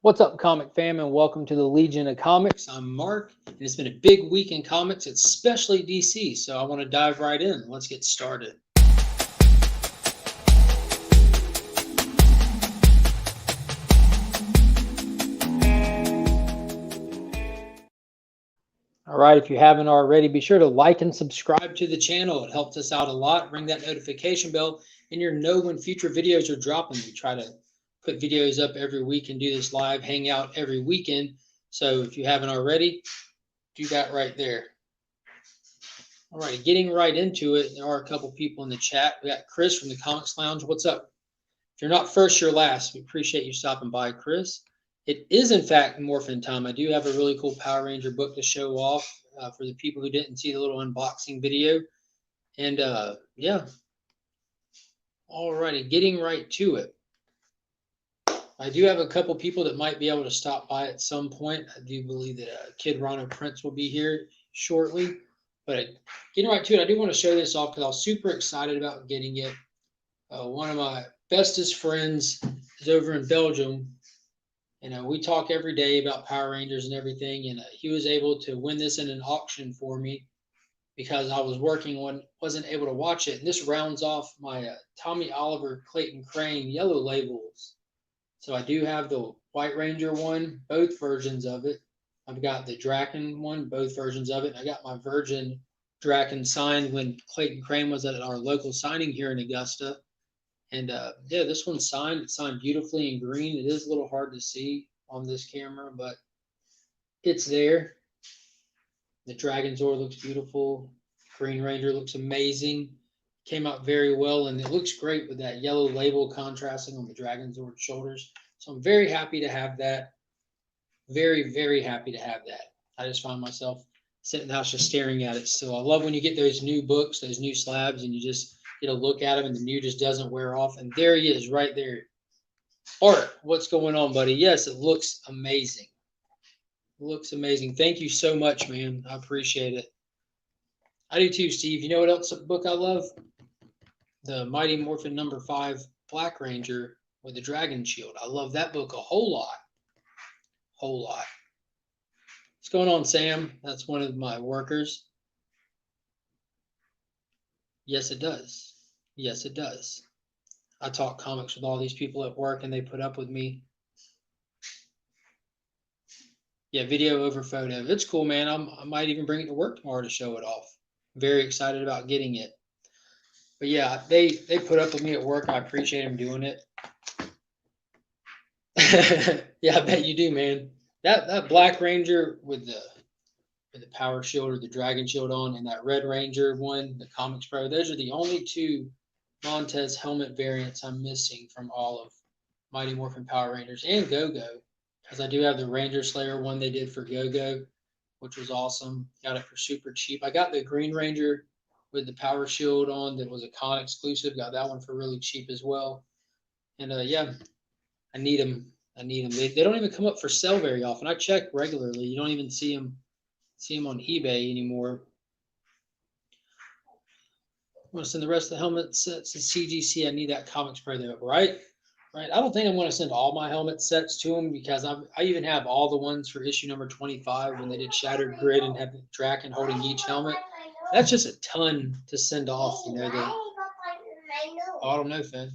What's up, comic fam, and welcome to the Legion of Comics. I'm Mark, and it's been a big week in comics, especially DC, so I want to dive right in. Let's get started. All right, if you haven't already, be sure to like and subscribe to the channel. It helps us out a lot. Ring that notification bell, and you'll know when future videos are dropping. We try to put videos up every week and do this live hangout every weekend. So if you haven't already, do that right there. All right, getting right into it, there are a couple people in the chat. We got Chris from the Comics Lounge. What's up? If you're not first, you're last. We appreciate you stopping by, Chris. It is, in fact, Morphin time. I do have a really cool Power Ranger book to show off for the people who didn't see the little unboxing video. And yeah, all righty, getting right to it. I do have a couple people that might be able to stop by at some point. I do believe that Kiddranoprints will be here shortly. But getting right to it, I do want to show this off because I was super excited about getting it. One of my bestest friends is over in Belgium. And we talk every day about Power Rangers and everything. And he was able to win this in an auction for me because I was working when wasn't able to watch it. And this rounds off my Tommy Oliver, Clayton Crane yellow labels. So I do have the White Ranger one, both versions of it. I've got the Draken one, both versions of it. And I got my Virgin Draken signed when Clayton Crane was at our local signing here in Augusta. And yeah, this one's signed. It's signed beautifully in green. It is a little hard to see on this camera, but it's there. The Dragon Zord looks beautiful. Green Ranger looks amazing. Came out very well, and it looks great with that yellow label contrasting on the Dragon Zord shoulders. So I'm very happy to have that. Very, very happy to have that. I just find myself sitting in the house just staring at it. So I love when you get those new books, those new slabs, and you just get a look at them, and the new just doesn't wear off. And there he is, right there. Art, what's going on, buddy? Yes, it looks amazing. It looks amazing. Thank you so much, man. I appreciate it. I do too, Steve. You know what else book I love? The Mighty Morphin number 5 Black Ranger with the Dragon Shield. I love that book a whole lot. Whole lot. What's going on, Sam? That's one of my workers. Yes, it does. Yes, it does. I talk comics with all these people at work, and they put up with me. Yeah, video over photo. It's cool, man. I might even bring it to work tomorrow to show it off. Very excited about getting it. But yeah, they put up with me at work. I appreciate them doing it. Yeah, I bet you do, man. That Black Ranger with the Power Shield or the Dragon Shield on, and that Red Ranger one, the Comics Pro, those are the only two Montez helmet variants I'm missing from all of Mighty Morphin Power Rangers and Go-Go, because I do have the Ranger Slayer one they did for Go-Go, which was awesome. Got it for super cheap. I got the Green Ranger with the Power Shield on that was a con exclusive. Got that one for really cheap as well. And yeah, I need them. I need them. They don't even come up for sale very often. I check regularly. You don't even see them on eBay anymore. I want to send the rest of the helmet sets to CGC. I need that Comics Pro there, right? Right. I don't think I'm going to send all my helmet sets to them because I even have all the ones for issue number 25 when they did Shattered Grid and had Draken holding each helmet. That's just a ton to send off, you know. Oh, I don't know, Finn.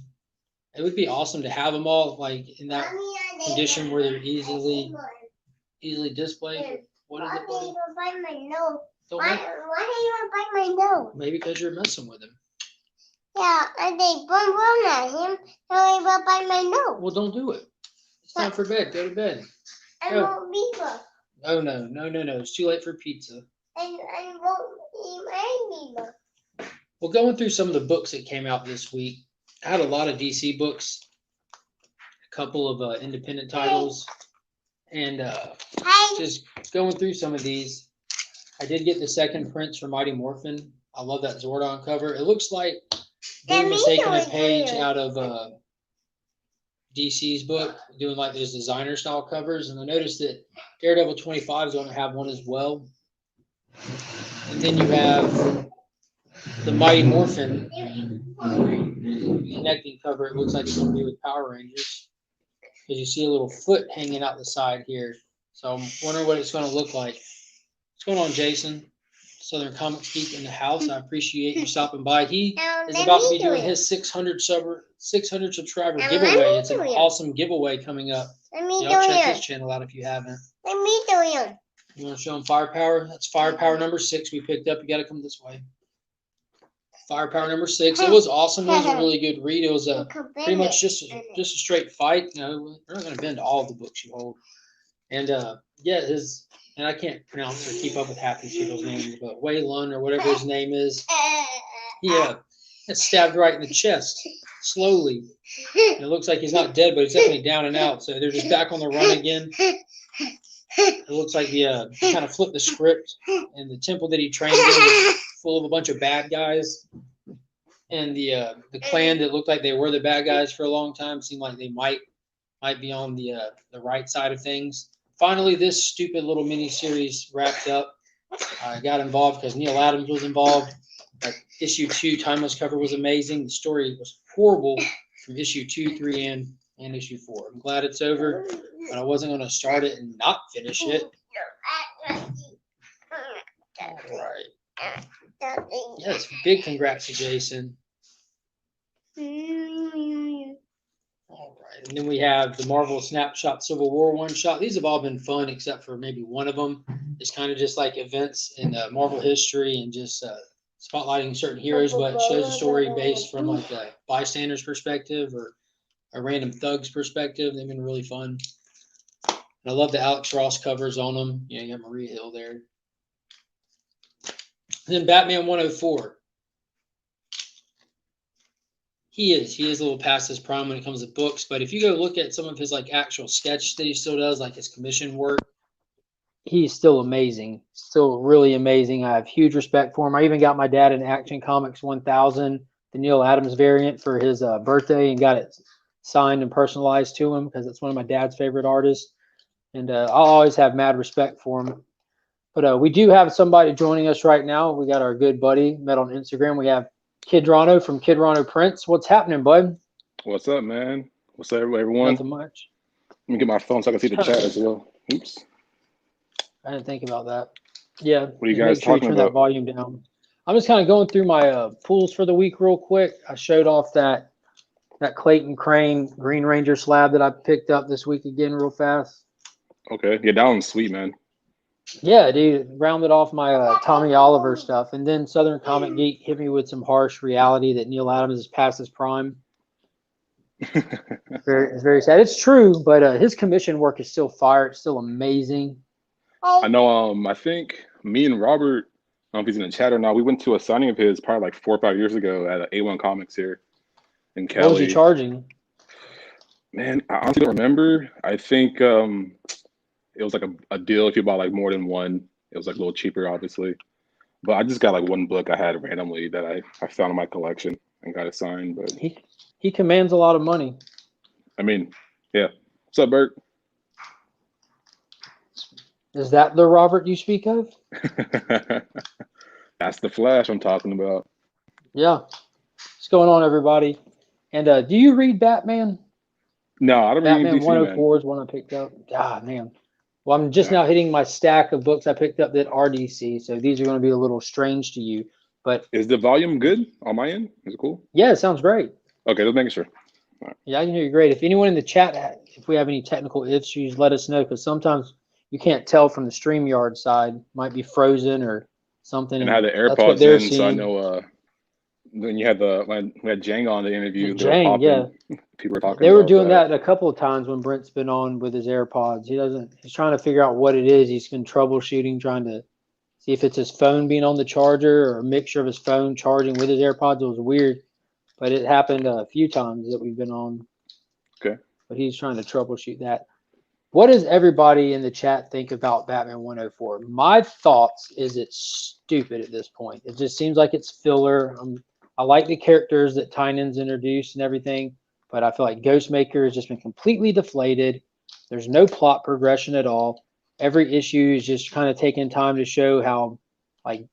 It would be awesome to have them all like in that condition where they're easily displayed. What is it, buddy? Why do you bite my nose? Maybe because you're messing with him. Yeah, and they run at him, so he will bite my nose. Well, don't do it. It's time for bed. Go to bed. I won't be there. Oh, no. It's too late for pizza. And I won't eat my beaver. Well, going through some of the books that came out this week, I had a lot of DC books, a couple of independent titles, and just going through some of these. I did get the second prints for Mighty Morphin. I love that Zordon cover. It looks like Boom was taking a page out of DC's book, doing like those designer style covers. And I noticed that Daredevil 25 is going to have one as well. And then you have the Mighty Morphin connecting cover. It looks like it's going to be with Power Rangers. because you see a little foot hanging out the side here. So I'm wondering what it's going to look like. What's going on, Jason? Southern Comics Geek in the house. I appreciate you stopping by. He is about to be doing his 600 subscriber giveaway. It's an awesome giveaway coming up. Y'all check his channel out if you haven't. Let me do it. You want to show him Firepower? That's Firepower number 6 we picked up. You got to come this way. Firepower number 6. It was awesome. It was a really good read. It was pretty much just a straight fight. You know, we're not going to bend all of the books you hold. And yeah, and I can't pronounce or keep up with half these people's names, but Wei Lun or whatever his name is. Yeah, got stabbed right in the chest, slowly. And it looks like he's not dead, but he's definitely down and out. So they're just back on the run again. It looks like he kind of flipped the script, and the temple that he trained in was full of a bunch of bad guys. And the clan that looked like they were the bad guys for a long time seemed like they might be on the right side of things. Finally, this stupid little mini series wrapped up. I got involved because Neil Adams was involved. Issue 2 timeless cover was amazing. The story was horrible from issue 2, 3, and issue 4. I'm glad it's over, but I wasn't going to start it and not finish it. All right. Yes, big congrats to Jason. All right, and then we have the Marvel Snapshot Civil War one-shot. These have all been fun except for maybe one of them. It's kind of just like events in Marvel history and just spotlighting certain heroes, but it shows a story based from like a bystander's perspective or a random thug's perspective. They've been really fun. And I love the Alex Ross covers on them. You got Maria Hill there. And then Batman 104. He is a little past his prime when it comes to books, but if you go look at some of his like actual sketch that he still does, like his commission work, he's still amazing, still really amazing. I have huge respect for him. I even got my dad an Action Comics 1000, the Neil Adams variant, for his birthday, and got it signed and personalized to him because it's one of my dad's favorite artists, and I'll always have mad respect for him. But we do have somebody joining us right now. We got our good buddy, met on Instagram. We have Kiddranoprints from Kiddranoprints. What's happening, bud? What's up, man? What's up, everyone? Nothing much. Let me get my phone so I can see the chat as well. Oops. I didn't think about that. Yeah. What are you guys talking turn about? that volume down. I'm just kind of going through my pools for the week real quick. I showed off that Clayton Crane Green Ranger slab that I picked up this week again real fast. Okay. Yeah, that one's sweet, man. Yeah, dude. Rounded off my Tommy Oliver stuff. And then Southern Comic Geek hit me with some harsh reality that Neil Adams is past his prime. It's very sad. It's true, but his commission work is still fire. It's still amazing. I know. I think me and Robert, I don't know if he's in the chat or not, we went to a signing of his probably like 4 or 5 years ago at A1 Comics here in Cali. What was he charging? Man, I honestly don't remember. I think it was like a deal if you bought like more than one. It was like a little cheaper, obviously. But I just got like one book I had randomly that I found in my collection and got it signed. But he commands a lot of money. I mean, yeah. What's up, Bert? Is that the Robert you speak of? That's the Flash I'm talking about. Yeah. What's going on, everybody? And do you read Batman? No, I don't read Batman DC, 104 is one I picked up. Ah, man. Well, I'm just now hitting my stack of books I picked up that are DC, so these are going to be a little strange to you. But is the volume good on my end? Is it cool? Yeah, it sounds great. Okay, just making sure. All right. Yeah, I can hear you great. If anyone in the chat, if we have any technical issues, let us know, because sometimes you can't tell from the StreamYard side. Might be frozen or something. And I had the AirPods in, so I know when you had when we had Jang on the interview, Jang, yeah. People were talking. They were doing that a couple of times when Brent's been on with his AirPods. He's trying to figure out what it is. He's been troubleshooting, trying to see if it's his phone being on the charger or a mixture of his phone charging with his AirPods. It was weird, but it happened a few times that we've been on. Okay. But he's trying to troubleshoot that. What does everybody in the chat think about Batman 104? My thoughts is it's stupid at this point. It just seems like it's filler. I like the characters that Tynan's introduced and everything, but I feel like Ghostmaker has just been completely deflated. There's no plot progression at all. Every issue is just kind of taking time to show how like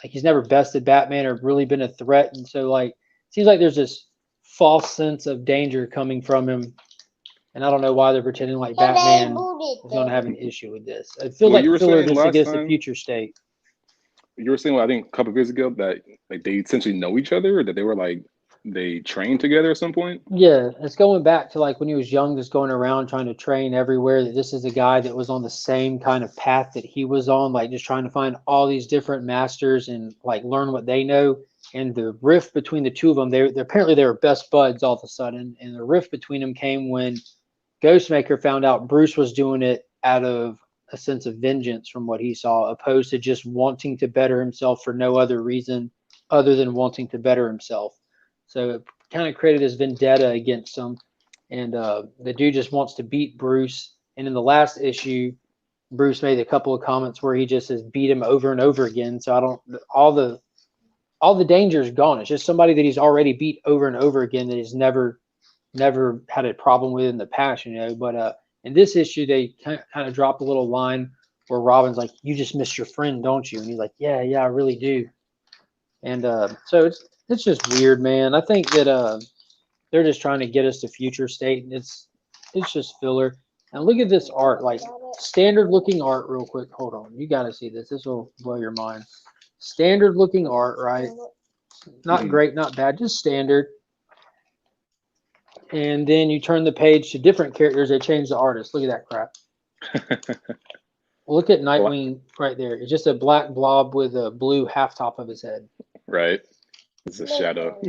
he's never bested Batman or really been a threat. And so like it seems like there's this false sense of danger coming from him. And I don't know why they're pretending like And they Batman booted is going to them. have an issue with this. I feel Well, like you were filler saying just to last get us to time, future state. you were saying, I think a couple of years ago that like they essentially know each other, or that they were like they trained together at some point. Yeah, it's going back to like when he was young, just going around trying to train everywhere. That this is a guy that was on the same kind of path that he was on, like just trying to find all these different masters and like learn what they know. And the rift between the two of them, they apparently they were best buds all of a sudden. And the rift between them came when Ghostmaker found out Bruce was doing it out of a sense of vengeance from what he saw, opposed to just wanting to better himself for no other reason other than wanting to better himself. So it kind of created this vendetta against him. And the dude just wants to beat Bruce. And in the last issue, Bruce made a couple of comments where he just has beat him over and over again. So I don't all the danger is gone. It's just somebody that he's already beat over and over again that he's never had a problem with in the past, you know. But in this issue, they kind of dropped a little line where Robin's like, "You just miss your friend, don't you?" And he's like, "Yeah, I really do." And so it's just weird, man. I think that they're just trying to get us to future state, and it's just filler. And look at this art, like standard looking art, real quick. Hold on, you got to see this. This will blow your mind. Standard looking art, right? Not great, not bad, just standard. And then you turn the page to different characters. They change the artist. Look at that crap. Look at Nightwing right there. It's just a black blob with a blue half top of his head. Right. It's a shadow.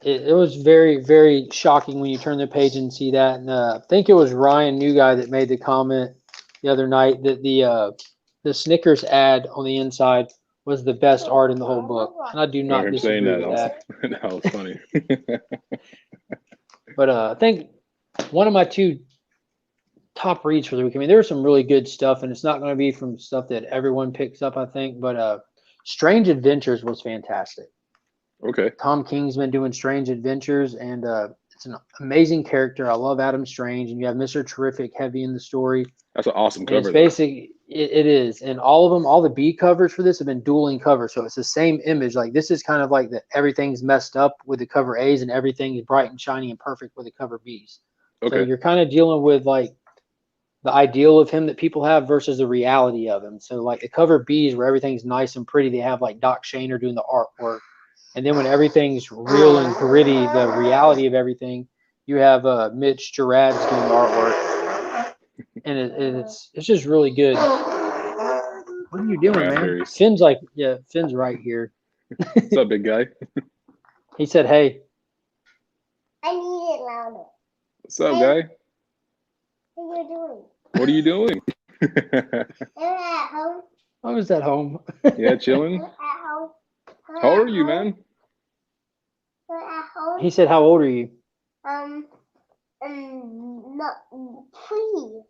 It was very, very shocking when you turn the page and see that. And I think it was Ryan New Guy that made the comment the other night that the Snickers ad on the inside was the best art in the whole book. And I do not disagree with that. That was funny. But I think one of my two top reads for the week. I mean, there was some really good stuff, and it's not going to be from stuff that everyone picks up, I think. But Strange Adventures was fantastic. Okay. Tom King's been doing Strange Adventures, and it's an amazing character. I love Adam Strange, and you have Mr. Terrific heavy in the story. That's an awesome cover. It's basic. It is, and all of them, all the B covers for this have been dueling covers, so it's the same image. Like this is kind of like that everything's messed up with the cover A's, and everything is bright and shiny and perfect with the cover B's. Okay. So you're kind of dealing with like the ideal of him that people have versus the reality of him. So like the cover B's where everything's nice and pretty, they have like Doc Shaner doing the artwork. And then when everything's real and gritty, the reality of everything, you have Mitch Gerads doing the artwork. And it's just really good. What are you doing, man? Finn's like, yeah, Finn's right here. What's up, big guy? He said, hey. I need it louder. What's up, guy? What are you doing? What are you doing? I'm at home. I was at home. Yeah, chilling. I'm at home. How old are you, man? I'm at home. He said, how old are you? Not 3.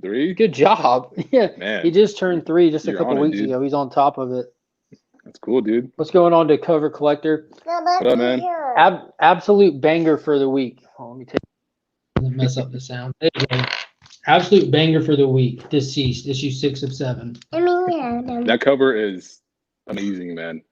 3? Good job. Yeah. Man. He just turned 3 just a You're couple on it, weeks dude. ago. He's on top of it. That's cool, dude. What's going on to Cover Collector? What up, man? Absolute banger for the week. Oh, let me take mess up the sound. There you go. Absolute banger for the week. Deceased, issue 6 of 7. That cover is amazing, man.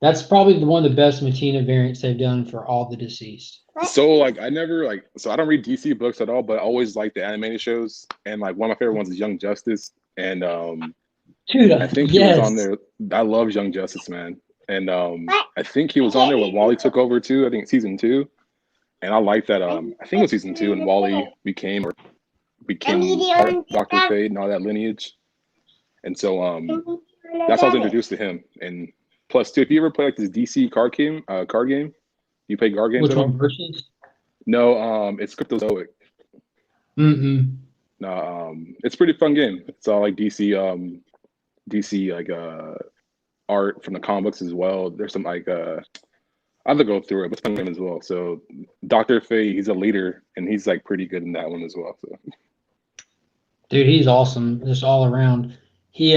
That's probably one of the best Matina variants they've done for all the Deceased. So like I never like so I don't read DC books at all, but I always like the animated shows. And like one of my favorite ones is Young Justice. And Dude, I think he was on there. I love Young Justice, man. And I think he was on there when Wally took over too. I think season 2. And I like that. I think it was season 2, and Wally became part of Dr. Fate and all that lineage. And so that's how I was introduced to him. And plus, too, if you ever play like this DC card game, you play card games. Which at all? one, Versus? No, it's Cryptozoic. No, it's a pretty fun game. It's all like DC like art from the comic books as well. There's some like I have to go through it, but it's fun game as well. So Dr. Fate, he's a leader, and he's like pretty good in that one as well. So, dude, he's awesome, just all around. He's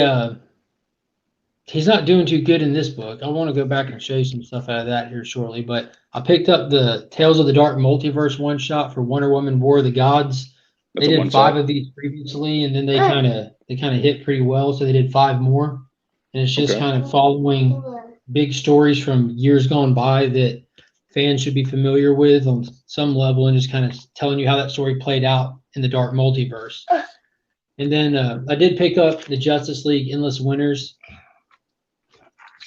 not doing too good in this book. I want to go back and show you some stuff out of that here shortly. But I picked up the Tales of the Dark Multiverse one shot for Wonder Woman: War of the Gods. They did 5 of these previously, and then they kind of hit pretty well, so they did 5 more. And it's just kind of following big stories from years gone by that fans should be familiar with on some level, and just kind of telling you how that story played out in the Dark Multiverse. And then I did pick up the Justice League Endless Winners.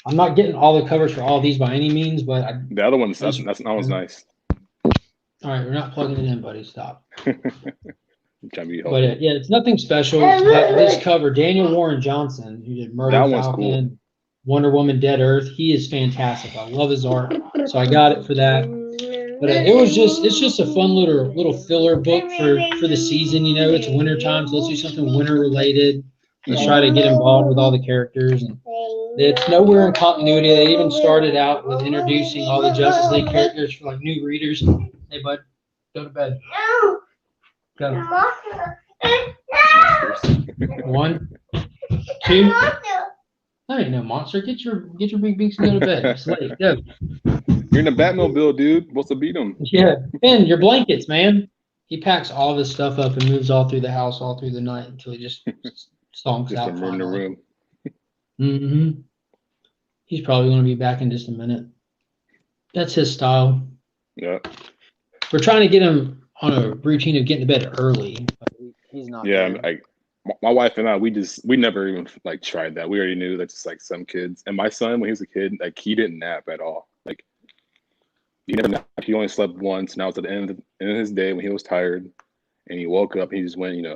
I'm not getting all the covers for all these by any means, but the other one's that one's nice. All right, we're not plugging it in, buddy. Stop. Trying to be But yeah, it's nothing special. This cover, Daniel Warren Johnson, who did Murder Falcon, cool. Wonder Woman, Dead Earth. He is fantastic. I love his art, so I got it for that. But it's just a fun little filler book for the season. You know, it's winter time, so let's do something winter related. Let's try to get involved with all the characters, and it's nowhere in continuity. They even started out with introducing all the Justice League characters for like new readers. Hey, bud, go to bed. Go. 1, 2. That ain't no monster. Get your big beaks and go to bed. It's late. Go. You're in the Batmobile, dude. What's to beat him? Yeah, Ben, your blankets, man. He packs all of his stuff up and moves all through the house all through the night until he just stomps out. Just in the room. Mm-hmm. He's probably going to be back in just a minute. That's his style. Yeah. We're trying to get him on a routine of getting to bed early. But he's not. Yeah, my wife and I, we never even like tried that. We already knew that's just like some kids. And my son, when he was a kid, like he didn't nap at all. Like he never napped. He only slept once. Now it's at the end of his day when he was tired, and he woke up. He just went,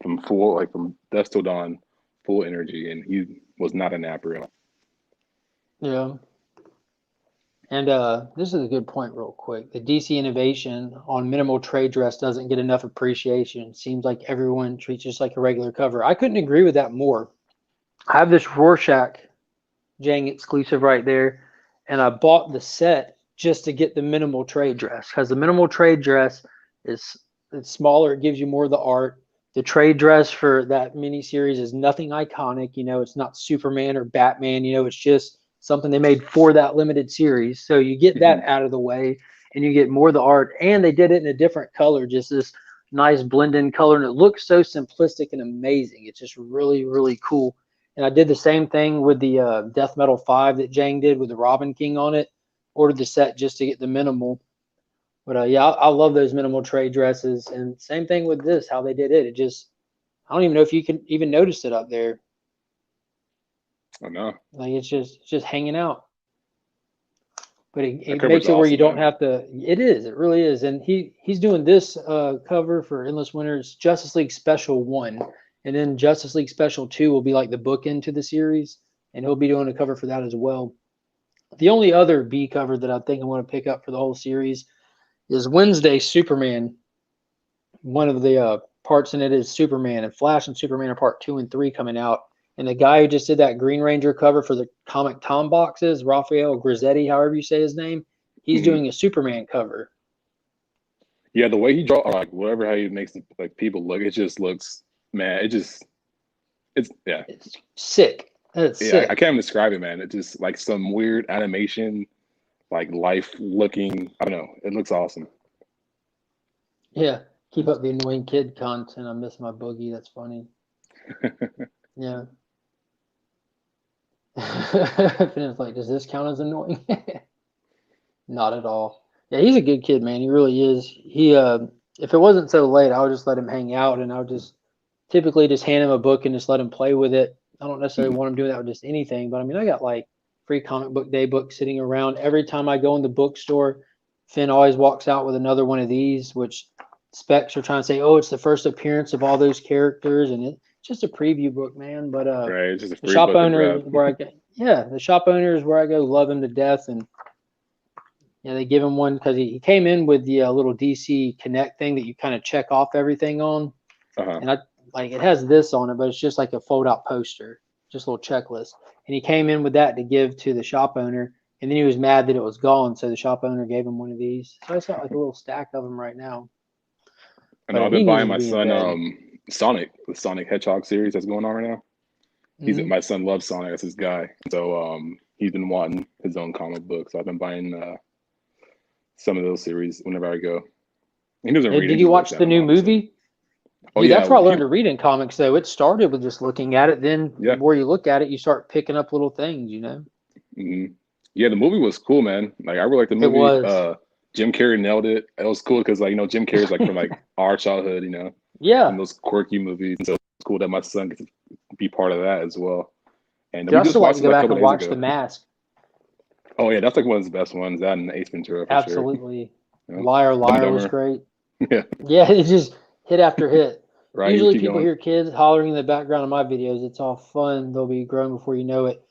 from dusk till dawn, full energy, and he was not a napper. Yeah. And this is a good point real quick. The DC innovation on minimal trade dress doesn't get enough appreciation. Seems like everyone treats it just like a regular cover. I couldn't agree with that more. I have this Rorschach Jang exclusive right there, and I bought the set just to get the minimal trade dress, because the minimal trade dress it's smaller. It gives you more of the art. The trade dress for that miniseries is nothing iconic. It's not Superman or Batman. It's just something they made for that limited series. So you get that out of the way, and you get more of the art. And they did it in a different color, just this nice blend-in color, and it looks so simplistic and amazing. It's just really, really cool. And I did the same thing with the Death Metal 5 that Jang did with the Robin King on it. Ordered the set just to get the minimal. But yeah, I love those minimal trade dresses. And same thing with this, how they did it. It just, I don't even know if you can even notice it up there. I know. Like it's just hanging out. But it makes it where you don't have to. It really is. And he's doing this cover for Endless Winners Justice League Special 1. And then Justice League Special 2 will be like the bookend to the series. And he'll be doing a cover for that as well. The only other B cover that I think I want to pick up for the whole series is Wednesday Superman. One of the parts in it is Superman, and Flash and Superman are part 2 and 3 coming out. And the guy who just did that Green Ranger cover for the Comic Tom boxes, Raphael Grizzetti, however you say his name, he's doing a Superman cover. Yeah, the way he draws, like whatever, how he makes like people look, it just looks, man. It's sick. It's sick. I can't even describe it, man. It's just like some weird animation, like life looking. I don't know. It looks awesome. Yeah, keep up the annoying kid content. I miss my boogie. That's funny. Yeah. It's like, does this count as annoying? Not at all. Yeah, he's a good kid, man. He really is. He if it wasn't so late, I would just let him hang out, and I would just typically just hand him a book and just let him play with it. I don't necessarily want him doing that with just anything, but I mean, I got like free comic book day books sitting around. Every time I go in the bookstore, Finn always walks out with another one of these, which specs are trying to say, oh, it's the first appearance of all those characters, and it's just a preview book, man. But right, it's just a free the shop book owner where I go, the shop owner is where I go, love him to death, and they give him one because he came in with the little DC Connect thing that you kind of check off everything on, and it has this on it, but it's just like a fold-out poster, just a little checklist. And he came in with that to give to the shop owner, and then he was mad that it was gone, so the shop owner gave him one of these. So I got like a little stack of them right now. And I've been buying my son Sonic, the Sonic Hedgehog series that's going on right now. My son loves Sonic, that's his guy. So he's been wanting his own comic book. So I've been buying some of those series whenever I go. He doesn't read. Did you watch the new movie? Oh, yeah, that's where I learned to read in comics, though. It started with just looking at it. Then the more you look at it, you start picking up little things, Mm-hmm. Yeah, the movie was cool, man. Like I really liked the It movie. was. Jim Carrey nailed it. It was cool because like Jim Carrey's like from like our childhood, from Yeah. those quirky movies. And so it's cool that my son gets to be part of that as well. And Dude, we I just still like to watched it go like a back couple and days watch The ago. Mask. Oh yeah, that's like one of the best ones. That and Ace Ventura for sure. Absolutely. You know? Liar, Dumb and Liar was Dumber. great. Yeah, Yeah, it just hit after hit. right. You just Usually keep people going. hear kids hollering in the background of my videos. It's all fun. They'll be grown before you know it.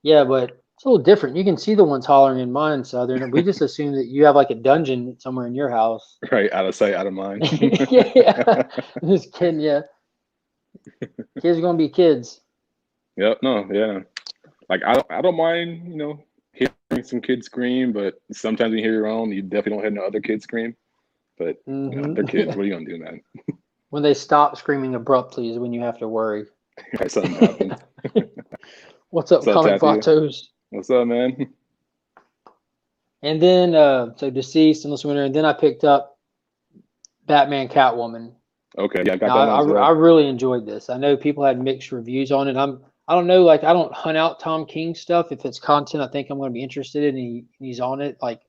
Yeah, but it's a little different. You can see the ones hollering in mine, Southern. We just assume that you have like a dungeon somewhere in your house. Right, out of sight, out of mind. Yeah. Just kidding, yeah. Kids are gonna be kids. Yep. No. Yeah. Like I don't mind, hearing some kids scream, but sometimes when you hear your own, you definitely don't hear no other kids scream. But they're kids. What are you gonna do, man? When they stop screaming abruptly is when you have to worry. Right, something happened. What's up, What's up, Comic Tattoo? Vatos? What's up, man? And then so Deceased, Endless Winter, and then I picked up Batman Catwoman. Okay, yeah, I got Now that one as I well. really enjoyed this. I know people had mixed reviews on it. I don't know, like I don't hunt out Tom King stuff. If it's content I think I'm going to be interested in, and he's on it, like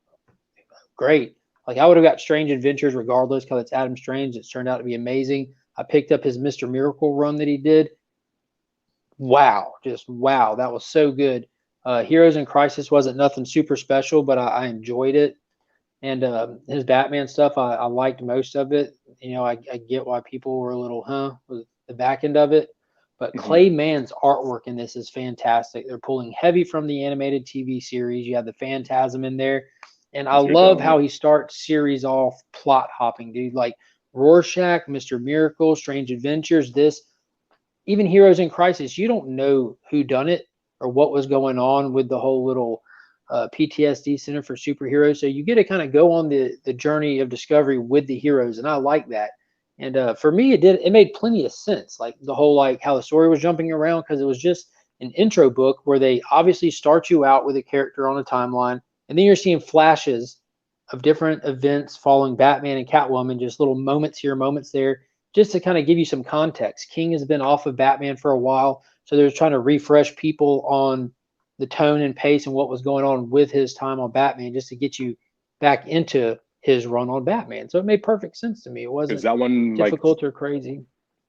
great. Like I would have got Strange Adventures regardless because it's Adam Strange. It's turned out to be amazing. I picked up his Mr. Miracle run that he did. Wow, just wow, that was so good. Heroes in Crisis wasn't nothing super special, but I enjoyed it. And his Batman stuff, I liked most of it. I get why people were a little with the back end of it. But Clay Mann's artwork in this is fantastic. They're pulling heavy from the animated TV series. You have the Phantasm in there. And I That's a good love how element. he starts series off plot hopping, dude. Like Rorschach, Mr. Miracle, Strange Adventures, this, even Heroes in Crisis, you don't know who done it or what was going on with the whole little PTSD Center for Superheroes. So you get to kind of go on the journey of discovery with the heroes, and I like that. And for me, it made plenty of sense, like the whole like how the story was jumping around because it was just an intro book where they obviously start you out with a character on a timeline, and then you're seeing flashes of different events following Batman and Catwoman, just little moments here, moments there, just to kind of give you some context. King has been off of Batman for a while, so they're trying to refresh people on the tone and pace and what was going on with his time on Batman, just to get you back into his run on Batman. So it made perfect sense to me. It Is wasn't that one difficult or crazy.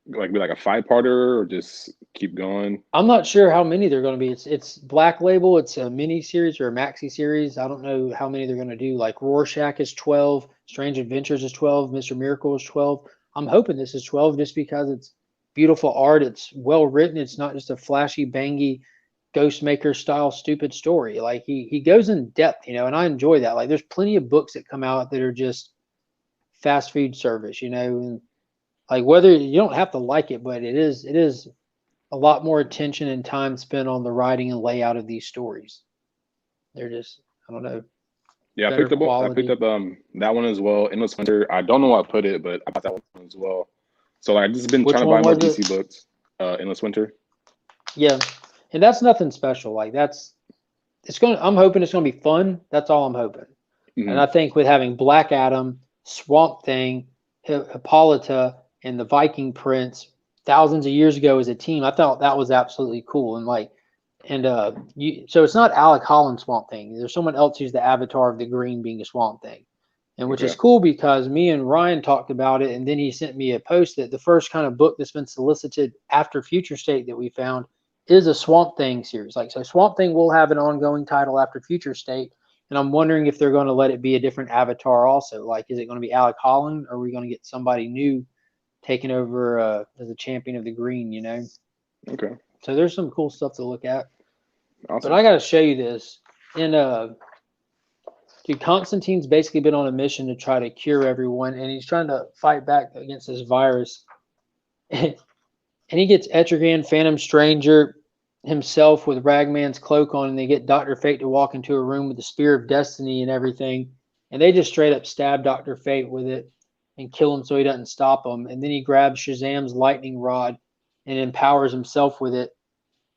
be like a 5-parter or just keep going? I'm not sure how many they're going to be. It's Black Label. It's a mini series or a maxi series. I don't know how many they're going to do. Like Rorschach is 12, Strange Adventures is 12, Mr. Miracle is 12. I'm hoping this is 12 just because it's beautiful art. It's well written. It's not just a flashy, bangy Ghostmaker style stupid story. Like he goes in depth, and I enjoy that. Like there's plenty of books that come out that are just fast food service, and like whether you don't have to like it, but it is a lot more attention and time spent on the writing and layout of these stories. They're just, I don't know, Yeah, I better picked up quality. that one as well. Endless Winter. I don't know where I put it, but I bought that one as well. So like, I've just been Which trying to one buy more was DC it? books. Endless Winter. Yeah. And that's nothing special. Like I'm hoping it's gonna be fun. That's all I'm hoping. And Hmm. I think with having Black Adam, Swamp Thing, Hippolyta, and the Viking Prince thousands of years ago as a team, I thought that was absolutely cool. So it's not Alec Holland Swamp Thing. There's someone else who's the avatar of the green being a Swamp Thing. And which is Okay. cool because me and Ryan talked about it, and then he sent me a post that the first kind of book that's been solicited after Future State that we found is a Swamp Thing series. Like, so Swamp Thing will have an ongoing title after Future State, and I'm wondering if they're going to let it be a different avatar also. Like, is it going to be Alec Holland, or are we going to get somebody new taking over as a champion of the green, Okay. So there's some cool stuff to look at. But Awesome. I got to show you this. Dude, Constantine's basically been on a mission to try to cure everyone, and he's trying to fight back against this virus. And he gets Etrigan, Phantom Stranger, himself with Ragman's cloak on, and they get Dr. Fate to walk into a room with the Spear of Destiny and everything. And they just straight up stab Dr. Fate with it and kill him so he doesn't stop them. And then he grabs Shazam's lightning rod and empowers himself with it.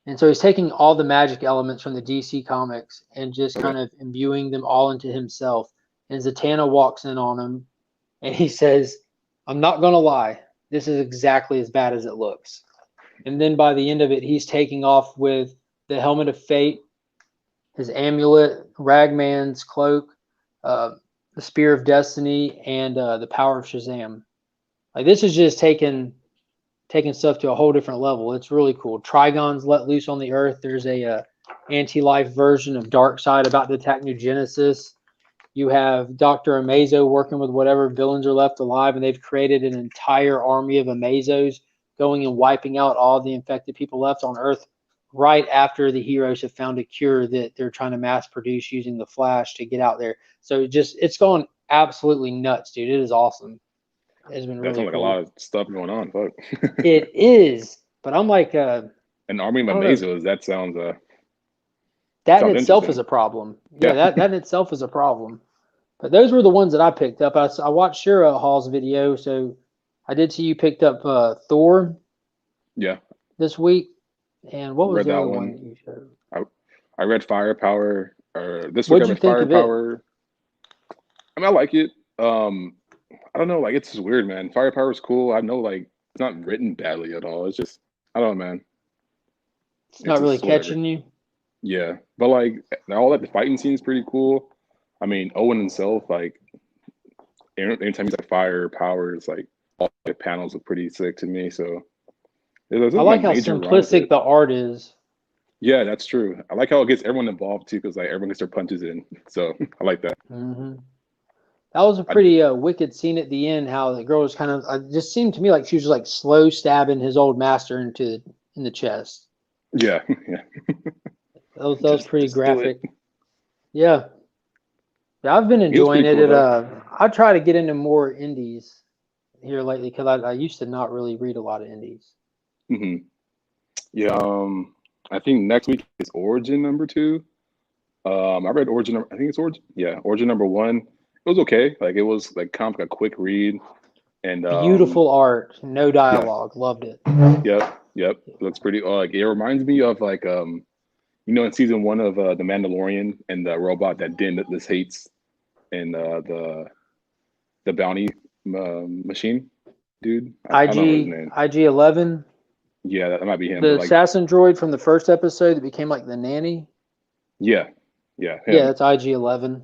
And so he's taking all the magic elements from the DC comics and just Okay. kind of imbuing them all into himself. And Zatanna walks in on him and he says, I'm not going to lie. This is exactly as bad as it looks. And then by the end of it, he's taking off with the Helmet of Fate, his amulet, Ragman's cloak, the Spear of Destiny, and the power of Shazam. Like this is just taking stuff to a whole different level. It's really cool. Trigon's let loose on the Earth. There's a anti-life version of Darkseid about to attack New Genesis. You have Dr. Amazo working with whatever villains are left alive, and they've created an entire army of Amazos going and wiping out all the infected people left on Earth right after the heroes have found a cure that they're trying to mass produce using the Flash to get out there. So it's going absolutely nuts, dude. It is awesome. It's been That really sounds like cool. a lot of stuff going on. Fuck. It is, but I'm like, An army of I don't know. Amazos. That sounds That in sounds itself is interesting. a problem. Yeah, Yeah. that in itself is a problem. But those were the ones that I picked up. I watched Shira Hall's video, so I did see you picked up Thor Yeah. this week. And what was Read the that other one one. that you showed? I read Firepower. This week What'd I you read think of it? Firepower. I mean, I like it. I don't know. Like, it's just weird, man. Firepower is cool. I know, like, it's not written badly at all. It's just, I don't know, man. It's not It's really just whatever. catching you. Yeah, but like all that the fighting scene is pretty cool. I mean, Owen himself, like, anytime he's like fire power, it's like all the panels look pretty sick to me. So there's I nothing like like how major wrong with simplistic it. the art is. Yeah, that's true. I like how it gets everyone involved too, because like everyone gets their punches in. So I like that. Hmm That was a pretty wicked scene at the end. How the girl was kind of just seemed to me like she was like slow stabbing his old master in the chest. Yeah, yeah. That was pretty Just do it. graphic. Yeah. Yeah, I've been He was enjoying pretty it. cool though. I try to get into more indies here lately because I used to not really read a lot of indies. Hmm Yeah. I think next week is Origin #2. I read Origin. I think it's Origin. Yeah, Origin #1. It was okay. Like, it was like kind of like a quick read, and Beautiful art, no yeah, dialogue. Loved it. yep. It looks pretty. Like, it reminds me of like in season 1 of The Mandalorian, and the robot that Din this hates, and the bounty machine dude. I don't know his name. IG-11, Yeah, that might be him. the But like, assassin droid from the first episode that became like the nanny. yeah, Yeah, him. it's IG-11.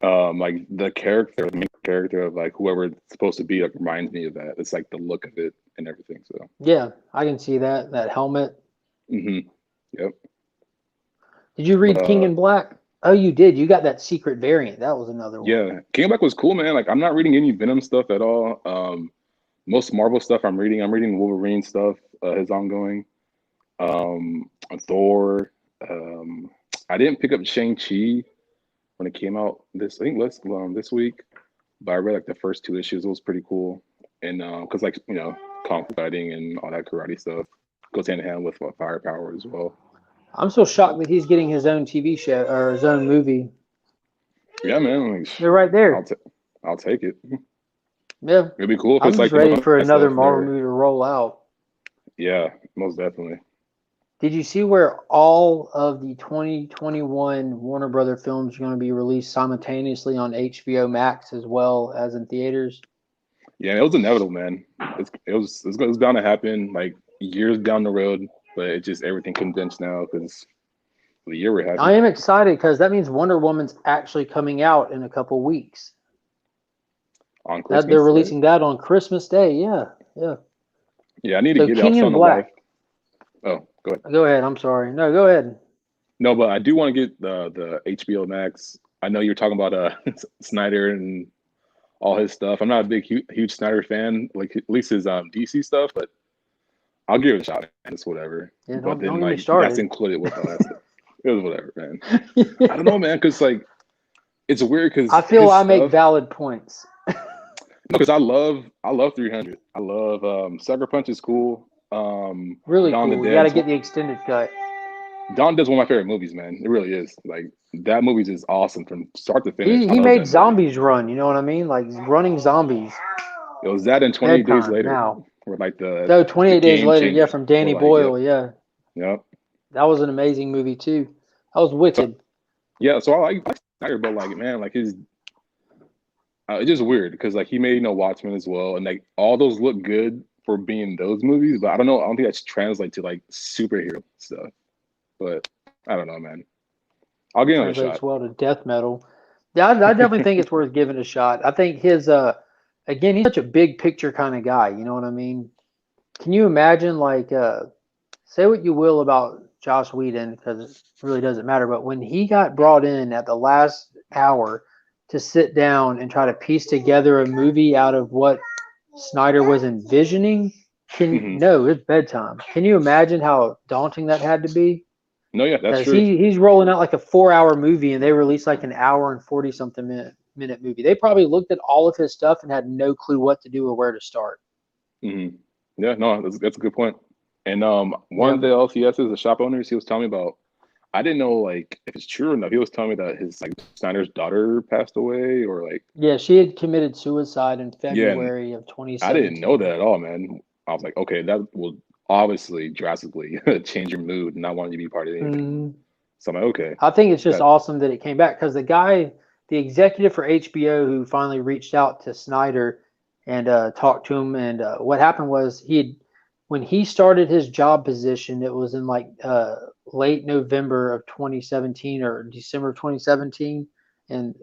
Like the main character of like whoever it's supposed to be, like, reminds me of that. It's like the look of it and everything. So, Yeah, I can see that helmet. yep. Did you read King But in Black? Oh, you did. You got that secret variant. That was another one. yeah, King of Black was cool, man. Like, I'm not reading any Venom stuff at all. Most Marvel stuff I'm reading Wolverine stuff, his ongoing. Thor. I didn't pick up Shang-Chi when it came out this week, but I read like the first 2 issues. It was pretty cool, and because like kung fu fighting and all that karate stuff goes hand in hand with firepower as well. I'm so shocked that he's getting his own TV show or his own movie. Yeah, man. Like, They're right there. I'll take it. Yeah, It'd be cool if I'm it's just like ready for another stuff Marvel there. movie to roll out. Yeah, most definitely. Did you see where all of the 2021 Warner Brother films are going to be released simultaneously on HBO Max as well as in theaters? Yeah, it was inevitable, man. It was bound to happen like years down the road, but it just everything condensed now because the year we're having. I am excited because that means Wonder Woman's actually coming out in a couple weeks. On Christmas, They're releasing that on Christmas Day. Yeah. Yeah, I need to get it. King in Black. Oh, go ahead. Go ahead. I'm sorry. No, go ahead. No, but I do want to get the HBO Max. I know you're talking about Snyder and all his stuff. I'm not a big huge Snyder fan, like at least his DC stuff, but I'll give it a shot. It's whatever. Yeah, but then don't get me like started. that's included with all that stuff. It was whatever, man. I don't know, man, because like it's weird because I feel I make valid points. Because I love 300. I love Sucker Punch is cool. Really Dawn cool. the You got to Dead's get the extended cut. Dawn Dead's one of my favorite movies, man. It really is. Like, that movie's just awesome from start to finish. He made zombies run. You know what I mean? Like running zombies. It was that in 28 Days Later. Now. Or like 28 Days Later. Yeah, from Danny Boyle. Yep. Yeah. Yep. That was an amazing movie too. That was wicked. So I like Snyder, but like, man, like his. It's just weird because like he made Watchmen as well, and like all those look good for being those movies, but I don't know. I don't think that's translate to like superhero stuff. But I don't know, man. I'll give him a Translates shot. well to death metal. Yeah, I definitely think it's worth giving a shot. I think his again, he's such a big picture kind of guy. You know what I mean? Can you imagine like say what you will about Joss Whedon because it really doesn't matter, but when he got brought in at the last hour to sit down and try to piece together a movie out of what Snyder was envisioning, Hmm. no, it's bedtime. Can you imagine how daunting that had to be? No, yeah, that's Because true. he's rolling out like a 4 hour movie and they released like an hour and 40 something minute movie. They probably looked at all of his stuff and had no clue what to do or where to start. Hmm. Yeah, no, that's a good point. And one of Yep. the LCSs, the shop owners, he was telling me about. I didn't know like if it's true or not. He was telling me that his like Snyder's daughter passed away, or like Yeah, she had committed suicide in yeah, and February of I didn't know 2017. that at all, man. I was like, okay, that will obviously drastically change your mood, and not wanting to be part of anything. Mm, So I'm like, okay, I think it's just that. awesome that it came back because the executive for HBO who finally reached out to Snyder and talked to him, and what happened was when he started his job position, it was in like late November of 2017 or December of 2017, and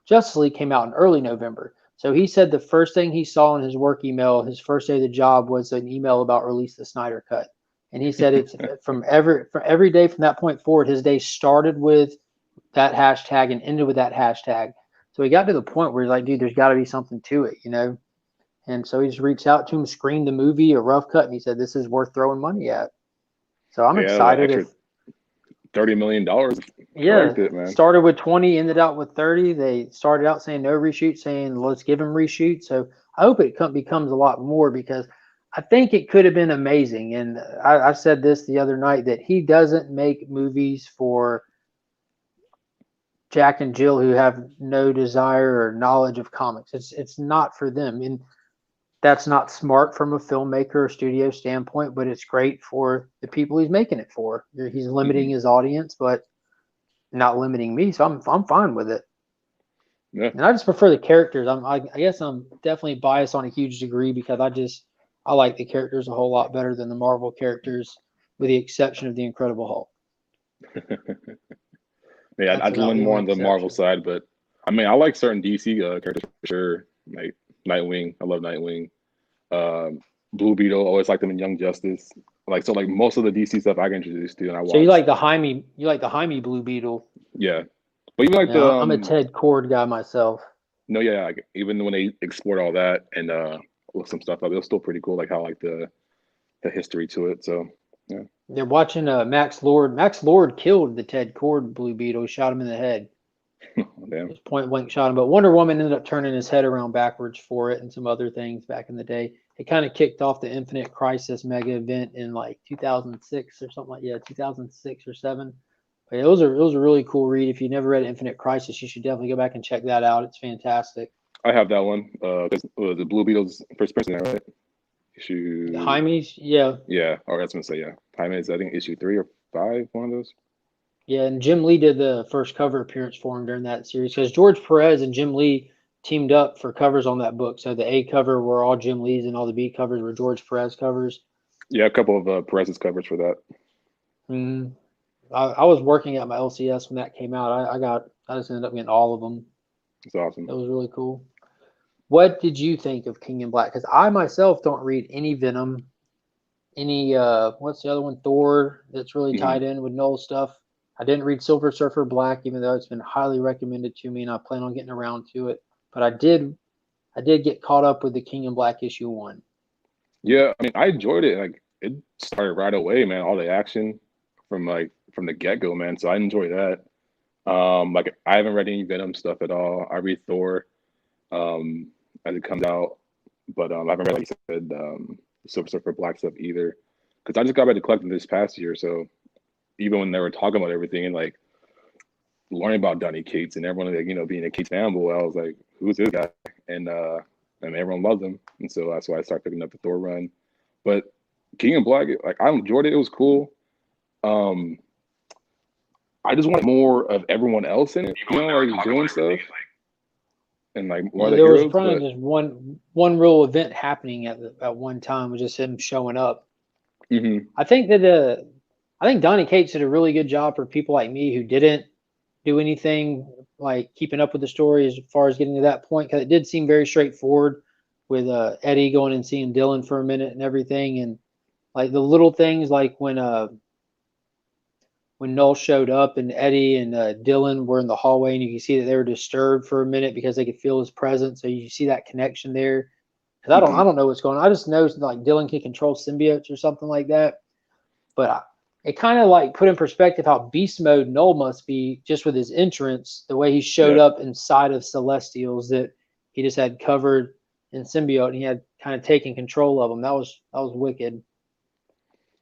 Justice League came out in early November. So he said the first thing he saw in his work email, his first day of the job, was an email about release the Snyder Cut. And he said it's for every day from that point forward, his day started with that hashtag and ended with that hashtag. So he got to the point where he's like, dude, there's got to be something to it, you know? And so he just reached out to him, screened the movie, a rough cut, and he said, this is worth throwing money at. So I'm Yeah, like excited extra if $30 million. Yeah, Correct it, man. started with 20, ended out with 30. They started out saying no reshoot, saying let's give him reshoot. So I hope it becomes a lot more because I think it could have been amazing. And I said this the other night that he doesn't make movies for Jack and Jill who have no desire or knowledge of comics. It's not for them. And that's not smart from a filmmaker or studio standpoint, but it's great for the people he's making it for. He's limiting Hmm. his audience, but not limiting me, so I'm fine with it. Yeah, And I just prefer the characters. I guess I'm definitely biased on a huge degree because I like the characters a whole lot better than the Marvel characters, with the exception of the Incredible Hulk. yeah. I That's just about lean the more only on the Marvel exception. side, but I mean, I like certain DC characters for sure. Like Nightwing, I love Nightwing. Um, Blue Beetle, always liked them in Young Justice. Like so, like most of the DC stuff I get introduced to and I So watch. You like the Jaime Blue Beetle. Yeah, but even like the Yeah, I'm a Ted Cord guy myself. no, yeah, like even when they explored all that and look some stuff up, it was still pretty cool. Like how like the history to it. So yeah, They're watching Max Lord. Max Lord killed the Ted Cord Blue Beetle, shot him in the head. damn. Just point blank shot him. But Wonder Woman ended up turning his head around backwards for it and some other things back in the day. It kind of kicked off the Infinite Crisis mega event in like 2006 or something like 2006 or seven. But it was a really cool read. If you never read Infinite Crisis, you should definitely go back and check that out. It's fantastic. I have that one. The Blue Beetle's first person, right? The Issue, Jaime's, yeah, yeah. Or I was gonna say yeah. Time is I think issue 3 or 5, one of those. yeah. And Jim Lee did the first cover appearance for him during that series because George Perez and Jim Lee teamed up for covers on that book. So the A cover were all Jim Lee's and all the B covers were George Perez covers. Yeah, a couple of Perez's covers for that. Mm, I was working at my LCS when that came out. I just ended up getting all of them. It's awesome. That was really cool. What did you think of King in Black? Because I myself don't read any Venom, any what's the other one? Thor that's really Hmm. tied in with Noel stuff. I didn't read Silver Surfer Black, even though it's been highly recommended to me, and I plan on getting around to it. But I did get caught up with the King in Black issue 1. Yeah, I mean, I enjoyed it. Like it started right away, man. All the action from the get go, man. So I enjoy that. Like I haven't read any Venom stuff at all. I read Thor um, as it comes out, but I haven't read, like you said, Silver Surfer Black stuff either. Because I just got ready to collect them this past year. So even when they were talking about everything and like learning about Donny Cates and everyone like being a Cates fanboy, I was like, who's this guy? And everyone loves him, and so that's why I started picking up the Thor run. But King in Black, like I enjoyed it. It was cool. Um, I just wanted more of everyone else in it, like doing stuff and like more of Yeah, the there was heroes. probably But just one real event happening at one time, was just him showing up. mhm, I think Donny Cates did a really good job for people like me who didn't do anything like keeping up with the story as far as getting to that point? Because it did seem very straightforward with Eddie going and seeing Dylan for a minute and everything, and like the little things like when Noel showed up and Eddie and Dylan were in the hallway and you can see that they were disturbed for a minute because they could feel his presence. So you see that connection there. Because I don't know what's going on. I just know like Dylan can control symbiotes or something like that. But it kind of like put in perspective how beast mode Noel must be just with his entrance, the way he showed up inside of Celestials that he just had covered in symbiote and he had kind of taken control of them. That was wicked.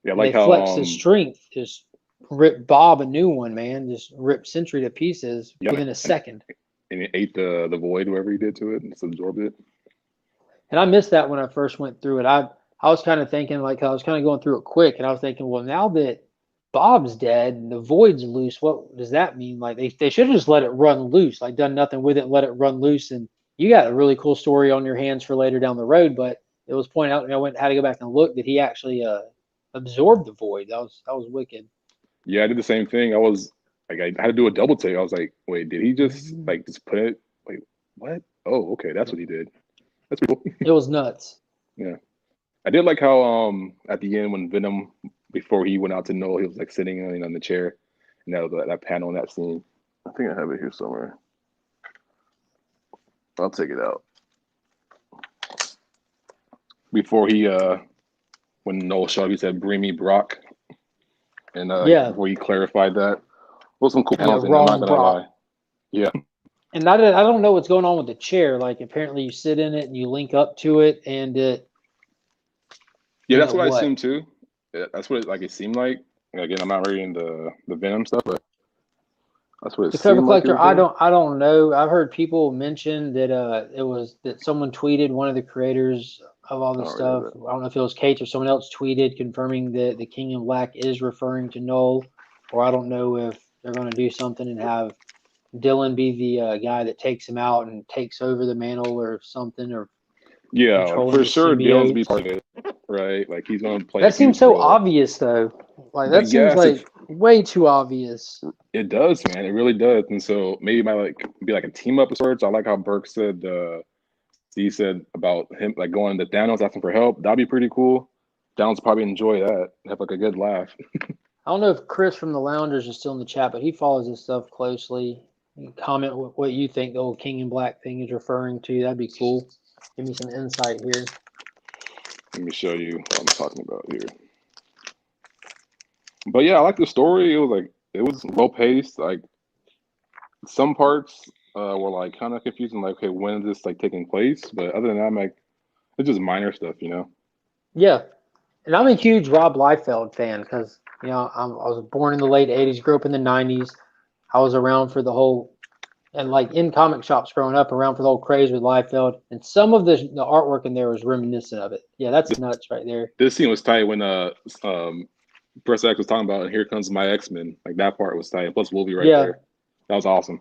Yeah, Like how flex his strength, just rip Bob a new one, man. Just rip Sentry to pieces within a second. And it ate the void, whatever he did to it, and just absorbed it. And I missed that when I first went through it. I was kind of thinking, like, I was kind of going through it quick, and I was thinking, well, now that Bob's dead and the void's loose, what does that mean? Like, they should have just let it run loose, like done nothing with it, and let it run loose. And you got a really cool story on your hands for later down the road, but it was pointed out, and I had to go back and look that he actually absorbed the void. That was wicked. Yeah, I did the same thing. I was like, I had to do a double take. I was like, wait, did he just just put it? Like, what? Oh, okay, that's what he did. That's cool. It was nuts. Yeah, I did like how at the end when Venom, before he went out to Noel, he was like sitting on the chair, and that panel in that scene. I think I have it here somewhere. I'll take it out. Before he when Noel showed up, he said, "Bring me Brock," and before he clarified that, was some cool panels. I'm not gonna lie. Yeah. And I don't know what's going on with the chair. Like apparently you sit in it and you link up to it, and it. Yeah, that's what I assumed too. That's what it seemed like. Again, I'm not reading the Venom stuff, but that's what it seemed like. The Cover Collector, I don't know. I've heard people mention that it was that someone tweeted, one of the creators of all this stuff. I don't know if it was Kate or someone else tweeted confirming that the King in Black is referring to Noel, or I don't know if they're going to do something and have Dylan be the guy that takes him out and takes over the mantle or something, or for sure Dylan's be part of it, right? Like he's gonna play. That seems so obvious, though. Like that seems like way too obvious. It does, man. It really does. And so maybe it might be like a team up of sorts. I like how Burke said he said about him like going to Thanos asking for help. That'd be pretty cool. Thanos probably enjoy that. Have like a good laugh. I don't know if Chris from the Loungers is still in the chat, but he follows this stuff closely. Comment what you think the old King in Black thing is referring to. That'd be cool. Give me some insight here. Let me show you what I'm talking about here. But yeah, I like the story. It was well paced. Like some parts were like kind of confusing. Like, okay, when is this like taking place? But other than that, I'm like, it's just minor stuff, you know. Yeah, and I'm a huge Rob Liefeld fan because I was born in the late '80s, grew up in the '90s. I was around for the whole, and like in comic shops growing up, around for the whole craze with Liefeld, and some of the artwork in there was reminiscent of it. Yeah, that's nuts right there. This scene was tight when Professor X was talking about, and here comes my X-Men. Like that part was tight. Plus Wolverine right there. That was awesome.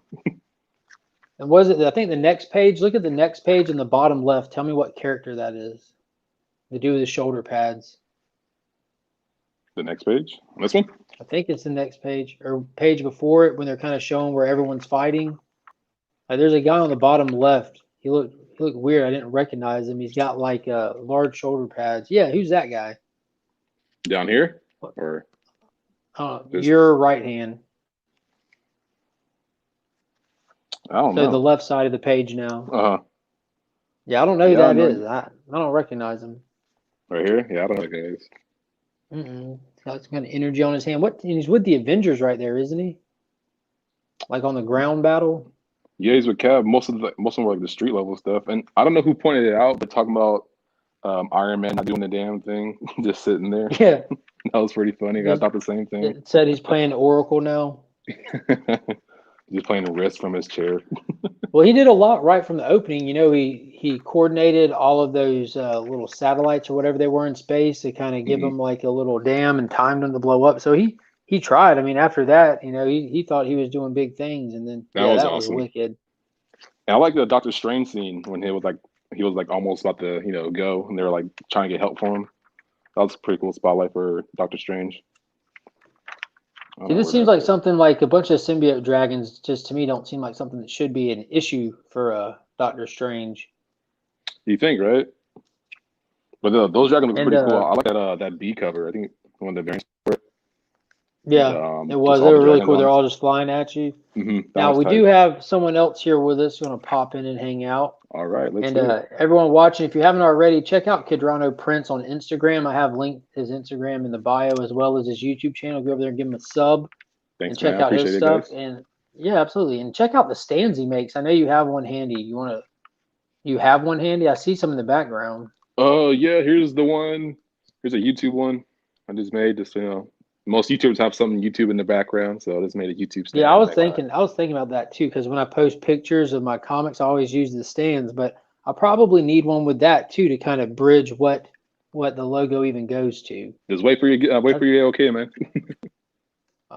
And was it? I think the next page. Look at the next page in the bottom left. Tell me what character that is. The dude with the shoulder pads. The next page? This one? I think it's the next page or page before it when they're kind of showing where everyone's fighting. There's a guy on the bottom left. He looked weird. I didn't recognize him. He's got like large shoulder pads. Yeah, who's that guy? Down here? Or your right hand. I don't know. So the left side of the page now. Uh-huh. Yeah, I don't know who that is. I don't recognize him. Right here? Yeah, I don't know who that is. He's got some kind of energy on his hand. He's with the Avengers right there, isn't he? Like on the ground battle? Yeah, he's with Cap. Most of them were like the street level stuff. And I don't know who pointed it out, but talking about Iron Man not doing the damn thing, just sitting there. Yeah. That was pretty funny. I thought the same thing. It said he's playing Oracle now. Just playing the wrist from his chair. Well, he did a lot right from the opening. He coordinated all of those little satellites or whatever they were in space to kind of give them like a little dam and timed them to blow up. So he tried. I mean, after that, he thought he was doing big things, and then that was awesome. Was wicked. And I like the Doctor Strange scene when he was like almost about to go, and they were like trying to get help for him. That was a pretty cool spotlight for Doctor Strange. I don't See, know this where seems that like is. something like a bunch of symbiote dragons. Just to me, don't seem like something that should be an issue for Doctor Strange. You think, right? But those dragons look And pretty cool. I like that B cover. I think one of the variants. yeah, The, it just was. They all the were really dragons cool. on They're it. all just flying at you. That Now was we do tight. have someone else here with us going to pop in and hang out. All right, let's And do it. everyone watching, if you haven't already, check out Kiddranoprints on Instagram. I have linked his Instagram in the bio as well as his YouTube channel. Go over there and give him a sub and Thanks, man. check I out his appreciate it, stuff. guys. And yeah, absolutely. And check out the stands he makes. I know you have one handy. You have one handy? I see some in the background. Oh yeah, here's the one. Here's a YouTube one I just made. Just most YouTubers have some YouTube in the background, so I just made a YouTube stand. Yeah, I was thinking about that too, because when I post pictures of my comics, I always use the stands, but I probably need one with that too to kind of bridge what the logo even goes to. Just wait for your okay, man.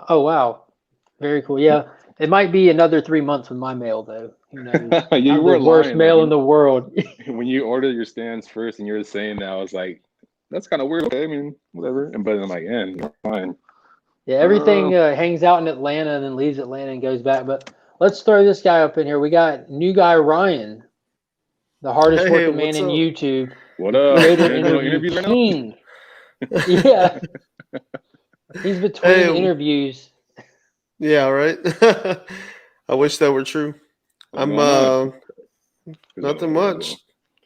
Oh wow, very cool. Yeah, it might be another 3 months with my mail though. Who knows? Yeah, you I'm were the worst lying. mail in the world. When you ordered your stands first, and you were saying that, I was like, that's kind of weird. Okay, I mean, whatever. But I'm like, yeah, you're fine. Yeah, everything hangs out in Atlanta and then leaves Atlanta and goes back. But let's throw this guy up in here. We got new guy Ryan, the hardest working man in YouTube. What up? Creator You're doing interview interviews right now? king. Yeah, he's between interviews. Yeah, right. I wish that were true. What's I'm going on? nothing much.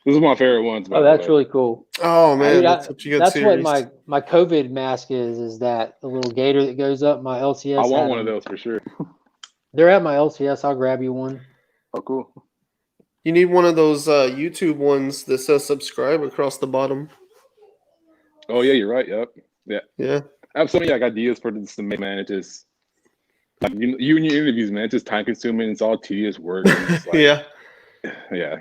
This is my favorite ones. Oh, that's really cool. Oh man, Dude, that's such a good that's series. what my COVID mask is that the little gator that goes up my LCS. I want one of those for sure. They're at my LCS. I'll grab you one. Oh, cool. You need one of those YouTube ones that says subscribe across the bottom. Oh yeah, you're right. Yep. Yeah. Yeah. I have so many ideas for this to make, man. It just like you and your interviews, man. It's just time consuming. It's all tedious work. Like, Yeah. Yeah.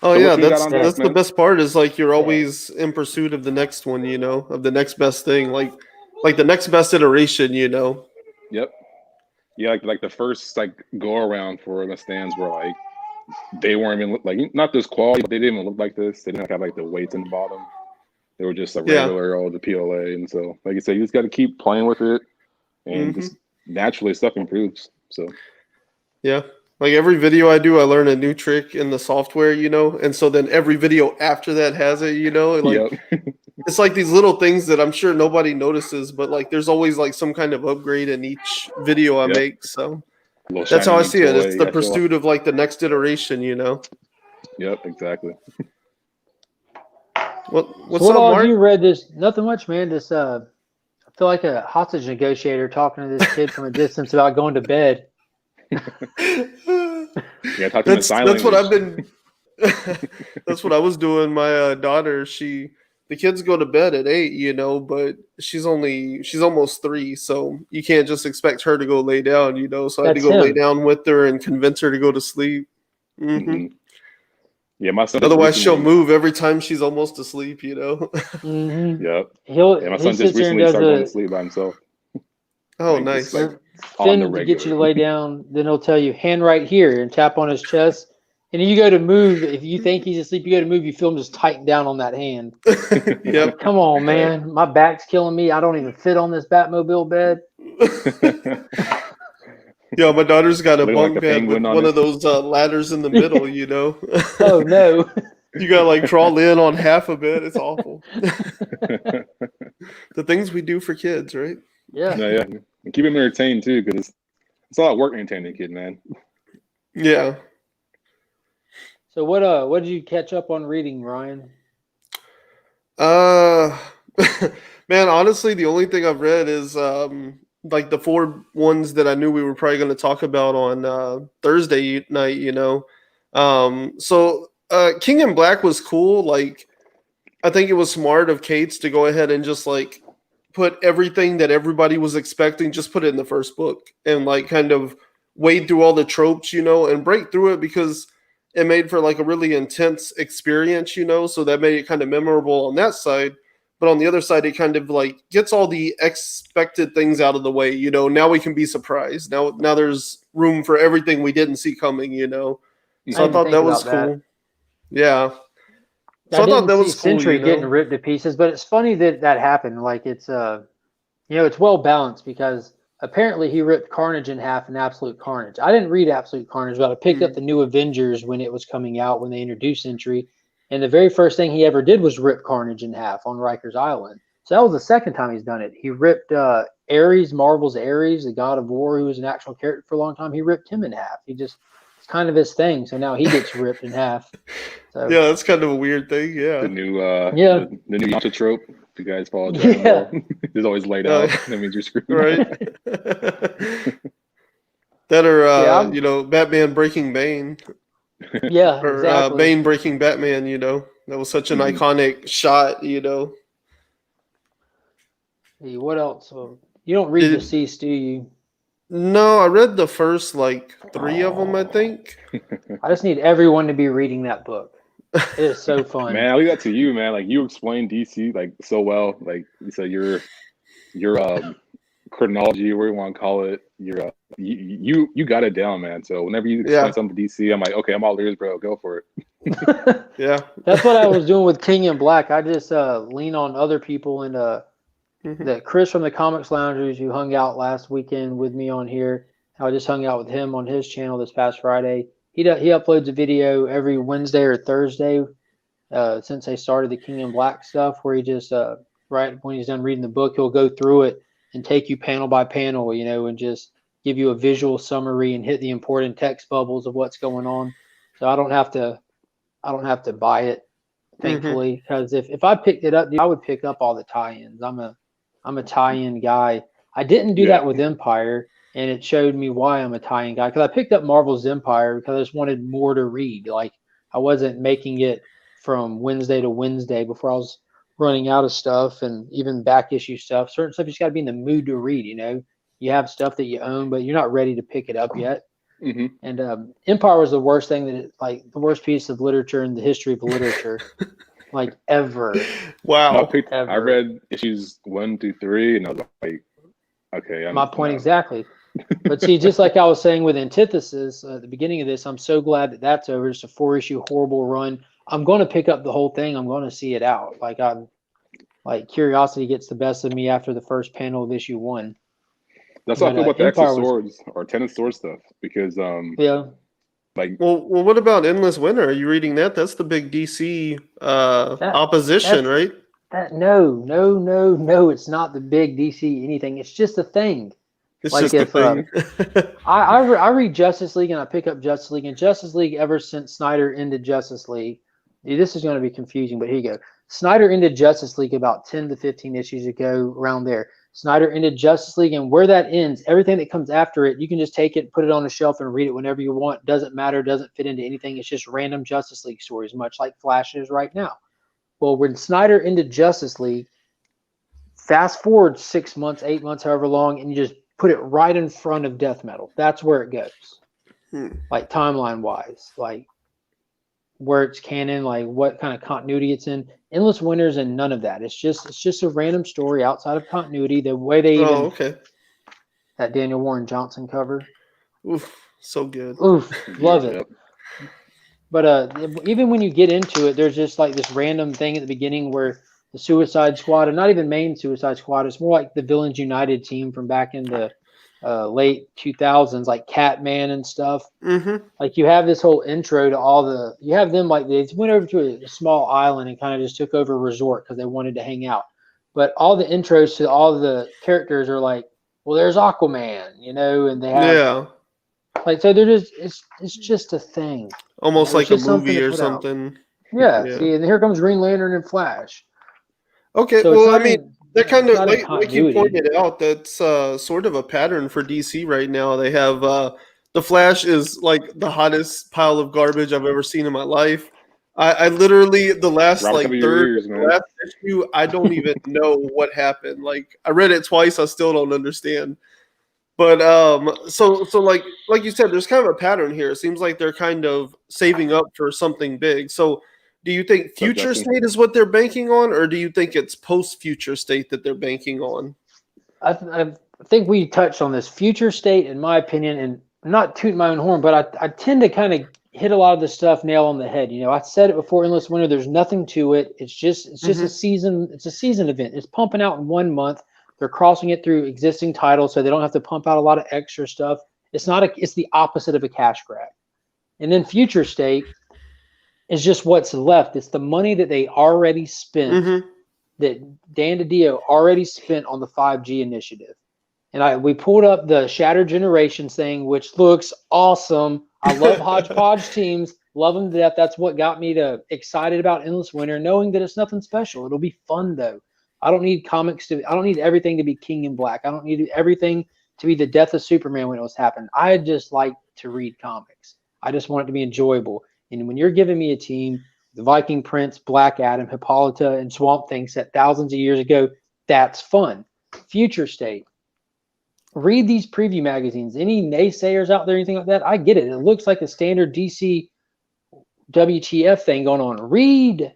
Oh So yeah, what you got on that's deck, the man? best part is like you're always in pursuit of the next one, of the next best thing, like the next best iteration, Yep. Yeah, like the first go around for the stands were like they weren't even not this quality, but they didn't even look like this. They didn't have the weights in the bottom. They were just a regular the PLA, and so like you said, you just got to keep playing with it, and just naturally stuff improves. So yeah, like every video I do, I learn a new trick in the software, and so then every video after that has it, It's like these little things that I'm sure nobody notices, but like there's always like some kind of upgrade in each video I make. So that's how I see it. It's the pursuit of like the next iteration, Yep, exactly. What's what up, all Mark? have you read this? Nothing much, man. Just I feel like a hostage negotiator talking to this kid from a distance about going to bed. Yeah, talking in sign that's what I've language. been. That's what I was doing. My daughter, the kids go to bed at 8, but she's almost 3, so you can't just expect her to go lay down, So I had to go lay down with her and convince her to go to sleep. Yeah, my son. Otherwise, she'll move every time she's almost asleep. Yep. Yeah, my son just recently started going to sleep by himself. Oh, nice. Finn to get you to lay down, then he'll tell you hand right here and tap on his chest. And you go to move. If you think he's asleep, you go to move. You feel him just tighten down on that hand. Yep. Come on, man. My back's killing me. I don't even fit on this Batmobile bed. Yeah, my daughter's got a bunk bed with on one of those ladders in the middle, Oh, no. You got to crawl in on half of it. It's awful. The things we do for kids, right? Yeah. No, yeah. And keep him entertained too, because it's a lot of work maintaining a kid, man. Yeah. So what did you catch up on reading, Ryan? Man, honestly, the only thing I've read is the 4 ones that I knew we were probably going to talk about on Thursday night, So King in Black was cool. I think it was smart of Cates to go ahead and just put everything that everybody was expecting, just put it in the first book and kind of wade through all the tropes, and break through it, because it made for a really intense experience, so that made it kind of memorable on that side. But on the other side, it kind of gets all the expected things out of the way, Now we can be surprised. Now there's room for everything we didn't see coming, So I thought that was cool. Yeah. So I thought that was cool. Sentry getting ripped to pieces, but it's funny that happened. It's it's well balanced, because apparently he ripped Carnage in half in Absolute Carnage. I didn't read Absolute Carnage, but I picked up the New Avengers when it was coming out, when they introduced Sentry. And the very first thing he ever did was rip Carnage in half on Riker's Island. So that was the second time he's done it. He ripped Ares, Marvel's Ares, the God of War, who was an actual character for a long time. He ripped him in half. It's kind of his thing. So now he gets ripped in half. So, yeah, that's kind of a weird thing. Yeah. The new the new Yamcha trope. If you guys follow Dragon Ball, it's always laid out. That means you're screwed. Right. That or you know, Batman breaking Bane. Yeah, Or exactly. Bane breaking Batman, you know. That was such an iconic shot, you know. Hey, what else? You don't read Deceased, do you? No, I read the first like 3 of them, I think. I just need everyone to be reading that book. It is so fun. Man, I leave that to you, man. Like, you explain DC like so well. Like you said, your chronology, whatever you want to call it, you got it down, man. So whenever you explain something to DC, I'm like, okay, I'm all ears, bro. Go for it. Yeah, that's what I was doing with King in Black. I just lean on other people, and the Chris from the Comics Loungers, who hung out last weekend with me on here. I just hung out with him on his channel this past Friday. He uploads a video every Wednesday or Thursday since they started the King in Black stuff, where he just right when he's done reading the book, he'll go through it and take you panel by panel, you know, and just give you a visual summary and hit the important text bubbles of what's going on. So I don't have to buy it, thankfully, because if I picked it up, I would pick up all the tie-ins. I'm a tie-in guy. I didn't do that with Empire, and it showed me why I'm a tie-in guy, because I picked up Marvel's Empire because I just wanted more to read. Like, I wasn't making it from Wednesday to Wednesday before I was running out of stuff, and even back issue stuff. Certain stuff you just got to be in the mood to read, you know. You have stuff that you own, but you're not ready to pick it up yet. And Empire was the worst thing the worst piece of literature in the history of literature, like ever. Wow. I read issues 1 through 3, and I was like, okay. My point exactly. But see, just like I was saying with Antithesis at the beginning of this, I'm so glad that that's over. It's a 4-issue horrible run. I'm going to pick up the whole thing. I'm going to see it out. Like curiosity gets the best of me after the first panel of issue 1. That's what I feel about the Extra Swords or Ten of Swords stuff, because like, well, what about Endless Winter? Are you reading that? That's the big DC opposition, right? No, it's not the big DC anything. It's just a thing. It's like, just a thing. I read Justice League, and I pick up Justice League, and Justice League ever since Snyder ended Justice League. This is going to be confusing, but here you go. Snyder ended Justice League about 10 to 15 issues ago, around there. Snyder ended Justice League, and where that ends, everything that comes after it, you can just take it, put it on a shelf, and read it whenever you want. Doesn't matter, doesn't fit into anything. It's just random Justice League stories, much like Flash is right now. Well, when Snyder ended Justice League, fast forward 6 months, 8 months, however long, and you just put it right in front of Death Metal. That's where it goes. Like timeline-wise, like where it's canon, like what kind of continuity it's in. Endless Winter's and none of that. It's just a random story outside of continuity. The way they that Daniel Warren Johnson cover. Oof, so good. Oof, love it. But even when you get into it, there's just like this random thing at the beginning where the Suicide Squad, and not even main Suicide Squad, it's more like the Villains United team from back in the late 2000s, like Catman and stuff. Like, you have this whole intro to you have them, like, they went over to a small island and kind of just took over a resort because they wanted to hang out. But all the intros to all the characters are like, well, there's Aquaman, you know, and they have like, so they're just it's just a thing, almost like a movie or something. Yeah. See, and here comes Green Lantern and Flash. Okay, so well, I mean, they're kind of like you pointed out. That's sort of a pattern for DC right now. They have the Flash is like the hottest pile of garbage I've ever seen in my life. I literally the last last issue, I don't even know what happened. Like, I read it twice, I still don't understand. But so like you said, there's kind of a pattern here. It seems like they're kind of saving up for something big. So, do you think future state is what they're banking on, or do you think it's post-future state that they're banking on? I think we touched on this. Future state, in my opinion, and not tooting my own horn, but I tend to kind of hit a lot of the stuff nail on the head. You know, I said it before, Endless Winter, there's nothing to it. It's just a season. It's a season event. It's pumping out in 1 month. They're crossing it through existing titles, so they don't have to pump out a lot of extra stuff. It's the opposite of a cash grab. And then Future State is just what's left. It's the money that they already spent, that Dan DiDio already spent on the 5G initiative. And we pulled up the Shattered Generations thing, which looks awesome. I love hodgepodge teams, love them to death. That's what got me excited about Endless Winter, knowing that it's nothing special. It'll be fun though. I don't need I don't need everything to be King in Black. I don't need everything to be the death of Superman when it was happening. I just like to read comics. I just want it to be enjoyable. And when you're giving me a team, the Viking Prince, Black Adam, Hippolyta, and Swamp Thing set thousands of years ago, that's fun. Future State. Read these preview magazines. Any naysayers out there, anything like that, I get it. It looks like a standard DC WTF thing going on. Read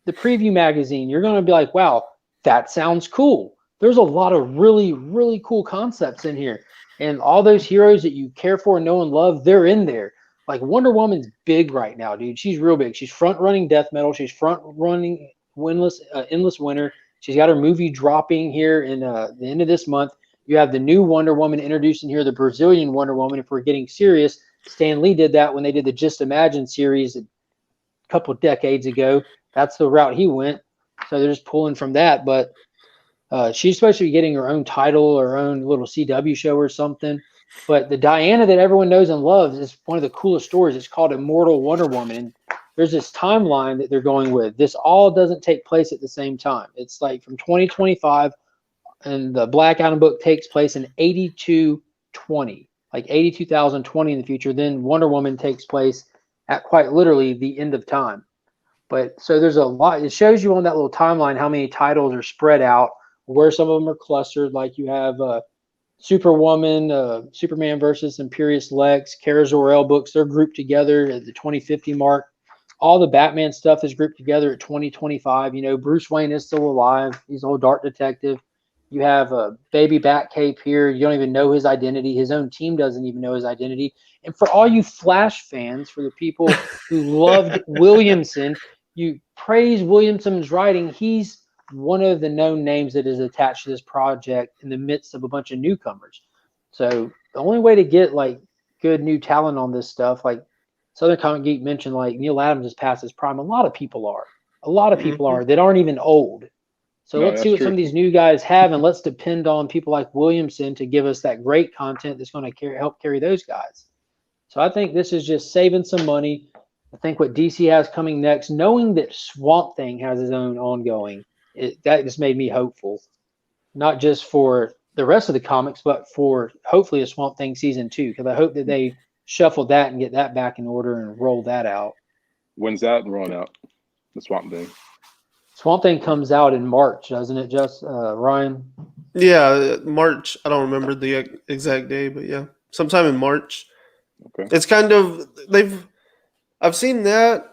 the preview magazine. You're going to be like, wow, that sounds cool. There's a lot of really, really cool concepts in here. And all those heroes that you care for, know, and love, they're in there. Like Wonder Woman's big right now, dude. She's real big. She's front-running Death Metal. She's front-running Endless Winter. She's got her movie dropping here in the end of this month. You have the new Wonder Woman introduced in here, the Brazilian Wonder Woman. If we're getting serious, Stan Lee did that when they did the Just Imagine series a couple decades ago. That's the route he went. So they're just pulling from that. But she's supposed to be getting her own title or her own little CW show or something. But the Diana that everyone knows and loves is one of the coolest stories. It's called Immortal Wonder Woman. And there's this timeline that they're going with. This all doesn't take place at the same time. It's like from 2025. And the Black Adam book takes place in 8220, like 82,020 in the future. Then Wonder Woman takes place at quite literally the end of time. But so there's a lot. It shows you on that little timeline how many titles are spread out, where some of them are clustered. Like you have Superwoman, Superman versus Imperious Lex, Kara Zor-El books. They're grouped together at the 2050 mark. All the Batman stuff is grouped together at 2025. You know, Bruce Wayne is still alive. He's a whole dark detective. You have a baby Batcape here. You don't even know his identity. His own team doesn't even know his identity. And for all you Flash fans, for the people who loved Williamson, you praise Williamson's writing. He's one of the known names that is attached to this project in the midst of a bunch of newcomers. So the only way to get like good new talent on this stuff, like Southern Comic Geek mentioned, like Neil Adams has passed his prime. A lot of people are. A lot of people are that aren't even old. So let's see what some of these new guys have, and let's depend on people like Williamson to give us that great content that's going to help carry those guys. So I think this is just saving some money. I think what DC has coming next, knowing that Swamp Thing has his own ongoing, that just made me hopeful, not just for the rest of the comics, but for hopefully a Swamp Thing season 2, because I hope that they shuffle that and get that back in order and roll that out. When's that rolling out? The Swamp Thing. Swamp Thing comes out in March, doesn't it, Ryan? Yeah, March. I don't remember the exact day, but yeah, sometime in March. Okay. It's kind of I've seen that.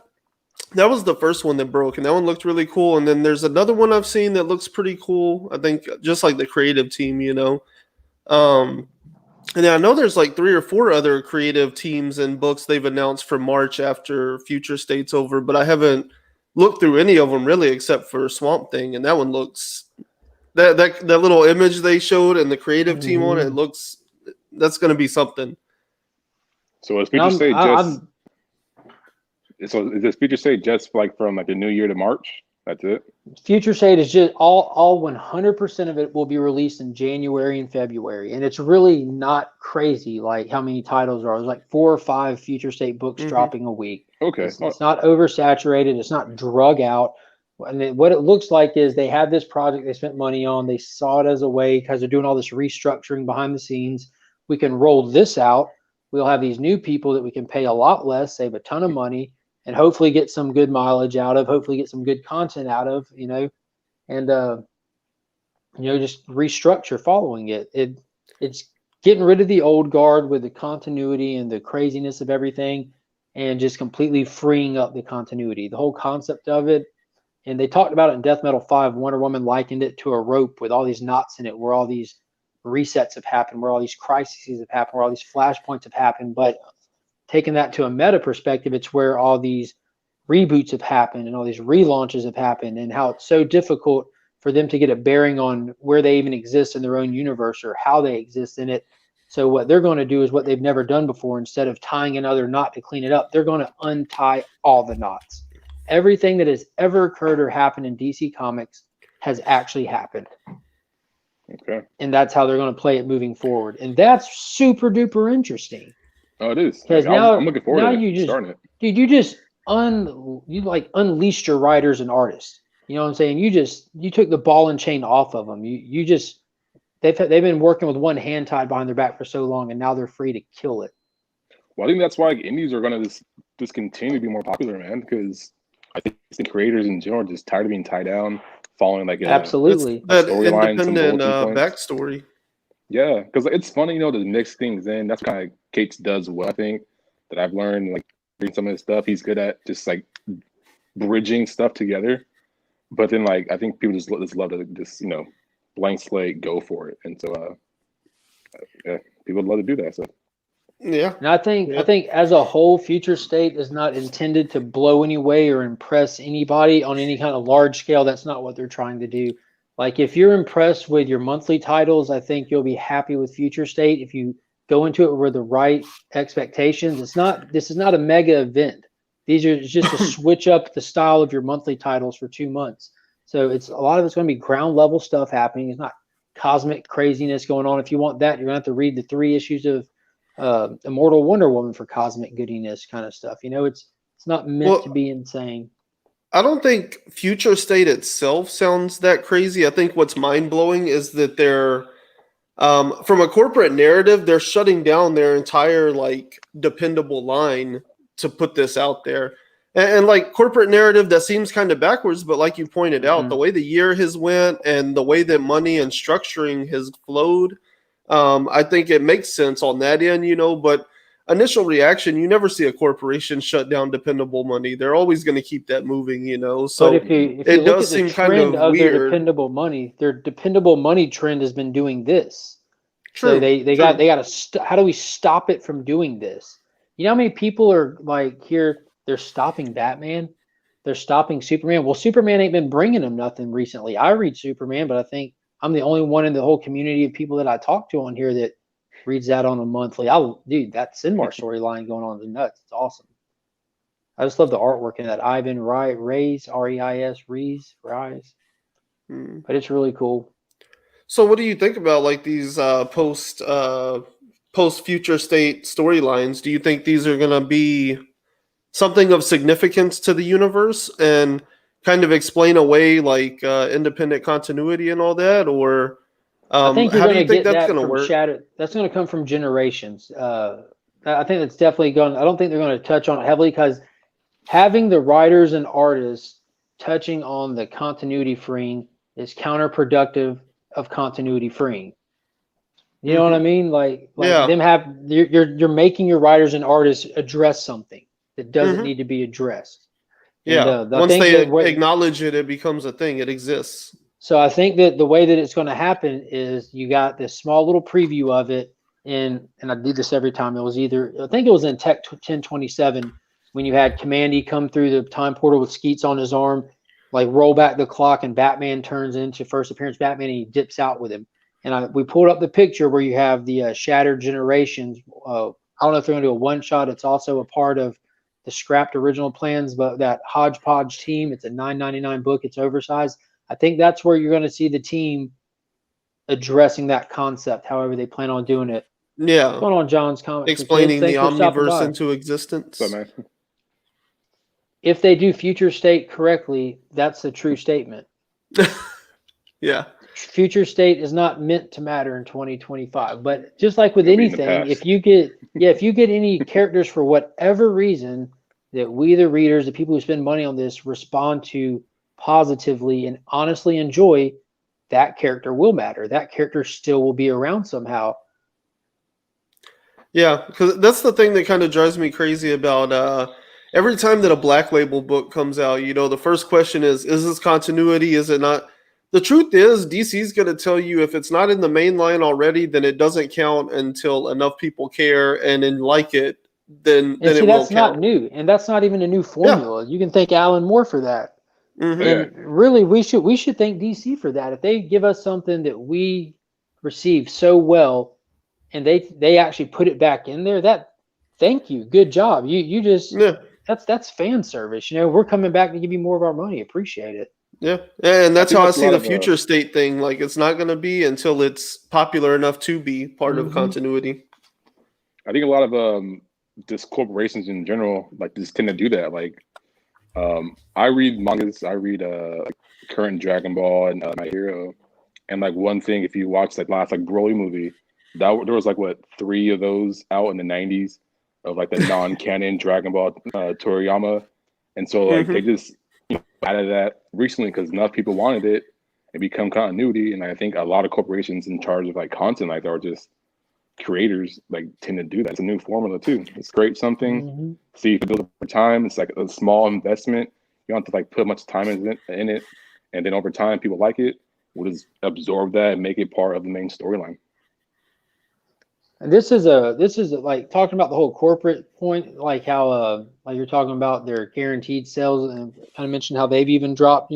That was the first one that broke, and that one looked really cool. And then there's another one I've seen that looks pretty cool. I think just like the creative team, you know. And then I know there's like 3 or 4 other creative teams and books they've announced for March after Future State's over, but I haven't looked through any of them really except for Swamp Thing, and that one looks that little image they showed and the creative team on it looks that's going to be something. So is Future State is this Future State just like from like the new year to March? That's it. Future State is just all 100% of it will be released in January and February, and it's really not crazy like how many titles are. There's like 4 or 5 Future State books dropping a week. Okay, it's not oversaturated. It's not drug out. And what it looks like is they had this project they spent money on. They saw it as a way because they're doing all this restructuring behind the scenes. We can roll this out. We'll have these new people that we can pay a lot less, save a ton of money, and hopefully get some good mileage out of, hopefully get some good content out of, you know, and, you know, just restructure following it. It's getting rid of the old guard with the continuity and the craziness of everything and just completely freeing up the continuity, the whole concept of it. And they talked about it in Death Metal 5. Wonder Woman likened it to a rope with all these knots in it where all these resets have happened, where all these crises have happened, where all these flashpoints have happened. But taking that to a meta perspective, it's where all these reboots have happened and all these relaunches have happened and how it's so difficult for them to get a bearing on where they even exist in their own universe or how they exist in it. So what they're going to do is what they've never done before. Instead of tying another knot to clean it up, they're going to untie all the knots. Everything that has ever occurred or happened in DC Comics has actually happened. Okay. And that's how they're going to play it moving forward. And that's super duper interesting. Oh, it is. Because Like, now I'm looking forward now to you just starting it. dude, you just unleashed your writers and artists. You know what I'm saying? You took the ball and chain off of them. They've been working with one hand tied behind their back for so long, and now they're free to kill it. Well, I think that's why like, indies are going to just continue to be more popular, man. Because I think the creators in general are just tired of being tied down, following like Absolutely That storyline, some independent bulletin points. backstory. Yeah, because it's funny, you know, to mix things in. That's kind of Cates does well, I think, that I've learned, like, reading some of his stuff. He's good at just, like, bridging stuff together. But then, like, I think people just love to just, you know, blank slate, go for it. And so, yeah, people love to do that. So, Yeah. And I think as a whole, Future State is not intended to blow any way or impress anybody on any kind of large scale. That's not what they're trying to do. Like, if you're impressed with your monthly titles, I think you'll be happy with Future State. If you go into it with the right expectations, this is not a mega event. It's just to switch up the style of your monthly titles for 2 months. So a lot of it's going to be ground level stuff happening. It's not cosmic craziness going on. If you want that, you're going to have to read the 3 issues of Immortal Wonder Woman for cosmic goodiness kind of stuff. You know, it's not meant to be insane. I don't think Future State itself sounds that crazy. I think what's mind-blowing is that they're from a corporate narrative, they're shutting down their entire like dependable line to put this out there. And like corporate narrative, that seems kind of backwards, but like you pointed out, the way the year has went and the way that money and structuring has flowed, I think it makes sense on that end, you know, but initial reaction, you never see a corporation shut down dependable money. They're always going to keep that moving, you know. So but if you it look does at the seem kind trend of their weird. their dependable money trend has been doing this. True. So they got to how do we stop it from doing this? You know how many people are like here? They're stopping Batman. They're stopping Superman. Well, Superman ain't been bringing them nothing recently. I read Superman, but I think I'm the only one in the whole community of people that I talk to on here that reads that on a monthly. Dude, that Sinmar storyline going on is nuts. It's awesome. I just love the artwork in that Ivan Reis, Reis. But it's really cool. So what do you think about like these post Future State storylines? Do you think these are going to be something of significance to the universe and kind of explain away like independent continuity and all that, or I think you're how do going you to think get that's that going to from work? Shadow. That's going to come from Generations. I think that's definitely going. I don't think they're going to touch on it heavily because having the writers and artists touching on the continuity freeing is counterproductive of continuity freeing. You know what I mean? Like Yeah. them you're making your writers and artists address something that doesn't need to be addressed. Yeah. And, once they acknowledge it, it becomes a thing. It exists. So I think that the way that it's going to happen is you got this small little preview of it and I do this every time. It was I think it was in Tech 1027 when you had Commandy come through the time portal with Skeets on his arm, like roll back the clock and Batman turns into first appearance Batman and he dips out with him. And we pulled up the picture where you have the Shattered Generations. I don't know if they're going to do a one shot. It's also a part of the scrapped original plans, but that hodgepodge team, it's a $9.99 book. It's oversized. I think that's where you're going to see the team addressing that concept, however they plan on doing it. Yeah. What's going on, John's Comics? Explaining the omniverse into existence. So, man. If they do Future State correctly, that's a true statement. Yeah. Future State is not meant to matter in 2025. But just like with anything, if you get any characters for whatever reason that we, the readers, the people who spend money on this, respond to positively and honestly enjoy, that character will matter. That character still will be around somehow. Yeah, because that's the thing that kind of drives me crazy about every time that a Black Label book comes out, you know, the first question is this continuity? Is it not? The truth is, DC's going to tell you if it's not in the main line already, then it doesn't count until enough people care and then like it, then it will count. That's not new, and that's not even a new formula. Yeah. You can thank Alan Moore for that. Mhm. And really, we should thank DC for that. If they give us something that we receive so well, and they actually put it back in there, that thank you, good job. You just Yeah. that's fan service. We're coming back to give you more of our money. Appreciate it. Yeah, and that's think how I that's a see lot the of future state thing. Like, it's not going to be until it's popular enough to be part of Mhm. continuity. I think a lot of just corporations in general like just tend to do that. Like, I read mangas, I read like current Dragon Ball and My Hero, and like one thing, if you watch like last like Broly movie, there was like what 3 of those out in the '90s of like the non-canon Dragon Ball Toriyama, and so like they Mhm. just added that recently because enough people wanted it and become continuity, and I think a lot of corporations in charge of like content like that are just creators like tend to do that. It's a new formula too. It's create something, Mhm. see if it builds over time. It's like a small investment. You don't have to like put much time in it, and then over time, people like it. We'll just absorb that and make it part of the main storyline. And this is like talking about the whole corporate point, like how like you're talking about their guaranteed sales, and kind of mentioned how they've even dropped.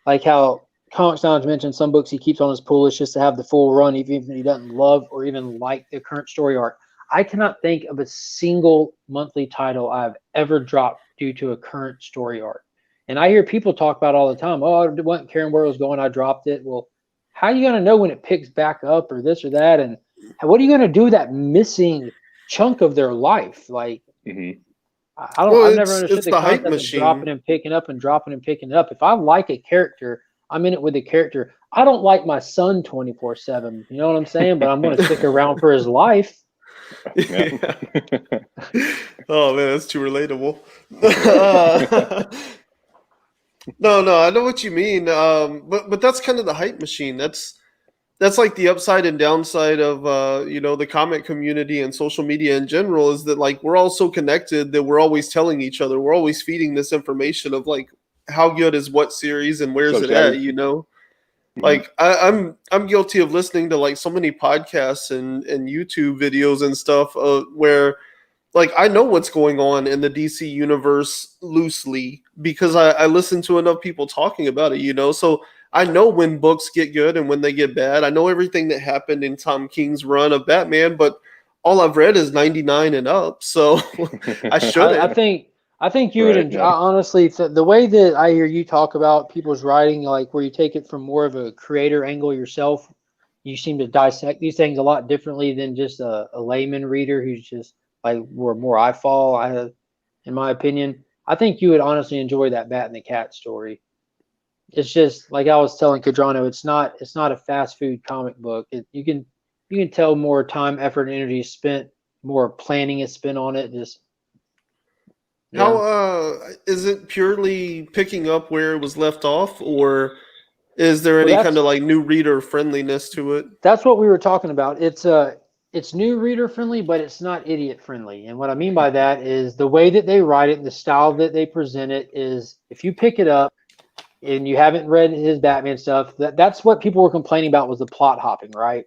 Like how Comic Sans mentioned some books he keeps on his pull list just to have the full run, even if he doesn't love or even like the current story arc. I cannot think of a single monthly title I've ever dropped due to a current story arc. And I hear people talk about it all the time. Oh, I wasn't caring where it was going, I dropped it. Well, how are you gonna know when it picks back up or this or that? And what are you going to do with that missing chunk of their life? Like, Mm-hmm. I don't, Well, I've never it's understood the the hype concept of dropping machine. and picking up and dropping and picking up. If I like a character, I'm in it with the character. I don't like my son 24/7. You know what I'm saying? But I'm going to stick around for his life. Yeah. Yeah. Oh man, that's too relatable. No, I know what you mean. But that's kind of the hype machine. That's like the upside and downside of the comic community and social media in general, is that like we're all so connected that we're always telling each other, we're always feeding this information of like how good is what series and where's So it at, Shabby. Mhm. Like I'm guilty of listening to like so many podcasts and YouTube videos and stuff where like I know what's going on in the DC universe loosely because I listen to enough people talking about it. So I know when books get good and when they get bad. I know everything that happened in Tom King's run of Batman, but all I've read is 99 and up, so I I, I shouldn't. think I think you would Right. enjoy. Yeah. Honestly, the way that I hear you talk about people's writing, like where you take it from more of a creator angle yourself, you seem to dissect these things a lot differently than just a layman reader who's just like where more I fall. In my opinion, I think you would honestly enjoy that Bat and the Cat story. It's just like I was telling Cadrano, it's not a fast food comic book. You can tell more time, effort, and energy is spent, more planning is spent on it. Just How yeah. is it purely picking up where it was left off, or is there Well, any kind that's of like new reader friendliness to it? that's what we were talking about. It's new reader friendly, but it's not idiot friendly. And what I mean by that is the way that they write it, and the style that they present it is if you pick it up and you haven't read his Batman stuff, that's what people were complaining about was the plot hopping, right?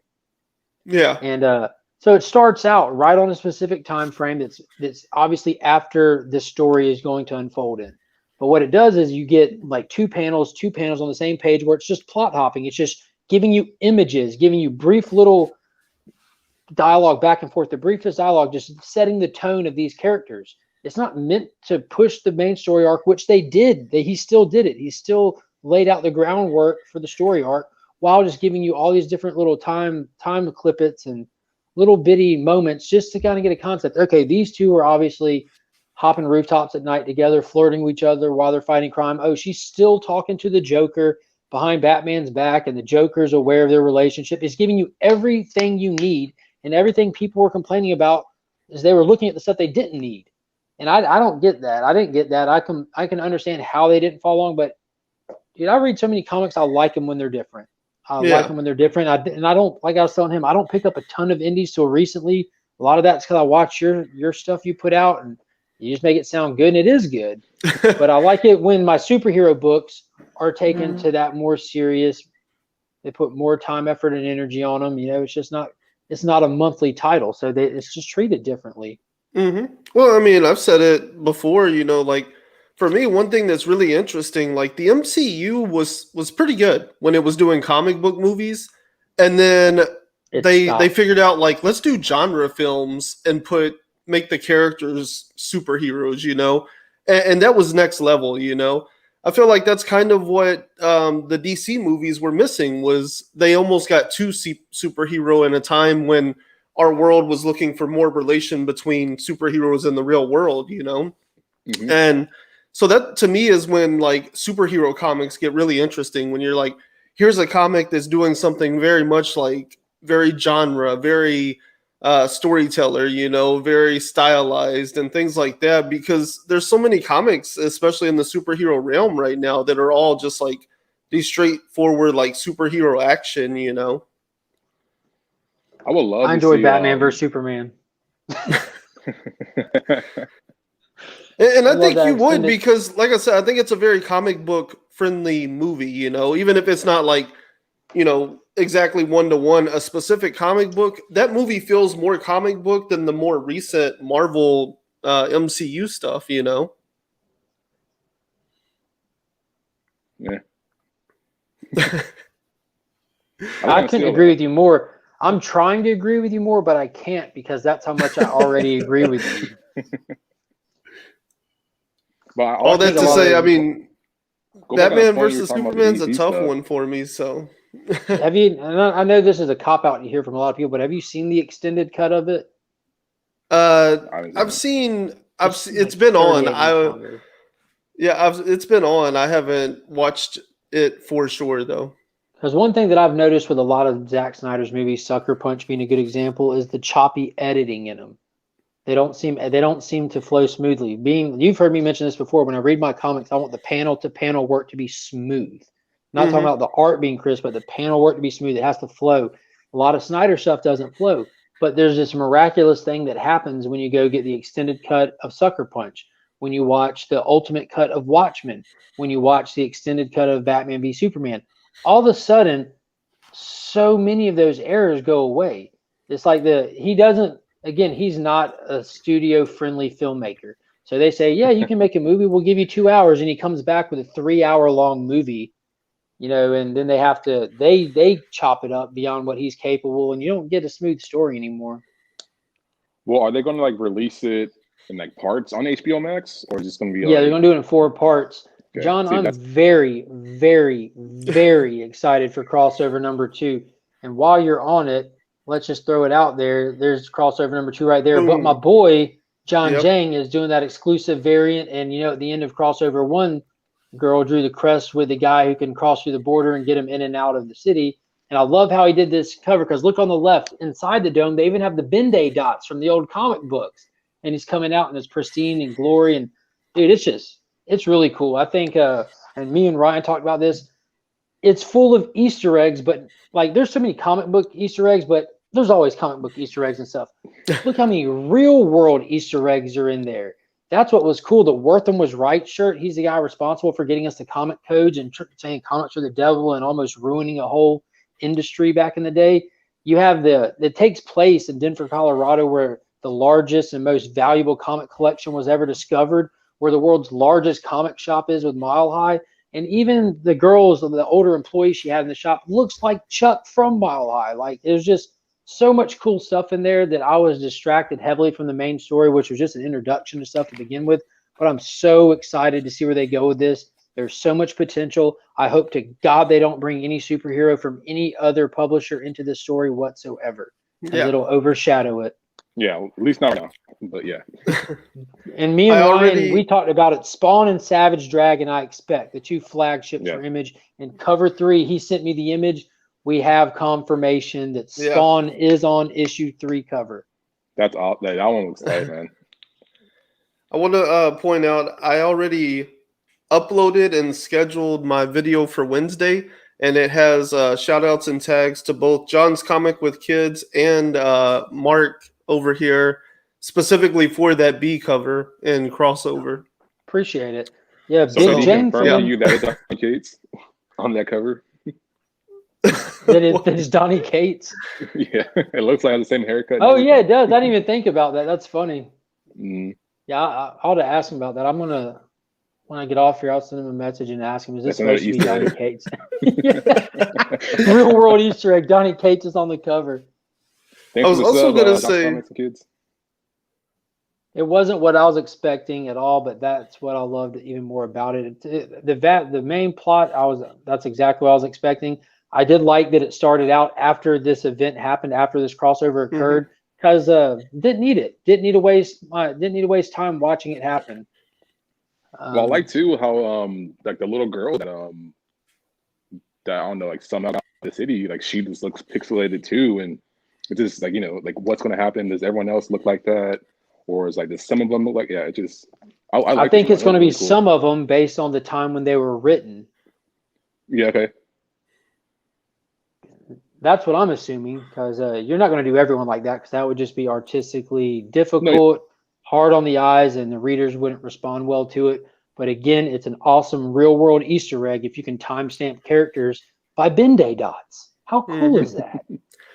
Yeah. And so it starts out right on a specific time frame that's obviously after this story is going to unfold in. But what it does is you get like two panels on the same page where it's just plot hopping. It's just giving you images, giving you brief little dialogue back and forth, the briefest dialogue, just setting the tone of these characters. It's not meant to push the main story arc, which they did. He still did it. He still laid out the groundwork for the story arc while just giving you all these different little time clippets and little bitty moments just to kind of get a concept. Okay, these two are obviously hopping rooftops at night together, flirting with each other while they're fighting crime. Oh, she's still talking to the Joker behind Batman's back, and the Joker's aware of their relationship. It's giving you everything you need, and everything people were complaining about is they were looking at the stuff they didn't need. And I don't get that. I didn't get that. I can understand how they didn't follow along, but dude, I read so many comics. I like them when they're different. I like Yeah. them when they're different. I don't, like I was telling him, I don't pick up a ton of indies till recently. A lot of that's because I watch your stuff you put out, and you just make it sound good, and it is good. But I like it when my superhero books are taken to that more serious. They put more time, effort, and energy on them. It's not a monthly title, so it's just treated differently. Well, I mean, I've said it before, like for me, one thing that's really interesting, like the MCU was pretty good when it was doing comic book movies, and then they figured out like let's do genre films and make the characters superheroes, and that was next level, I feel like that's kind of what the DC movies were missing was they almost got too superhero in a time when our world was looking for more relation between superheroes and the real world, Mm-hmm. And so that to me is when like superhero comics get really interesting when you're like, here's a comic that's doing something very much like very genre, very storyteller, very stylized and things like that, because there's so many comics, especially in the superhero realm right now, that are all just like these straightforward like superhero action, I would love I to enjoyed see, Batman versus Superman. And I love think that you would extended- because, like I said, I think it's a very comic book friendly movie, even if it's not like, exactly one-to-one a specific comic book. That movie feels more comic book than the more recent Marvel MCU stuff, Yeah. I couldn't agree with you more. I'm trying to agree with you more, but I can't because that's how much I already agree with you. But all that to say, I mean, Batman versus talking about the Superman's a DC tough stuff. one for me. So, Have you? And I know this is a cop out you hear from a lot of people, but have you seen the extended cut of it? I've seen. It's been on. It's been on. I haven't watched it for sure though. Because one thing that I've noticed with a lot of Zack Snyder's movies, Sucker Punch being a good example, is the choppy editing in them. They don't seem to flow smoothly. You've heard me mention this before. When I read my comics, I want the panel to panel work to be smooth. Not talking about the art being crisp, but the panel work to be smooth. It has to flow. A lot of Snyder stuff doesn't flow, but there's this miraculous thing that happens when you go get the extended cut of Sucker Punch, when you watch the ultimate cut of Watchmen, when you watch the extended cut of Batman v Superman. All of a sudden, so many of those errors go away. It's like he's not a studio-friendly filmmaker. So they say, yeah, you can make a movie. We'll give you 2 hours. And he comes back with a 3-hour-long movie, and then they chop it up beyond what he's capable. And you don't get a smooth story anymore. Well, are they going to like release it in like parts on HBO Max, or is this going to be? Yeah, they're going to do it in 4 parts. Okay. John, I'm very, very, very excited for crossover number 2. And while you're on it, let's just throw it out there. There's crossover number 2 right there. Ooh. But my boy, John Jang, is doing that exclusive variant. And, at the end of crossover 1, girl drew the crest with the guy who can cross through the border and get him in and out of the city. And I love how he did this cover because look on the left, inside the dome, they even have the Ben-Day dots from the old comic books. And he's coming out in his pristine and glory. And, dude, it's really cool. I think, and me and Ryan talked about this, it's full of Easter eggs, but like there's so many comic book Easter eggs, but there's always comic book Easter eggs and stuff. Look how many real world Easter eggs are in there. That's what was cool. The Wortham was right shirt. He's the guy responsible for getting us the comic codes and saying comics are the devil and almost ruining a whole industry back in the day. You have it takes place in Denver, Colorado, where the largest and most valuable comic collection was ever discovered, where the world's largest comic shop is with Mile High. And even the girls, the older employees she had in the shop, looks like Chuck from Mile High. Like, there's just so much cool stuff in there that I was distracted heavily from the main story, which was just an introduction to stuff to begin with. But I'm so excited to see where they go with this. There's so much potential. I hope to God they don't bring any superhero from any other publisher into this story whatsoever, because it'll overshadow it. Yeah, at least not now, but yeah. And me and Ryan, we talked about it. Spawn and Savage Dragon, I expect, the 2 flagships for Image. And cover 3, he sent me the image. We have confirmation that Spawn is on issue 3 cover. That's all. That one looks tight, man. I want to point out, I already uploaded and scheduled my video for Wednesday, and it has shout outs and tags to both John's Comic with Kids and Mark over here, specifically for that B cover and crossover. Appreciate it. Yeah, so Big Jane from you that is Donnie Cates on that cover. that is Donnie Cates. Yeah, it looks like I have the same haircut. Oh yeah, it does. I didn't even think about that. That's funny. Mm. Yeah, I ought to ask him about that. I'm gonna when I get off here, I'll send him a message and ask him, is this That's supposed to another be Easter Donnie Cates? Real world Easter egg. Donnie Cates is on the cover. Thanks I was for the also sub, gonna Dr. say, Comics and Kids. It wasn't what I was expecting at all, but that's what I loved even more about it. The main plot, that's exactly what I was expecting. I did like that it started out after this event happened, after this crossover occurred, because didn't need it. Didn't need to waste time watching it happen. Well, I like too how like the little girl that I don't know, like somehow got the city, like she just looks pixelated too, and it's just like, you know, like what's gonna happen? Does everyone else look like that? Or is like, does some of them look like, yeah, it just, I I like think it's going to be really cool. some of them based on the time when they were written. Yeah, okay. That's what I'm assuming, because you're not going to do everyone like that, because that would just be artistically difficult, hard on the eyes, and the readers wouldn't respond well to it. But again, it's an awesome real world Easter egg if you can timestamp characters by Ben-Day dots. How cool is that?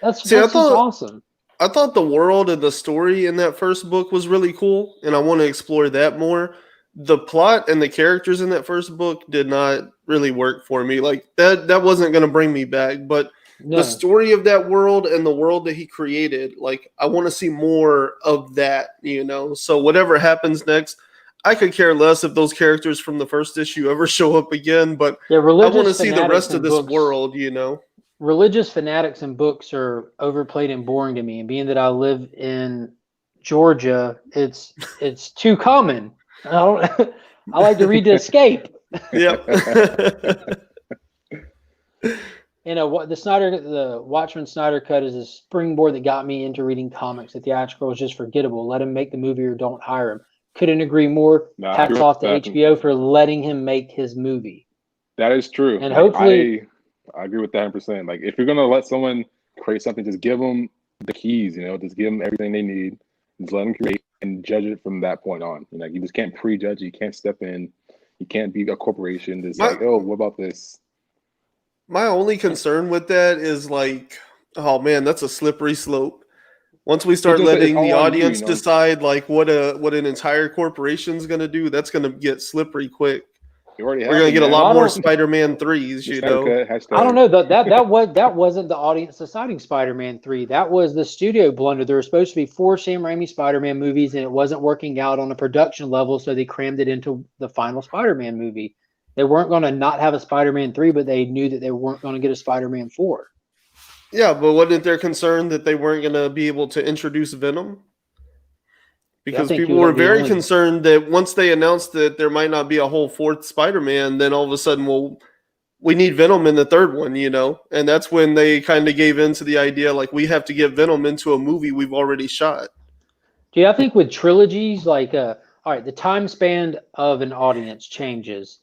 That's just awesome. I thought the world and the story in that first book was really cool, and I want to explore that more. The plot and the characters in that first book did not really work for me. Like that wasn't going to bring me back, but the story of that world and the world that he created, like I want to see more of that, you know? So whatever happens next, I could care less if those characters from the first issue ever show up again, but I want to see the rest of this world, you know? Religious fanatics and books are overplayed and boring to me, and being that I live in Georgia, it's too common. I like to read to escape. Yep. You know, the Watchmen Snyder cut is a springboard that got me into reading comics. The theatrical is just forgettable. Let him make the movie or don't hire him. Couldn't agree more. Hats off to HBO for letting him make his movie. That is true. And hopefully, I agree with that 100%. Like, if you're gonna let someone create something, just give them the keys. You know, just give them everything they need. Just let them create and judge it from that point on. You know, you just can't prejudge. You can't step in. You can't be a corporation. Just like, oh, what about this? My only concern with that is like, oh man, that's a slippery slope. Once we start letting the audience decide like what an entire corporation's gonna do, that's gonna get slippery quick. We're gonna get a lot more Spider-Man 3s, you know. I don't know that wasn't the audience deciding Spider-Man 3. That was the studio blunder. There were supposed to be 4 Sam Raimi Spider-Man movies, and it wasn't working out on a production level, so they crammed it into the final Spider-Man movie. They weren't going to not have a Spider-Man 3, but they knew that they weren't going to get a Spider-Man 4. Yeah, but wasn't there concern that they weren't going to be able to introduce Venom? Because people were very concerned that once they announced that there might not be a whole 4th Spider-Man, then all of a sudden, well, we need Venom in the 3rd one, you know? And that's when they kind of gave in to the idea, like, we have to get Venom into a movie we've already shot. I think with trilogies, like, all right, the time span of an audience changes.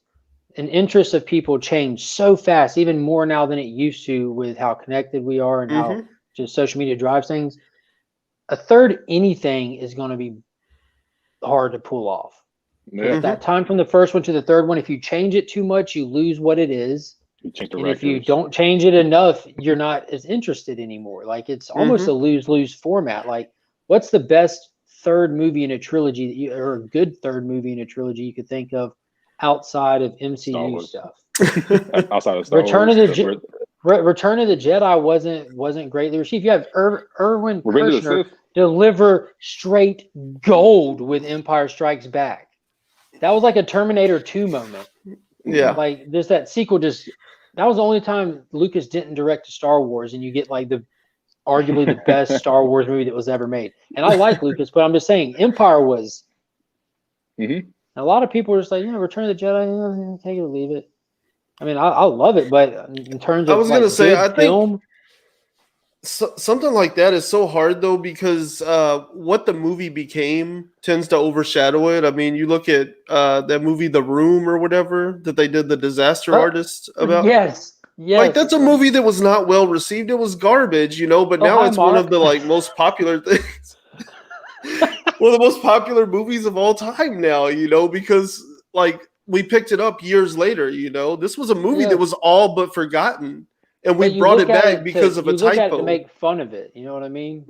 And interests of people change so fast, even more now than it used to, with how connected we are and how just social media drives things. A 3rd anything is going to be hard to pull off. That time from the 1st one to the 3rd one, if you change it too much, you lose what it is. And if you don't change it enough, you're not as interested anymore. Like, it's almost a lose-lose format. Like, what's the best 3rd movie in a trilogy or a good 3rd movie in a trilogy you could think of outside of MCU stuff? Outside of Star Return of the Jedi wasn't greatly received. You have Erwin Kershner deliver straight gold with Empire Strikes Back. That was like a Terminator 2 moment. Yeah. Like, there's that sequel that was the only time Lucas didn't direct a Star Wars, and you get like arguably the best Star Wars movie that was ever made. And I like Lucas, but I'm just saying Empire was a lot of people are just like, Return of the Jedi, take it or leave it. I mean, I love it, but in terms of I think something like that is so hard though, because what the movie became tends to overshadow it. I mean, you look at that movie, The Room or whatever, that they did the Disaster Artist about. Yes. Like, that's a movie that was not well received. It was garbage, but now it's one of the most popular things. One of the most popular movies of all time now, because like we picked it up years later, this was a movie that was all but forgotten, and we brought it back because of a typo. To make fun of it, you know what I mean?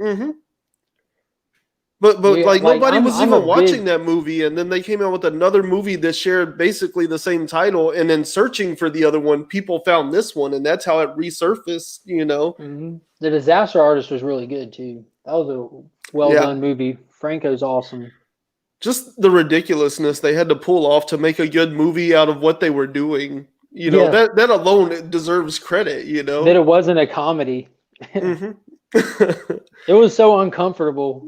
But Yeah, like like, nobody I'm was I'm a even watching big that movie, and then they came out with another movie that shared basically the same title, and then searching for the other one, people found this one, and that's how it resurfaced. The Disaster Artist was really good too. That was a well Yeah, done movie. Franco's awesome. just the ridiculousness they had to pull off to make a good movie out of what they were doing. Yeah, That alone deserves credit. that it wasn't a comedy. Hmm. It was so uncomfortable.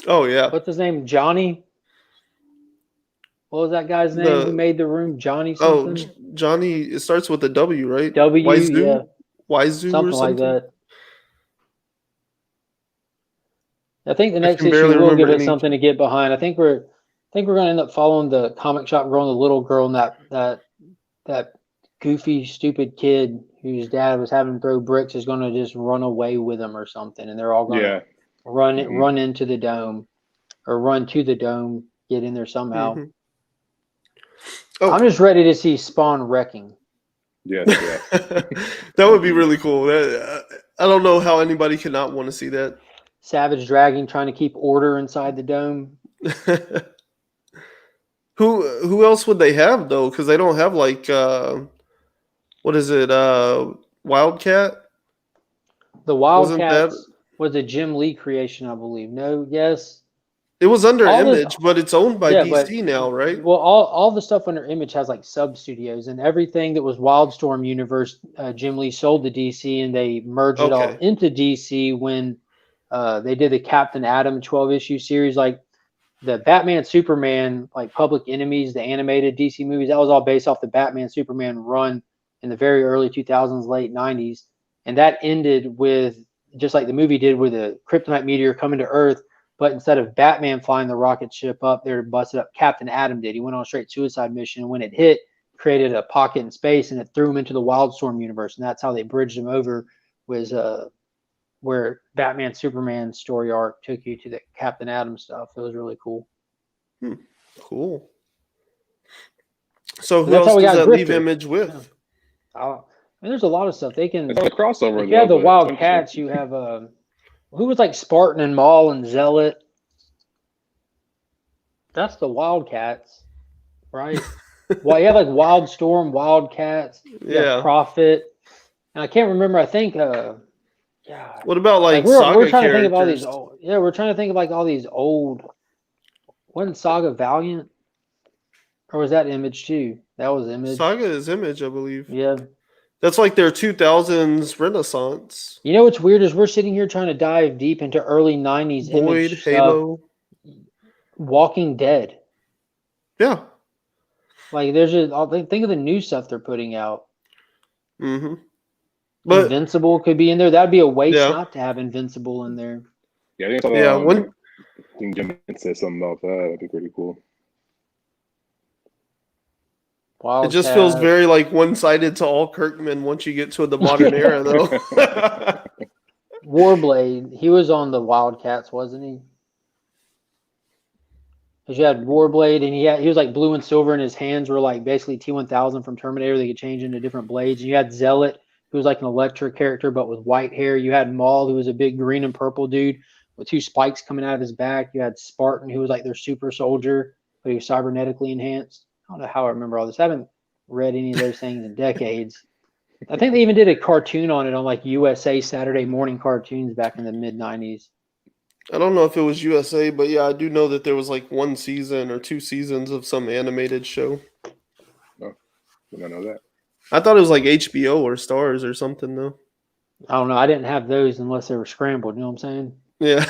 Oh yeah, What's his name? Johnny? What was that guy's name who the made the room? Johnny oh something? Johnny. It starts with a W, right? W, yeah, Waizu, Waizu or something like something. that. I think the I next can issue barely will give remember us any. something to get behind. I think we're going to end up following the comic shop girl and the little girl and that goofy, stupid kid whose dad was having to throw bricks is going to just run away with him or something, and they're all going Yeah. to run Mhm. run into the dome or run to the dome, get in there somehow. Mhm. Oh, I'm just ready to see Spawn wrecking. Yes. Yeah. that would be really cool. I don't know how anybody could not want to see that. Savage Dragon trying to keep order inside the dome. Who else would they have though? Because they don't have like what is it? Wildcat? The Wasn't that? Wildcats was a Jim Lee creation, I believe. No, yes. It was under All this, Image, but it's owned by yeah, but DC now, right? well, all the stuff under Image has like sub studios, and everything that was Wildstorm universe, Jim Lee sold to DC, and they merged it all Okay. into DC when they did the Captain Atom 12-issue series, like the Batman Superman, like Public Enemies, the animated DC movies. That was all based off the Batman Superman run in the very early 2000s, late 90s, and that ended with just like the movie did, with a kryptonite meteor coming to Earth. But instead of Batman flying the rocket ship up there to bust it up, Captain Atom did. He went on a straight suicide mission, and when it hit, created a pocket in space, and it threw him into the Wildstorm universe. And that's how they bridged him over, was where Batman Superman story arc took you to the Captain Atom stuff. It was really cool. Cool. So And who that's how else we does got that leave Grifter. Image with? I mean, there's a lot of stuff they can. It's not a crossover. If you have the though, but it's Wildcats, interesting. you have who was like Spartan and Maul and Zealot. That's the Wildcats, right? Well, you have like Wildstorm, Wildcats, you Yeah. have Prophet, and I can't remember. I think, yeah. What about like we're Saga trying to think of all these characters? old. Yeah, we're trying to think of like all these old. Wasn't Saga Valiant, or was that Image too? That was Image. Saga is Image, I believe. Yeah. That's like their 2000s Renaissance. You know what's weird is we're sitting here trying to dive deep into early 90s Void, Image stuff. Halo. Walking Dead. Yeah. Like there's just think of the new stuff they're putting out. Mm-hmm. But Invincible could be in there. That'd be a waste yeah. not to have Invincible in there. Yeah, I think, it's, Yeah, I think Jim said something about that. That'd be pretty cool. it just feels very like one-sided to all Kirkman once you get to the modern era, though. Warblade. He was on the Wildcats, wasn't he? Because you had Warblade, and he was like blue and silver, and his hands were like basically T-1000 from Terminator. They could change into different blades. And you had Zealot, who was like an electric character, but with white hair. You had Maul, who was a big green and purple dude with two spikes coming out of his back. You had Spartan, who was like their super soldier, but he was cybernetically enhanced. I don't know how I remember all this. I haven't read any of those things in decades. I think they even did a cartoon on it on like USA Saturday morning cartoons back in the mid-90s. I don't know if it was USA, but yeah, I do know that there was like 1 season or 2 seasons of some animated show. Oh, did I know that? I thought it was like HBO or Stars or something, though. I don't know. I didn't have those unless they were scrambled. You know what I'm saying? Yeah.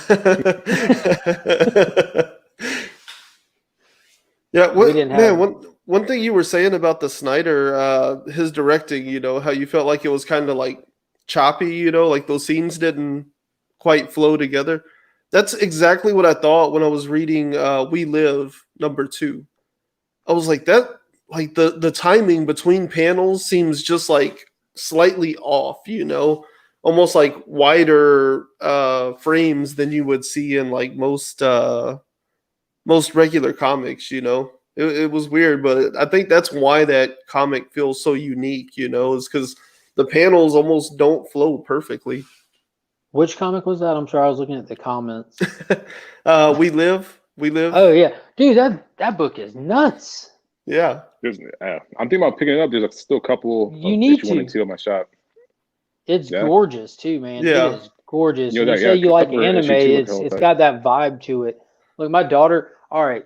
Yeah. We didn't have. One thing you were saying about the Snyder, his directing, how you felt like it was kind of like choppy, like those scenes didn't quite flow together. That's exactly what I thought when I was reading We Live #2. I was like, that, like the timing between panels seems just like slightly off, almost like wider frames than you would see in like most regular comics, It was weird, but I think that's why that comic feels so unique, is because the panels almost don't flow perfectly. Which comic was that? I'm sorry, I was looking at the comments. We Live. We Live. Oh yeah, dude, that book is nuts. Yeah. I'm thinking about picking it up. There's still a couple You of need issue 1 and to. 2 at my shop. It's Yeah. gorgeous too, man. Yeah. It is gorgeous. You know You that, say yeah, you like cover anime, issue 2 look it's hella got that vibe to it. Look, my daughter. All right,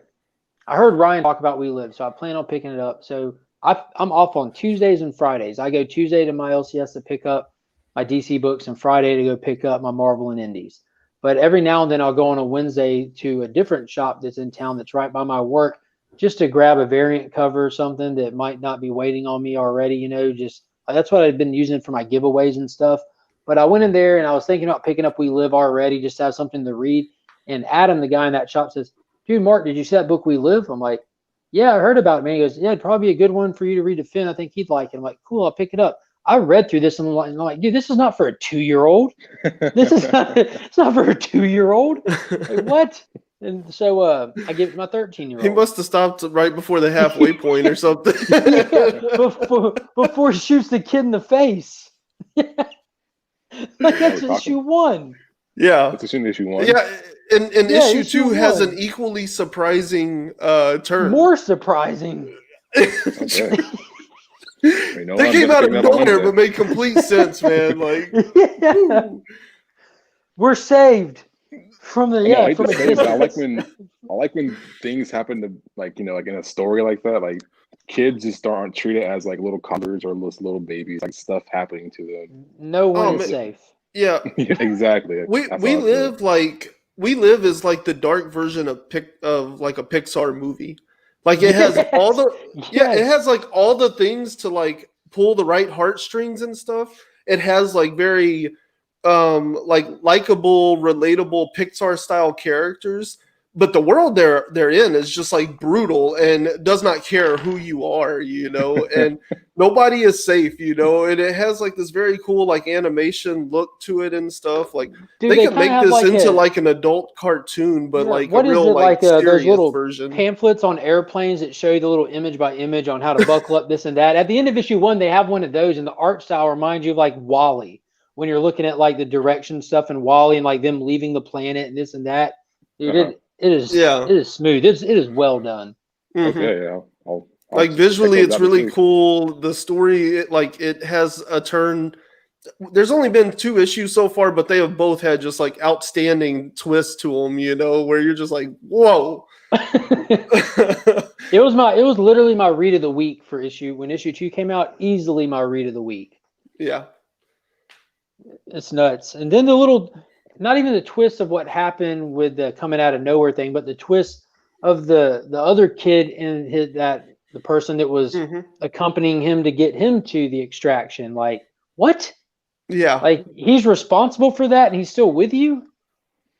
I heard Ryan talk about We Live, so I plan on picking it up. So I'm off on Tuesdays and Fridays. I go Tuesday to my LCS to pick up my DC books, and Friday to go pick up my Marvel and Indies. But every now and then I'll go on a Wednesday to a different shop that's in town that's right by my work, just to grab a variant cover or something that might not be waiting on me already. You know, just that's what I've been using for my giveaways and stuff. But I went in there and I was thinking about picking up We Live already, just to have something to read. And Adam, the guy in that shop, says, "Dude, Mark, did you see that book We Live?" I'm like, "Yeah, I heard about it, man." He goes, "Yeah, it'd probably be a good one for you to read to Finn. I think he'd like it." I'm like, "Cool, I'll pick it up." I read through this and I'm like, "Dude, this is not for a 2-year-old. This is not, it's not for a 2-year-old." Like, what? And so I give it to my 13-year-old. He must have stopped right before the halfway point or something. Yeah, before he shoots the kid in the face. Like, that's issue 1. Yeah. It's issue 1. Yeah, and Yeah, issue 2 has 1. an equally surprising turn. More surprising. Okay. You know, They I'm came out of picking up on nowhere Wednesday. but made complete sense, man. Like, Yeah. woo. We're saved from the I know, I yeah hate from to a say it, but distance. I like when things happen to, like, you know, like in a story like that, like kids just aren't treated as like little conquerors or little babies, like stuff happening to them. No one Oh, is man. safe. Yeah, Yeah, exactly. we That's we how I feel. live We Live is like the dark version of like a Pixar movie. Like it has all the it Yes. has like all the things to like pull the right heartstrings and stuff. It has like very like likable, relatable Pixar style characters, but the world they're in is just like brutal and does not care who you are, you know, and nobody is safe, you know, and it has like this very cool like animation look to it and stuff. Like Dude, they they can kind of make have this like into a like an adult cartoon, but yeah, like a what is real it like like those serious little version. pamphlets on airplanes that show you the little image by image on how to buckle up this and that. At the end of issue 1, they have one of those, and the art style reminds you of like Wall-E when you're looking at like the direction stuff in Wall-E and like them leaving the planet and this and that. Dude, Uh-huh. it is smooth. It is well done. Mhm. Okay, yeah. I'll Like check visually those it's out really this week. cool. The story it has a turn. There's only been 2 issues so far, but they have both had just like outstanding twists to them, you know, where you're just like, whoa. It was literally my read of the week for when issue 2 came out. Easily my read of the week. Yeah. It's nuts. And then not even the twist of what happened with the coming out of nowhere thing, but the twist of the other kid and the person that was Mhm. accompanying him to get him to the extraction. Like, what? Yeah. Like, he's responsible for that and he's still with you?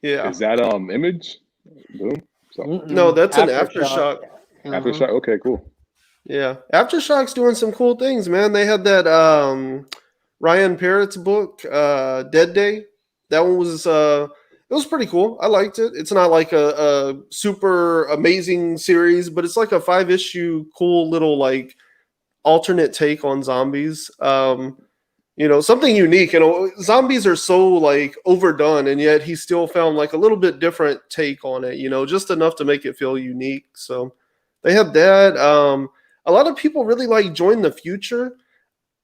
Yeah. Is that Image? Boom. So, No, that's an Aftershock. Aftershock. Okay, cool. Yeah. Aftershock's doing some cool things, man. They had that Ryan Parrott's book, Dead Day. That one was it was pretty cool. I liked it. It's not like a super amazing series, but it's like a 5-issue cool little like alternate take on zombies. You know, something unique. You know, zombies are so like overdone, and yet he still found like a little bit different take on it, you know, just enough to make it feel unique. So they have that. A lot of people really like Join the Future.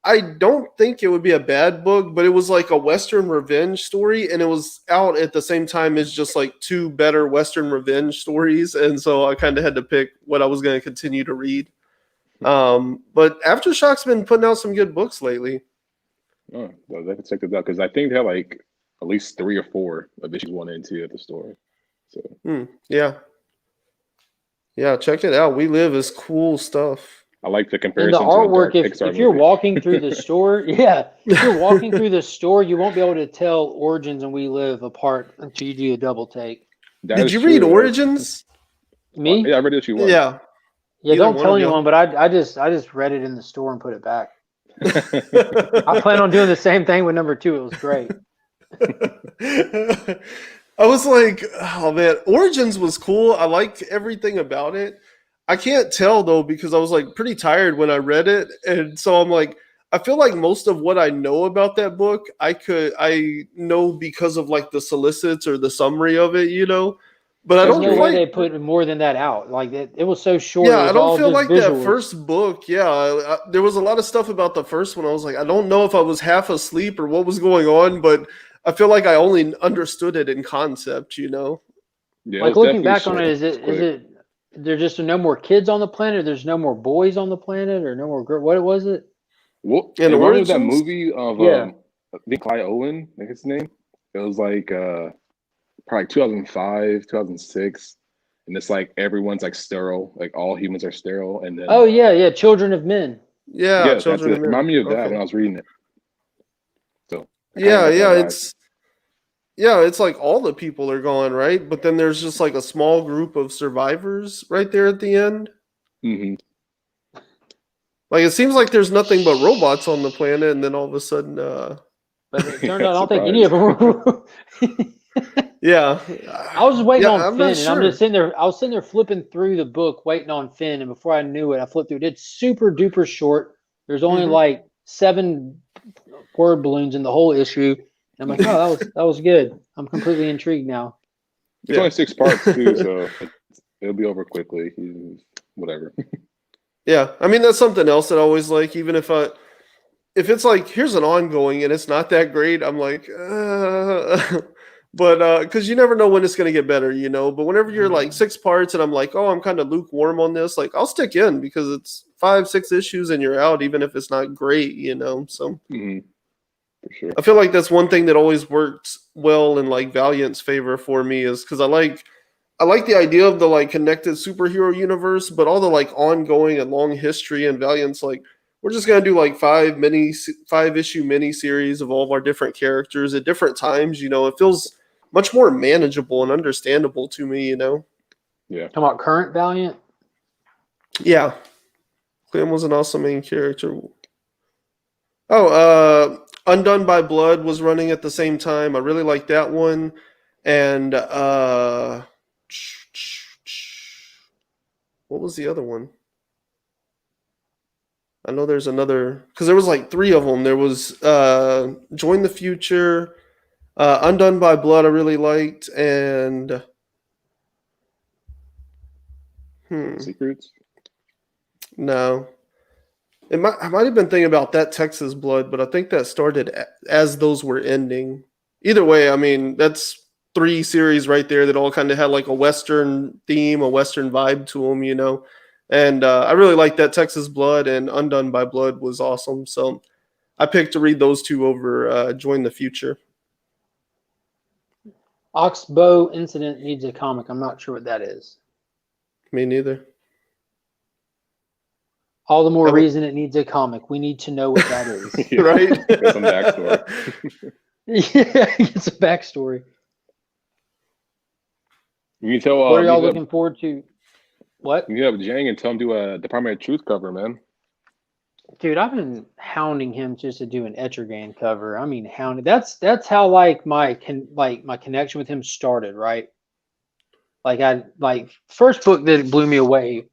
I don't think it would be a bad book, but it was like a Western revenge story, and it was out at the same time as just like 2 better Western revenge stories. And so I kind of had to pick what I was going to continue to read. But Aftershock's been putting out some good books lately. Oh, well, I can check this out because I think they have like at least 3 or 4 of issues 1 and 2 at the store. So Yeah. Yeah, check it out. We Live is cool stuff. I like the And comparison the to a artwork, dark Pixar if you're movie. walking through the store, if you're walking through the store, you won't be able to tell Origins and We Live apart until you do a double take. That Did is you read true. Origins? Me? Yeah, I read issue 1. Yeah. Yeah, Either don't one tell of you. anyone, but I just read it in the store and put it back. I plan on doing the same thing with number 2. It was great. I was like, oh man, Origins was cool. I liked everything about it. I can't tell though because I was like pretty tired when I read it, and so I'm like, I feel like most of what I know about that book, I know because of like the solicits or the summary of it, you know. But I There's don't no way they quite. put more than that out. Like it was so short. It Yeah, I was don't all feel just like that visuals. first book. Yeah, there was a lot of stuff about the first one. I was like, I don't know if I was half asleep or what was going on, but I feel like I only understood it in concept, you know. Yeah, it Like was looking definitely back on short. it, It's quick. there's just no more kids on the planet? There's no more boys on the planet, or no more girls? What was it? Well, In it reminded me of that Origins, movie of Yeah. I think Clyde Owen, I think his name. It was like probably like 2005, 2006, and it's like everyone's like sterile, like all humans are sterile, and then Oh yeah, yeah. Children of Men. yeah, yeah, that's Children it. of Men. Remind me of that Okay. when I was reading it. So I kind of Yeah, got that yeah, vibe. it's like all the people are gone, right? But then there's just like a small group of survivors right there at the end. Hmm. Like it seems like there's nothing but robots on the planet, and then all of a sudden, But it turned Yeah, out I don't think any of surprise. them were. yeah, I was just waiting yeah, on I'm not Finn, and I'm just sure. sitting there. I was sitting there flipping through the book, waiting on Finn, and before I knew it, I flipped through it. It's super duper short. There's only Hmm. like 7 word balloons in the whole issue. And I'm like, oh, that was good. I'm completely intrigued now. It's Yeah, only 6 parts too, so it'll be over quickly. Whatever. yeah. I mean, that's something else that I always like. Even if it's like here's an ongoing and it's not that great, I'm like, but because you never know when it's gonna get better, you know. But whenever you're like 6 parts and I'm like, oh, I'm kind of lukewarm on this, like I'll stick in because it's 5, 6 issues and you're out, even if it's not great, you know. So Hmm. For sure. I feel like that's one thing that always works well in like Valiant's favor for me is because I like the idea of the like connected superhero universe, but all the like ongoing and long history and Valiant's like we're just gonna do like 5 issue mini series of all of our different characters at different times. You know, it feels much more manageable and understandable to me. You know, Yeah. Talking about current Valiant. yeah, Clem was an awesome main character. Oh, Undone by Blood was running at the same time. I really like that one, and what was the other one? I know there's another because there was like 3 of them. There was Join the Future, Undone by Blood. I really liked, and Secrets. no, I might have been thinking about that Texas Blood, but I think that started as those were ending. Either way, I mean that's 3 series right there that all kind of had like a Western theme, a Western vibe to them, you know. And I really liked that Texas Blood and Undone by Blood was awesome. So I picked to read those 2 over Join the Future. Oxbow Incident needs a comic. I'm not sure what that is. Me neither. All the more reason it needs a comic. We need to know what that is. Yeah. Right? Got some backstory. Yeah, it's a backstory. You can tell. What are y'all looking forward to? What? You have Jang and tell him to do a Department of Truth cover, man. Dude, I've been hounding him just to do an Etrigan cover. I mean, hounding. That's how like my connection with him started, right? Like first book that blew me away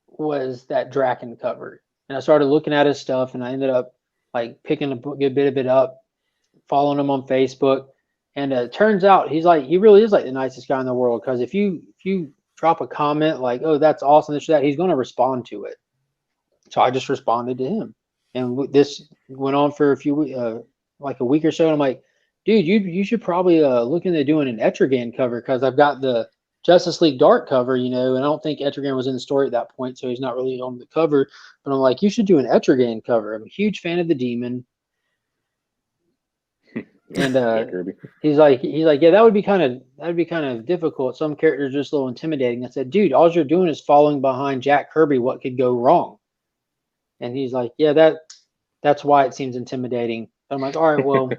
was that Draken cover, and I started looking at his stuff, and I ended up like picking a bit of it up, following him on Facebook, and it turns out he really is like the nicest guy in the world. Because if you drop a comment like, "Oh, that's awesome," this or that, he's going to respond to it. So I just responded to him, and this went on for like a week or so. And I'm like, dude, you should probably look into doing an Etrigan cover because I've got the Justice League Dark cover, you know, and I don't think Etrigan was in the story at that point, so he's not really on the cover. But I'm like, you should do an Etrigan cover. I'm a huge fan of the Demon, and Jack Kirby. he's like, yeah, that'd be kind of difficult. Some characters are just a little intimidating. I said, dude, all you're doing is following behind Jack Kirby. What could go wrong? And he's like, yeah, that's why it seems intimidating. I'm like, all right, well,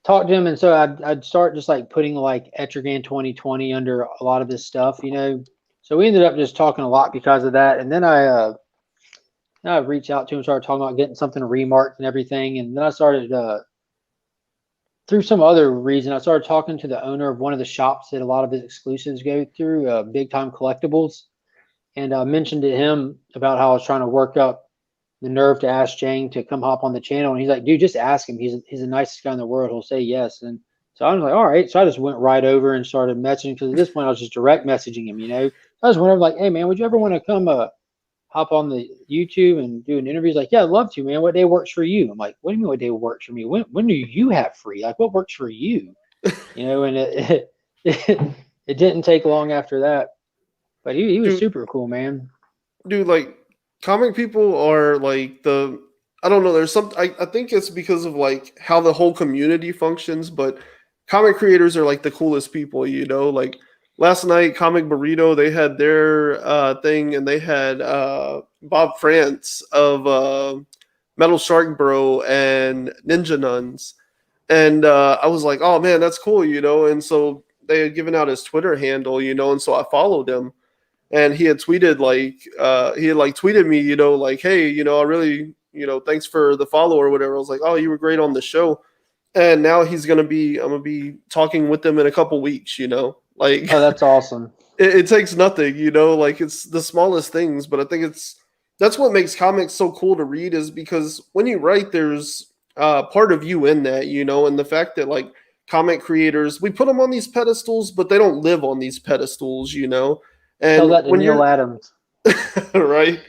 talk to him. And so I'd start just like putting like Etrigan 2020 under a lot of this stuff, you know. So we ended up just talking a lot because of that. And then I reached out to him, started talking about getting something remarked and everything. And then I started through some other reason, I started talking to the owner of one of the shops that a lot of his exclusives go through, Big Time Collectibles. And I mentioned to him about how I was trying to work up the nerve to ask Jang to come hop on the channel. And he's like, dude, just ask him. He's the nicest guy in the world. He'll say yes. And so I was like, all right. So I just went right over and started messaging, because at this point I was just direct messaging him, you know. I just went over like, hey man, would you ever want to come hop on the YouTube and do an interview? He's like, yeah, I'd love to, man. What day works for you? I'm like, what do you mean what day works for me? When do you have free? Like, what works for you? You know, and it didn't take long after that. But he was super cool, man. Dude, like, comic people are like I don't know, there's some, I think it's because of like how the whole community functions, but comic creators are like the coolest people, you know. Like last night, Comic Burrito, they had their thing, and they had Bob France of Metal Shark Bro and Ninja Nuns. And I was like, oh man, that's cool, you know. And so they had given out his Twitter handle, you know, and so I followed him. And he had tweeted tweeted me, you know, like, hey, you know, I really, you know, thanks for the follow or whatever. I was like, oh, you were great on the show. And now I'm gonna be talking with them in a couple weeks, you know. Like, oh, that's awesome. It takes nothing, you know, like it's the smallest things, but I think that's what makes comics so cool to read, is because when you write, there's part of you in that, you know, and the fact that like comic creators, we put them on these pedestals, but they don't live on these pedestals, you know. And tell that to Neil Adams. Right.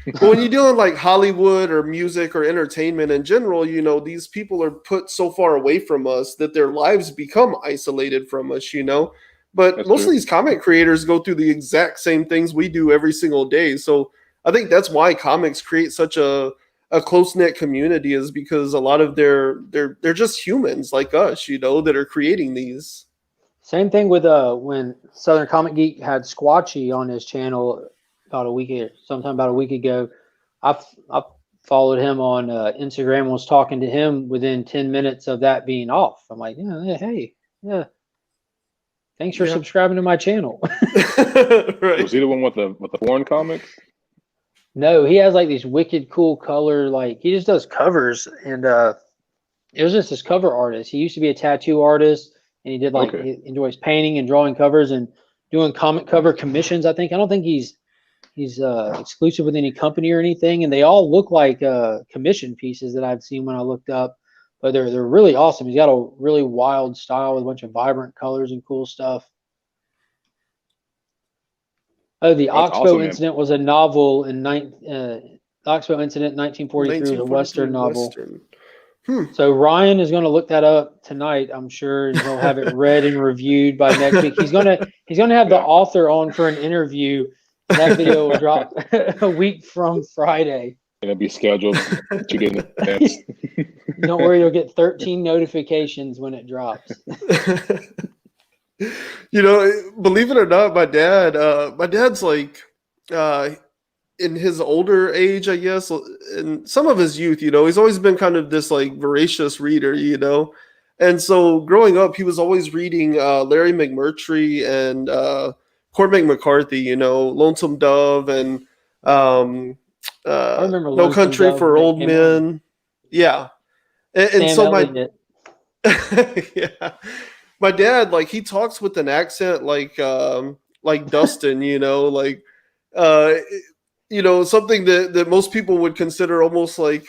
But when you're doing like Hollywood or music or entertainment in general, you know, these people are put so far away from us that their lives become isolated from us, you know. But That's most true. of these comic creators go through the exact same things we do every single day. So I think that's why comics create such a close-knit community, is because a lot of they're just humans like us, you know, that are creating these. Same thing with when Southern Comic Geek had Squatchy on his channel sometime about a week ago. I followed him on Instagram and was talking to him within 10 minutes of that being off. I'm like, yeah, hey, yeah, thanks for subscribing to my channel. Right. Was he the one with the foreign comics? No, he has like these wicked cool color, like he just does covers, and it was just this cover artist. He used to be a tattoo artist, and he did like he enjoys painting and drawing covers and doing comic cover commissions. I don't think he's exclusive with any company or anything, and they all look like commission pieces that I've seen when I looked up. But they're really awesome. He's got a really wild style with a bunch of vibrant colors and cool stuff. Oh, the Oxbow Incident was a novel in Oxbow Incident 1943 was a Western novel. So Ryan is going to look that up tonight. I'm sure he'll have it read and reviewed by next week. He's gonna have the author on for an interview. That video will drop a week from Friday. It'll be scheduled to get in advance. Don't worry, you'll get 13 notifications when it drops. You know, believe it or not, my dad's like in his older age, I guess, in some of his youth, you know, he's always been kind of this like voracious reader, you know. And so growing up, he was always reading Larry McMurtry and Cormac McCarthy, you know, Lonesome Dove and I remember No Country for Old Men. Yeah. And so yeah. My dad, like, he talks with an accent like Dustin, you know, like you know, something that most people would consider almost like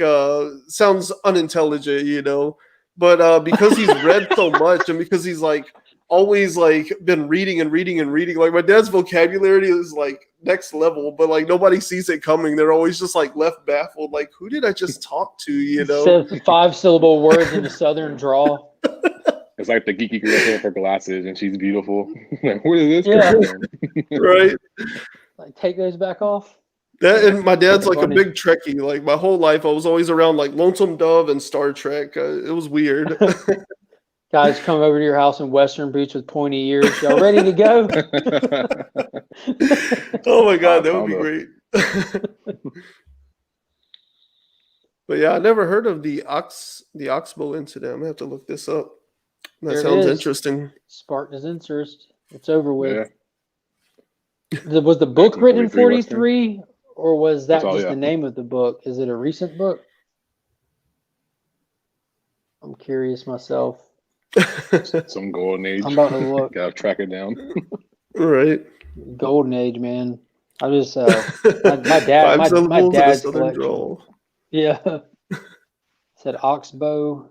sounds unintelligent, you know. But because he's read so much, and because he's like always like been reading and reading and reading, like my dad's vocabulary is like next level, but like nobody sees it coming. They're always just like left baffled, like, who did I just talk to, you know? 5-syllable words in a southern drawl. It's like the geeky girl with her glasses and she's beautiful. Like, where did this come from? Right. Like, take those back off. That, and my dad's like a big Trekkie. Like my whole life, I was always around like Lonesome Dove and Star Trek. It was weird. Guys come over to your house in Western boots with pointy ears. Y'all ready to go? Oh my God, that would be great. But yeah, I never heard of the Oxbow incident. I'm gonna have to look this up. That sounds interesting. Sparked his interest. It's over with. Yeah. Was the book written in 43, or was that just the name of the book? Is it a recent book? I'm curious myself. Some golden age. I'm about to look. Gotta track it down. Right. Golden age, man. I just my dad's collection. Yeah. Said Oxbow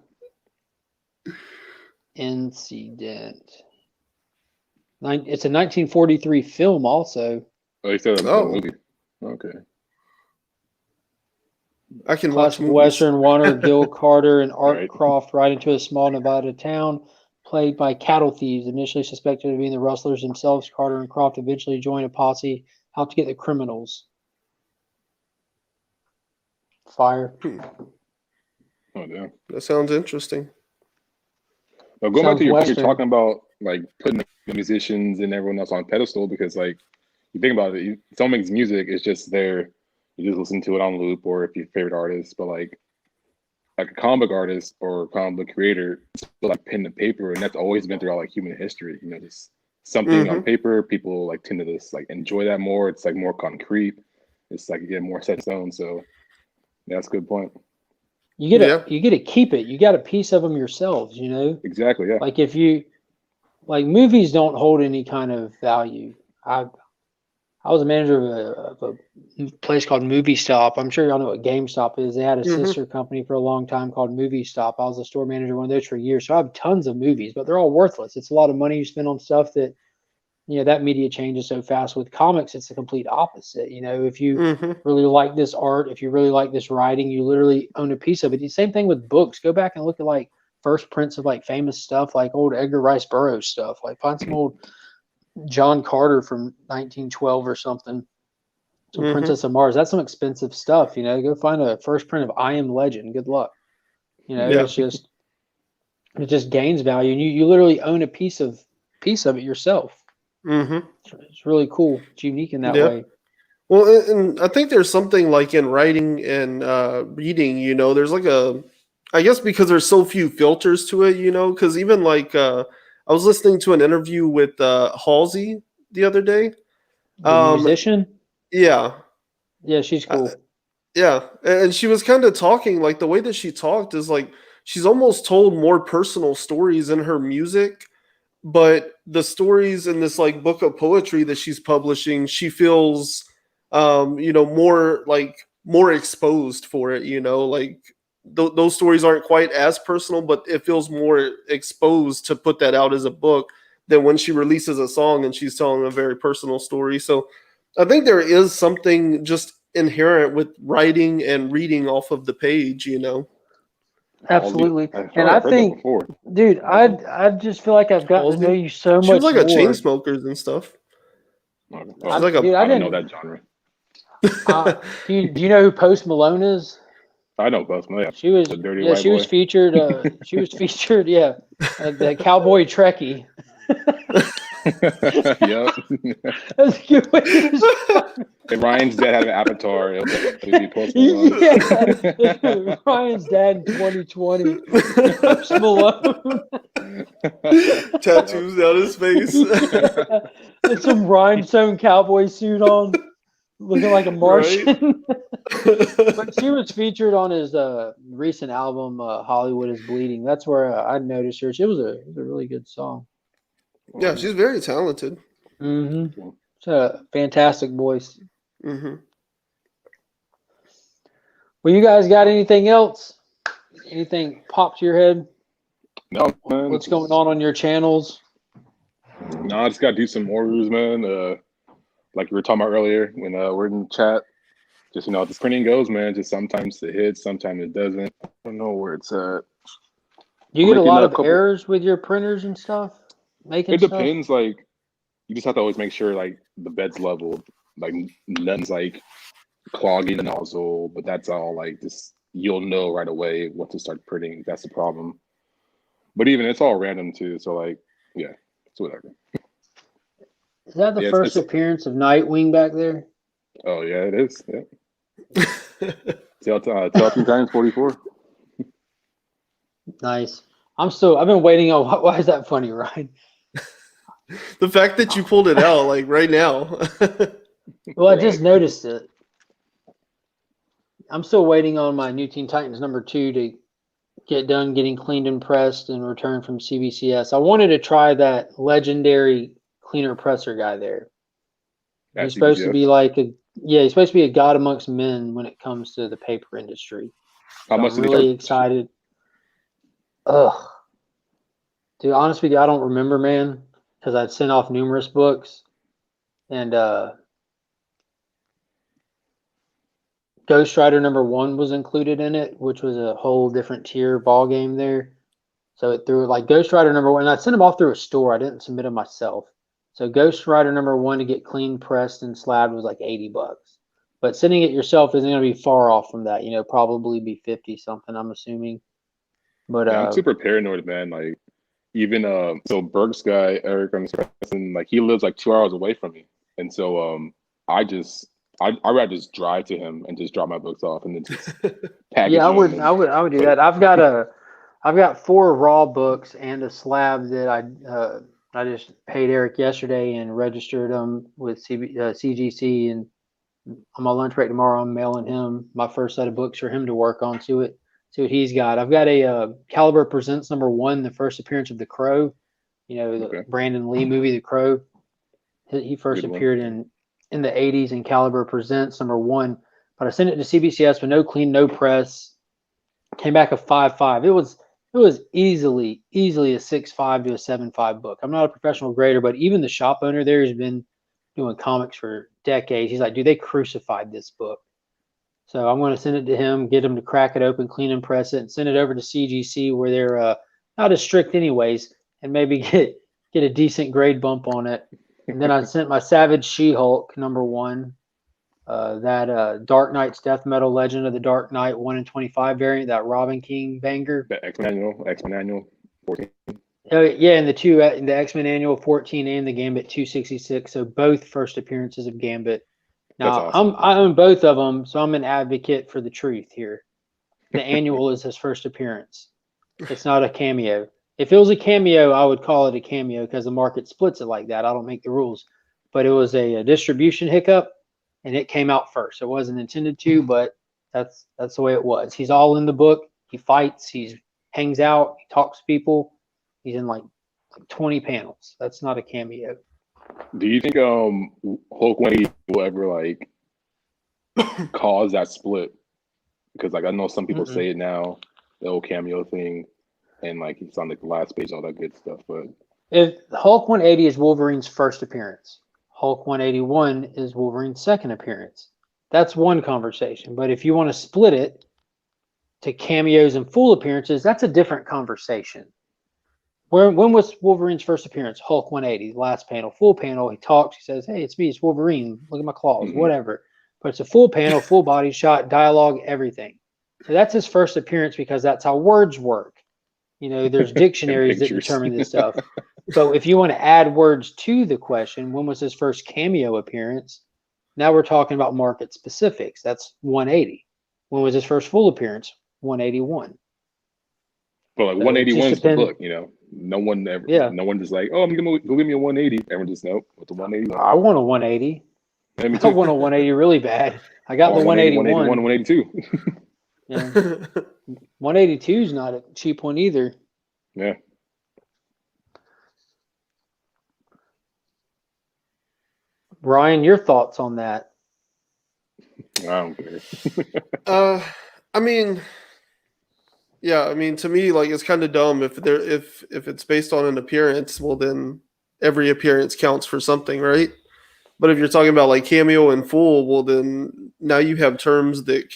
Incident. It's a 1943 film also. Oh, you said a Oh. movie. Okay. I can watch Classic movies. Western Warner, Gil Carter, and Art Right. Croft ride into a small Nevada town plagued by cattle thieves, initially suspected of being the rustlers themselves. Carter and Croft eventually join a posse out to get the criminals. Fire. Oh, yeah. That sounds interesting. But going back Sounds to your point, you're Western. talking about like putting the musicians and everyone else on pedestal because like you think about it, someone makes music, it's just there. You just listen to it on loop, or if your favorite artist. But like a comic book artist or comic book creator, it's still like pen to paper, and that's always been throughout like human history. You know, just something on paper. People like tend to just like enjoy that more. It's like more concrete. It's like you get more set in stone. So yeah, that's a good point. You get to keep it. You got a piece of them yourselves, you know? Exactly. Yeah. Like if you like movies don't hold any kind of value. I was a manager of a place called Movie Stop. I'm sure y'all know what GameStop is. They had a sister company for a long time called Movie Stop. I was a store manager of one of those for years. So I have tons of movies, but they're all worthless. It's a lot of money you spend on stuff that, you know, that media changes so fast. With comics, it's the complete opposite. You know, if you really like this art, if you really like this writing, you literally own a piece of it. The same thing with books. Go back and look at like first prints of like famous stuff, like old Edgar Rice Burroughs stuff. Like find some old John Carter from 1912 or something. Some Princess of Mars. That's some expensive stuff. You know, go find a first print of I Am Legend. Good luck. You know, it just gains value, and you literally own a piece of it yourself. It's really cool. It's unique in that way. Well, and I think there's something like in writing and reading, you know, there's like I guess because there's so few filters to it, you know, because even like I was listening to an interview with Halsey the other day. The musician? Yeah. Yeah, she's cool. Yeah. And she was kind of talking, like the way that she talked is like she's almost told more personal stories in her music. But the stories in this like book of poetry that she's publishing, she feels, you know, more exposed for it. You know, like those stories aren't quite as personal, but it feels more exposed to put that out as a book than when she releases a song and she's telling a very personal story. So I think there is something just inherent with writing and reading off of the page. You know. Absolutely. And I think, dude, I just feel like I've gotten to know you so much She was like more. a chain smokers and stuff. I didn't know that genre. Do you know who Post Malone is? I know Post Malone. She was the dirty white she boy. was featured. She was featured. Yeah, the Cowboy Trekkie. Yep. That's a good way to describe. If Ryan's dad had an avatar, it would be Post Malone. Yeah, Ryan's dad in 2020. Post Malone. Tattoos down his face. Yeah. With some rhinestone cowboy suit on, looking like a Martian. But she was featured on his recent album, Hollywood is Bleeding. That's where I noticed her. It was a really good song. Yeah, she's very talented. It's a fantastic voice. Well, you guys got anything else? Anything pop to your head? No, man. What's going on your channels? No, I just got to do some orders, man. Like we were talking about earlier when we're in chat. Just, you know, the printing goes, man. Just sometimes it hits, sometimes it doesn't. I don't know where it's at. You get a lot of errors with your printers and stuff? It depends. Like, you just have to always make sure, like, the bed's leveled. Like, nothing's, like, clogging the nozzle. But that's all, like, just you'll know right away what to start printing. That's the problem. But even it's all random, too. So, like, yeah, it's whatever. Is that the first appearance of Nightwing back there? Oh, yeah, it is. Yeah. Telltale Times 44. Nice. I've been waiting on, why is that funny, Ryan? The fact that you pulled it out, like, right now. Well, I just noticed it. I'm still waiting on my New Teen Titans #2 to get done getting cleaned and pressed and returned from CBCS. I wanted to try that legendary cleaner presser guy there. He's supposed to be like Yeah, he's supposed to be a god amongst men when it comes to the paper industry. How So much I'm did he really charge? excited. Ugh. Dude, honestly, I don't remember, man, because I'd sent off numerous books, and Ghost Rider #1 was included in it, which was a whole different tier ball game there. So it threw like Ghost Rider #1, and I sent them off through a store. I didn't submit them myself. So Ghost Rider #1 to get clean pressed and slabbed was like $80. But sending it yourself isn't going to be far off from that. Probably be 50 something. I'm assuming. But Yeah, I'm super paranoid, man. Like even so Burke's guy, Eric Understressen, like he lives like 2 hours away from me. And so I'd rather just drive to him and just drop my books off and then just package yeah, I them would and I would do put that. I've got 4 raw books and a slab that I just paid Eric yesterday and registered them with CGC, and on my lunch break tomorrow I'm mailing him my first set of books for him to work on to it. See what he's got. I've got a Caliber Presents #1, the first appearance of The Crow. The okay, Brandon Lee movie The Crow. He first good one. appeared in the 80s in Caliber Presents #1, but I sent it to CBCS with no clean, no press. Came back a 5.5. It was easily a 6.5 to a 7.5 book. I'm not a professional grader, but even the shop owner there has been doing comics for decades. He's like, dude, they crucified this book. So I'm going to send it to him, get him to crack it open, clean and press it, and send it over to CGC where they're not as strict anyways, and maybe get a decent grade bump on it. And then I sent my Savage She-Hulk #1, that Dark Knight's Death Metal Legend of the Dark Knight 1 in 25 variant, that Robin King banger. The X-Men Annual 14. Yeah, and the X-Men Annual 14 and the Gambit 266. So both first appearances of Gambit. That's Now awesome. I own both of them, so I'm an advocate for the truth here. The annual is his first appearance. It's not a cameo. If it was a cameo, I would call it a cameo because the market splits it like that. I don't make the rules. But it was a distribution hiccup, and it came out first. It wasn't intended to, but that's the way it was. He's all in the book. He fights. He hangs out. He talks to people. He's in like 20 panels. That's not a cameo. Do you think Hulk 180 will ever like cause that split? Because like I know some people say it now, the old cameo thing, and like it's on like the last page, all that good stuff. But if Hulk 180 is Wolverine's first appearance, Hulk 181 is Wolverine's second appearance. That's one conversation. But if you want to split it to cameos and full appearances, that's a different conversation. When was Wolverine's first appearance? Hulk 180, last panel, full panel. He talks. He says, "Hey, it's me. It's Wolverine. Look at my claws, whatever." But it's a full panel, full body shot, dialogue, everything. So that's his first appearance because that's how words work. There's dictionaries that determine this stuff. So if you want to add words to the question, when was his first cameo appearance? Now we're talking about market specifics. That's 180. When was his first full appearance? 181. But like So 181 is the book, No one ever, Yeah. no one just like, oh, go give me a 180. Everyone just nope. With the 180, I want a 180. yeah, me I too. want a 180 really bad. I got the 181. 182. Yeah. 182 is not a cheap one either. Yeah. Ryan, your thoughts on that? I don't care. I mean, yeah, I mean, to me, like, it's kind of dumb if it's based on an appearance. Well, then every appearance counts for something, right? But if you're talking about like cameo and full, well, then now you have terms that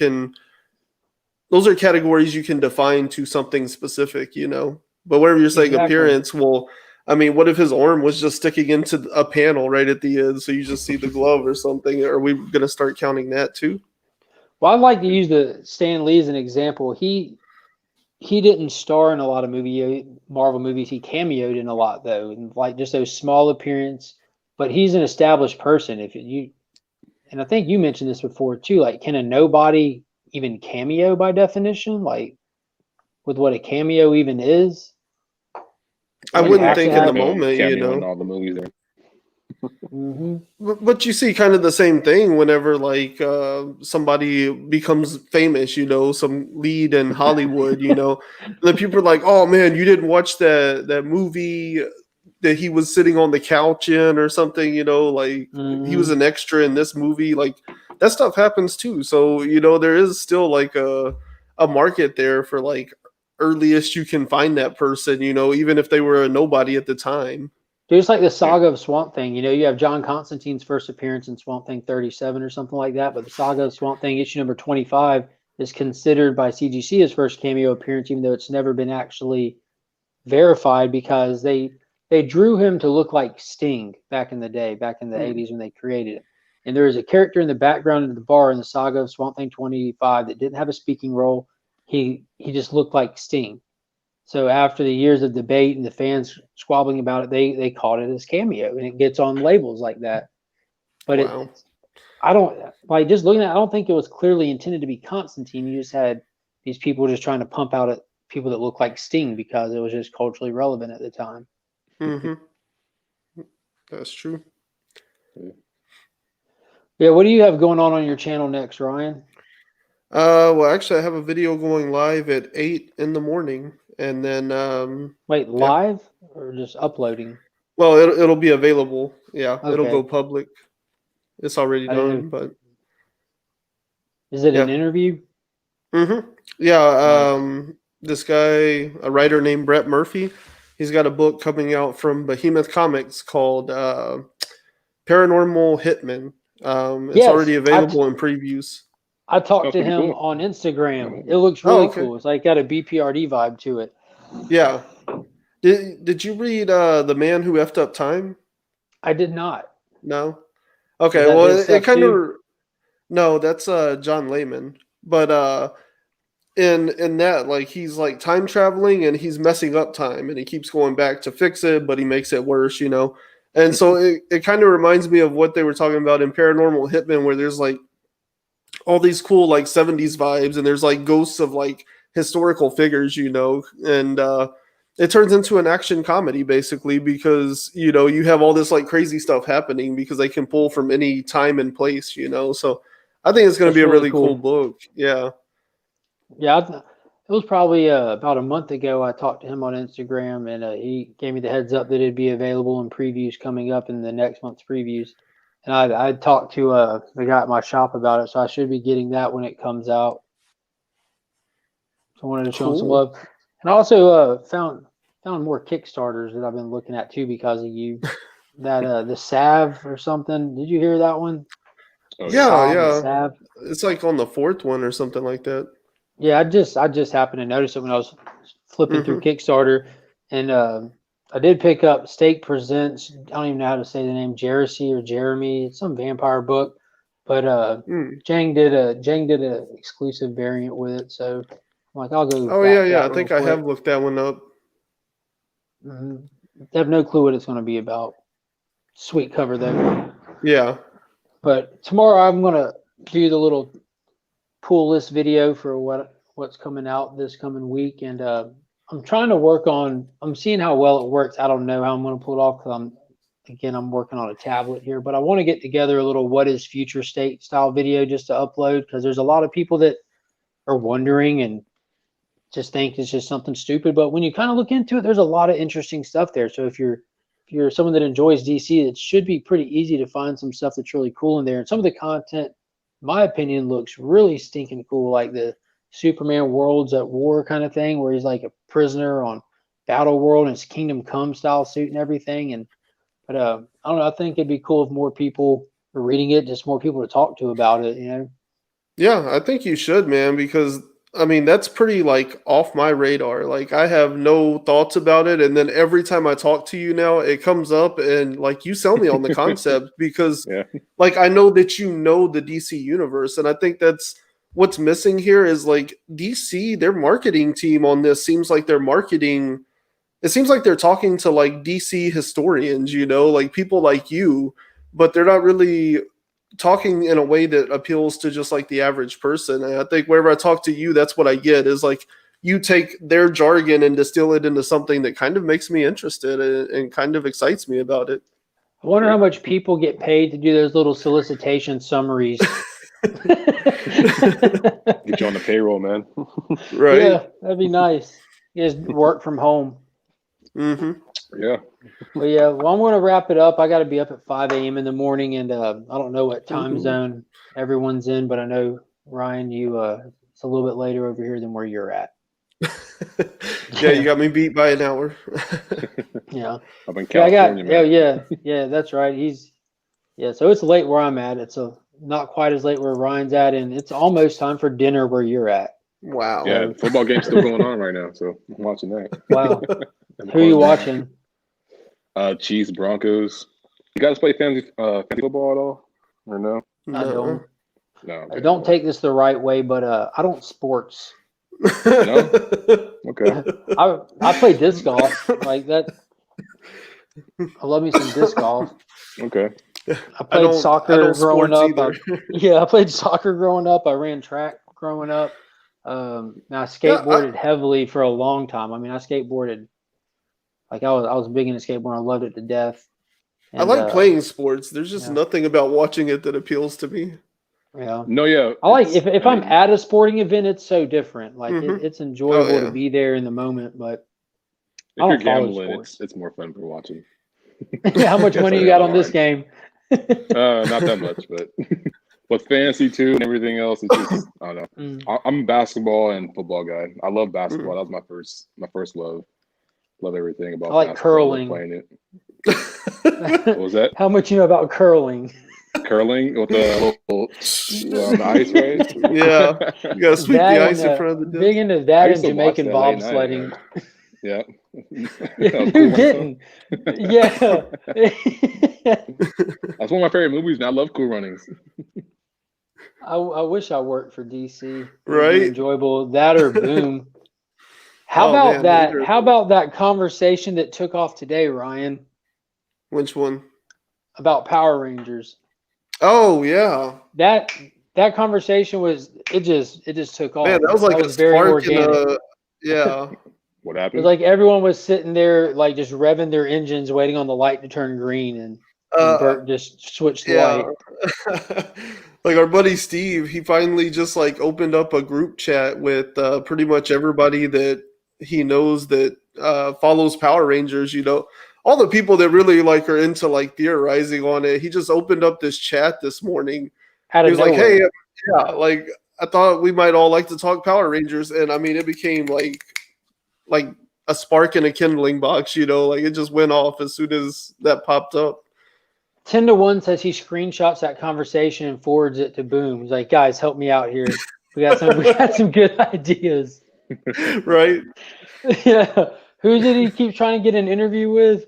those are categories you can define to something specific, But whenever you're saying appearance, well, I mean, what if his arm was just sticking into a panel right at the end, so you just see the glove or something? Are we going to start counting that too? Well, I'd like to use the Stan Lee as an example. He didn't star in a lot of Marvel movies. He cameoed in a lot though, and like just those small appearances. But he's an established person. And I think you mentioned this before too. Like, can a nobody even cameo by definition? Like, with what a cameo even is? I wouldn't think in the moment, in all the movies there. But you see kind of the same thing whenever like somebody becomes famous, some lead in Hollywood, the people are like, oh man, you didn't watch that movie that he was sitting on the couch in or something, he was an extra in this movie. Like that stuff happens too. So, there is still like a market there for like earliest you can find that person, even if they were a nobody at the time. Dude, it's like the saga of Swamp Thing. You have John Constantine's first appearance in Swamp Thing 37 or something like that, but the saga of Swamp Thing issue number 25 is considered by CGC his first cameo appearance, even though it's never been actually verified, because they drew him to look like Sting back in the day, back in the 80s when they created it. And there is a character in the background of the bar in the saga of Swamp Thing 25 that didn't have a speaking role. He just looked like Sting. So after the years of debate and the fans squabbling about it, they called it as cameo, and it gets on labels like that. But Wow. I don't like just looking at it, I don't think it was clearly intended to be Constantine. You just had these people just trying to pump out at people that look like Sting because it was just culturally relevant at the time. That's true. Yeah, what do you have going on your channel next, Ryan? Well, actually, I have a video going live at 8 in the morning, and then Wait, live or just uploading? Well, it'll be available. Yeah, Okay. It'll go public. It's already done, but is it an interview? Yeah. This guy, a writer named Brett Murphy, he's got a book coming out from Behemoth Comics called Paranormal Hitman. It's already available in previews. I talked to him on Instagram. It looks really cool. It's like got a BPRD vibe to it. Yeah. Did you read The Man Who Effed Up Time? I did not. No. Okay. Well, it kind of. No, that's John Layman. But in that, like, he's like time traveling and he's messing up time and he keeps going back to fix it, but he makes it worse, And so it kind of reminds me of what they were talking about in Paranormal Hitman, where there's like all these cool like 70s vibes and there's like ghosts of like historical figures, and it turns into an action comedy basically because, you have all this like crazy stuff happening because they can pull from any time and place, So I think it's going to be a really cool book. Yeah. Yeah. It was probably about a month ago. I talked to him on Instagram and he gave me the heads up that it'd be available in previews coming up in the next month's previews. And I talked to the guy at my shop about it, so I should be getting that when it comes out. So I wanted to show him some love. And I also found more Kickstarters that I've been looking at too because of you. That the Salve or something. Did you hear that one? Yeah. Salve. It's like on the 4th one or something like that. Yeah, I just happened to notice it when I was flipping through Kickstarter, and I did pick up Stake Presents. I don't even know how to say the name, Jersey or Jeremy. It's some vampire book, but Jang did a exclusive variant with it. So I'm like, I'll go. Oh yeah. I think I have looked that one up. I have no clue what it's going to be about. Sweet cover though. Yeah. But tomorrow I'm gonna do the little pull list video for what's coming out this coming week, and I'm trying to work on. I'm seeing how well it works. I don't know how I'm going to pull it off because I'm working on a tablet here, but I want to get together a little what is future state style video just to upload because there's a lot of people that are wondering and just think it's just something stupid. But when you kind of look into it, there's a lot of interesting stuff there. So if you're someone that enjoys DC, it should be pretty easy to find some stuff that's really cool in there. And some of the content, in my opinion, looks really stinking cool, like the Superman Worlds at War kind of thing, where he's like a prisoner on Battle World and his Kingdom Come style suit and everything. But I don't know. I think it'd be cool if more people are reading it, just more people to talk to about it. Yeah, I think you should, man, because I mean that's pretty like off my radar. Like I have no thoughts about it, and then every time I talk to you now, it comes up, and like you sell me on the concept because, like I know that you know the DC universe, and I think that's what's missing here is like DC, their marketing team on this seems like they're marketing. It seems like they're talking to like DC historians, like people like you, but they're not really talking in a way that appeals to just like the average person. And I think wherever I talk to you, that's what I get is like you take their jargon and distill it into something that kind of makes me interested and kind of excites me about it. I wonder how much people get paid to do those little solicitation summaries. Get you on the payroll, man. Right? Yeah, that'd be nice. You just work from home. Yeah. Well, yeah. Well, I'm going to wrap it up. I got to be up at 5 a.m. in the morning, and I don't know what time zone everyone's in, but I know Ryan, you it's a little bit later over here than where you're at. Yeah, you got me beat by an hour. Yeah. I'm in Yeah, California, man. yeah, that's right. So it's late where I'm at. It's not quite as late where Ryan's at, and it's almost time for dinner where you're at. Wow. Yeah, the football game's still going on right now, so I'm watching that. Wow. And Who are you close watching? Chiefs, Broncos. You guys play fantasy football at all, or no? I don't. No. I Okay, don't take this the right way, but I don't sports. No? Okay. I play disc golf like that. I love me some disc golf. Okay. I played soccer growing up. Either. I played soccer growing up. I ran track growing up. Now I skateboarded heavily for a long time. I mean, I skateboarded like I was big into skateboarding. I loved it to death. And, I like playing sports. There's just nothing about watching it that appeals to me. Yeah. No, yeah. I like if I'm at a sporting event, it's so different. Like it's enjoyable to be there in the moment, but if you're gambling, it's more fun for watching. Yeah, how much money you got on this game? Not that much, but with fantasy too and everything else, it's just I don't know. I'm a basketball and football guy. I love basketball. That was my first love. Love everything about. I like basketball. curling. Playing it. What was that? How much you know about curling? Curling with the little the ice, right? Yeah, you gotta sweep the ice in front of the disc. Big into that and Jamaican bobsledding. Yeah. Who didn't? Yeah. That's one of my favorite movies, and I love Cool Runnings. I wish I worked for DC. Right? Enjoyable. That or Boom. How about that? How about that conversation that took off today, Ryan? Which one? About Power Rangers. Oh yeah. That conversation was it just took off. Man, that was like a very spark organic. What It happened? was like everyone was sitting there, like just revving their engines, waiting on the light to turn green, and Bert just switched the light. Like our buddy Steve, he finally just like opened up a group chat with pretty much everybody that he knows that follows Power Rangers. You know, all the people that really like are into like theorizing on it. He just opened up this chat this morning. He was like, "Hey, yeah, like I thought we might all like to talk Power Rangers," and I mean, it became like a spark in a kindling box, you know, like it just went off as soon as that popped up. 10-1 says he screenshots that conversation and forwards it to Boom. He's like, guys, help me out here. We got some good ideas. Right? Yeah. Who did he keep trying to get an interview with?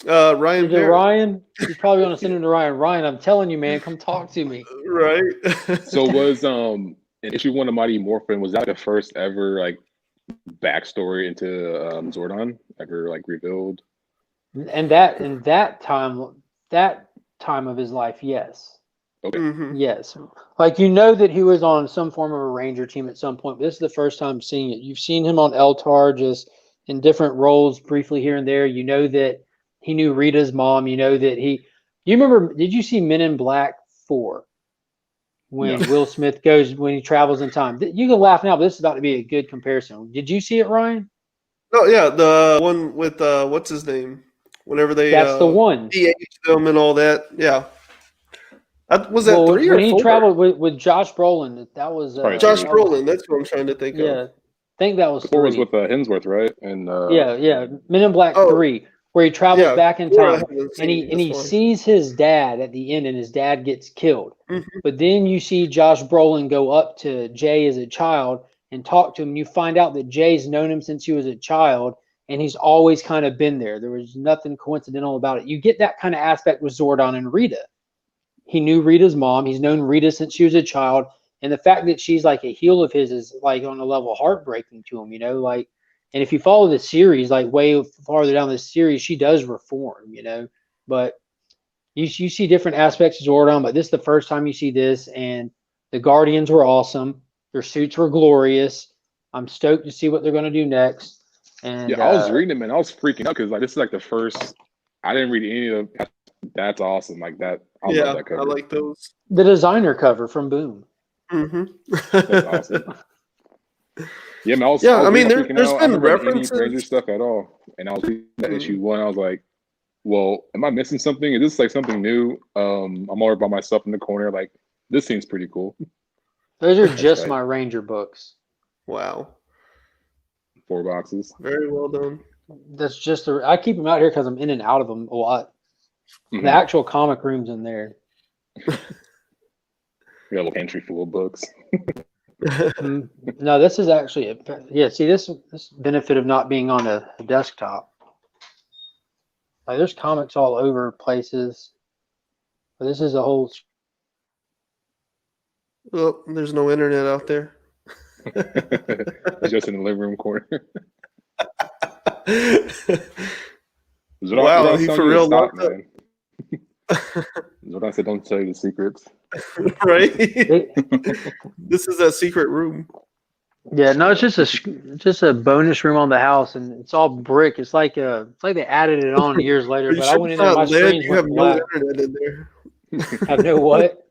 Ryan. Is it Ryan? He's probably going to send him to Ryan. Ryan, I'm telling you, man, come talk to me. Right. So was in issue 1 of Mighty Morphin, was that the first ever like backstory into Zordon ever like revealed? And that time of his life, yes. Okay. Mm-hmm. Yes. Like you know that he was on some form of a Ranger team at some point. But this is the first time seeing it. You've seen him on Eltar just in different roles briefly here and there. You know that he knew Rita's mom. You know that you remember, did you see Men in Black 4? When Will Smith when he travels in time. You can laugh now, but this is about to be a good comparison. Did you see it, Ryan? Oh yeah, the one with what's his name? Whenever that's the one. de-aged them and all that. Yeah. Was that 3 or 4? When he traveled with Josh Brolin, that was Josh Brolin. That's what I'm trying to think of. Yeah, I think that was 4 3. was with Hemsworth, right? And yeah, Men in Black 3, where he travels back in time, and he sees his dad at the end, and his dad gets killed. Mm-hmm. But then you see Josh Brolin go up to Jay as a child and talk to him. And you find out that Jay's known him since he was a child, and he's always kind of been there. There was nothing coincidental about it. You get that kind of aspect with Zordon and Rita. He knew Rita's mom. He's known Rita since she was a child. And the fact that she's like a heel of his is like on a level heartbreaking to him, you know, like, and if you follow the series, like way farther down the series, she does reform, you know, but you see different aspects of Zordon, but this is the first time you see this, and the Guardians were awesome. Their suits were glorious. I'm stoked to see what they're going to do next. And I was reading it, man. I was freaking out because like this is like the first. I didn't read any of them. That's awesome. Like that. I love that cover. I like those. The designer cover from Boom. Mm-hmm. That's awesome. Yeah, man. I mean, there's been references. Any Ranger stuff at all, and I was reading that issue 1. I was like, well, am I missing something? Is this like something new? I'm all by myself in the corner, like This seems pretty cool. Those are just right. my Ranger books. Wow. 4 boxes. Very well done. That's just I keep them out here because I'm in and out of them a lot. Mhm. The actual comic room's in there. We got a little pantry full of books. No, this is actually see this benefit of not being on a desktop. Like there's comics all over places. But this is a whole. Well, there's no internet out there. Just in the living room corner. Wow, he for real stop, locked up. man. What I said, don't tell you the secrets. Right? This is a secret room. Yeah, no, it's just a bonus room on the house, and it's all brick. It's like they added it on years later. But I went in there, my screens You have went no black. internet in there. Have no what?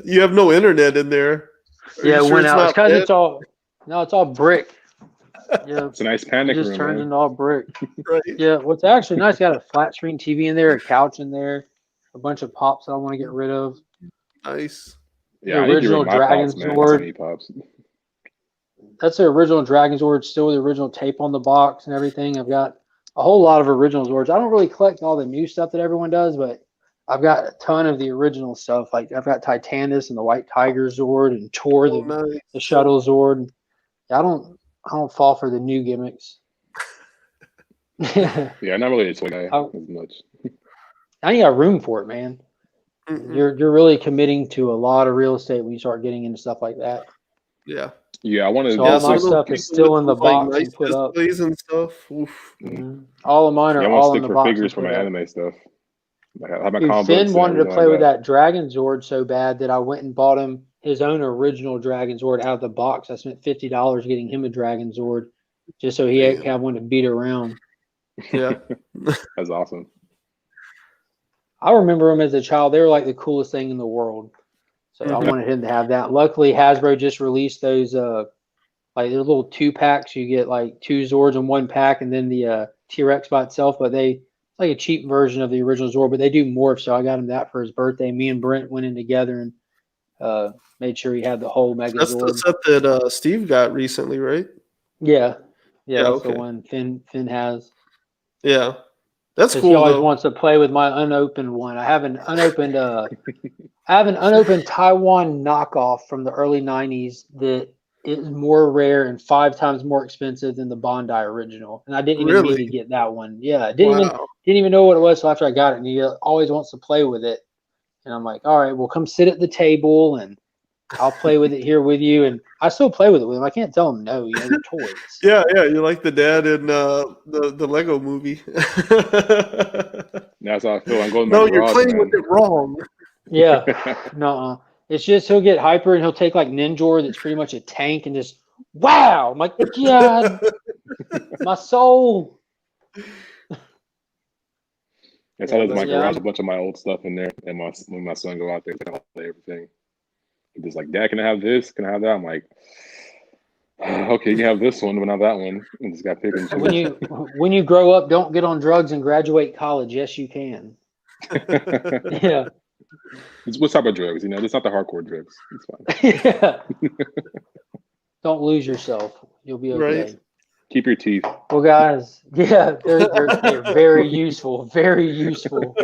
You have no internet in there. Yeah, it went out. It's because lit? it's all brick. Yeah, It's a nice panic it just room, turns man. into all brick. Right. Yeah, what's actually nice, got a flat screen TV in there, a couch in there, a bunch of pops that I want to get rid of. Nice. Yeah, The I need to get rid original of my Dragon pops, man. Sword. So many pops. That's the original Dragon Zord, still with the original tape on the box and everything. I've got a whole lot of original Zords. I don't really collect all the new stuff that everyone does, but I've got a ton of the original stuff. Like I've got Titanus and the White Tiger Zord and Tor, the Shuttle Zord. I don't fall for the new gimmicks. Yeah, not really a toy guy as much. Now you got room for it, man. Mm-mm. You're really committing to a lot of real estate when you start getting into stuff like that. Yeah. Yeah, I want to. So all my stuff is still in the box and put up. Displays and stuff. Oof. All of mine are I want to all in stick the for box. figures for my anime stuff. Like, I have my Dude, comic Finn books wanted to and play everything with like that Dragon Zord so bad that I went and bought him his own original Dragon Zord out of the box. I spent $50 getting him a Dragon Zord just so he could have one to beat around. Yeah. That's awesome. I remember him as a child. They were like the coolest thing in the world. So I wanted him to have that. Luckily, Hasbro just released those like the little 2-packs. You get like 2 Zords in 1 pack, and then the T-Rex by itself. But it's like a cheap version of the original Zord, but they do morph. So I got him that for his birthday. Me and Brent went in together and made sure he had the whole Mega That's Zord. the set that Steve got recently, right? Yeah, that's okay. the one Finn has. Yeah, that's cool. He always wants to play with my unopened one. I have an unopened Taiwan knockoff from the early '90s that is more rare and 5 times more expensive than the Bondi original. And I didn't even need to get that one. Yeah, I didn't even know what it was. So after I got it, and he always wants to play with it, and I'm like, all right, well, come sit at the table and I'll play with it here with you. And I still play with him. I can't tell him no. They're toys. Yeah, you're like the dad in the Lego movie. That's how I feel. I'm going. No, you're playing with it wrong. Yeah, no. It's just he'll get hyper and he'll take like Ninjor that's pretty much a tank and just wow. I'm like, God, my soul. That's how my garage. A bunch of my old stuff in there, and when my son go out there, I play everything. He's just like, Dad, can I have this? Can I have that? I'm like, okay, you can have this one, but not that one. And just got pick and choose. When you grow up, don't get on drugs and graduate college. Yes, you can. Yeah. What type of drugs? It's not the hardcore drugs. It's fine. Yeah. Don't lose yourself. You'll be okay. Right. Keep your teeth. Well, guys, yeah, they're very useful. Very useful.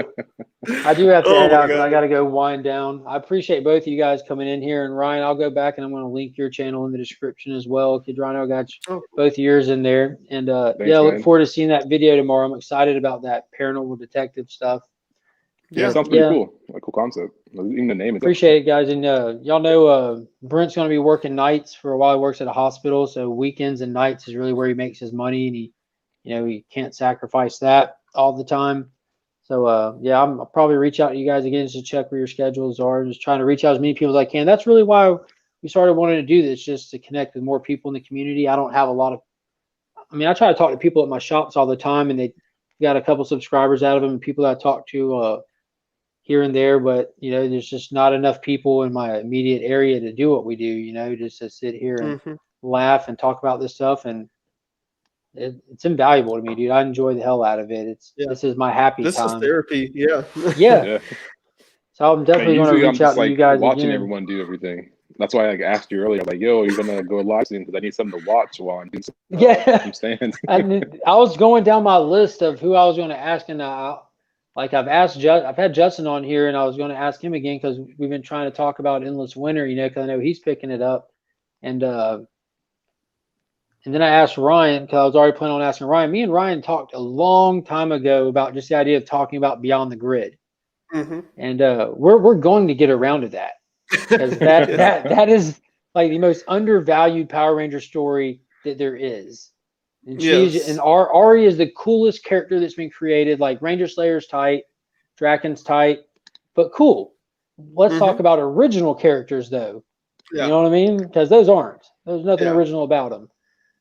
I do have to head out because I got to go wind down. I appreciate both of you guys coming in here. And Ryan, I'll go back and I'm going to link your channel in the description as well. Kidrano, I got both yours in there. And Thanks, look forward to seeing that video tomorrow. I'm excited about that paranormal detective stuff. Yeah, it sounds pretty cool. A cool concept. Even the name is appreciate it, guys. And y'all know Brent's going to be working nights for a while. He works at a hospital, so weekends and nights is really where he makes his money, and he can't sacrifice that all the time. So I'll probably reach out to you guys again just to check where your schedules are. Just trying to reach out as many people as I can. That's really why we started wanting to do this, just to connect with more people in the community. I don't have a lot of. I try to talk to people at my shops all the time, and they got a couple subscribers out of them, and people that I talk to here and there, but there's just not enough people in my immediate area to do what we do, just to sit here and laugh and talk about this stuff. And it's invaluable to me, dude. I enjoy the hell out of it. This is my happy time. This is therapy. Yeah. Yeah. So I'm definitely going to Usually I'm reach out just to you like guys watching again. everyone do everything. That's why I like asked you earlier, like, yo, are you gonna go live soon? Because I need something to watch while I'm doing Yeah, some stands. I was going down my list of who I was going to ask, and like I've had Justin on here, and I was going to ask him again because we've been trying to talk about Endless Winter, because I know he's picking it up, and then I asked Ryan because I was already planning on asking Ryan. Me and Ryan talked a long time ago about just the idea of talking about Beyond the Grid, and we're going to get around to that because that is like the most undervalued Power Ranger story that there is. And Ari is the coolest character that's been created. Like Ranger Slayer's tight, Draken's tight, but cool. Let's talk about original characters though. Yeah. You know what I mean? Because those aren't. There's nothing original about them.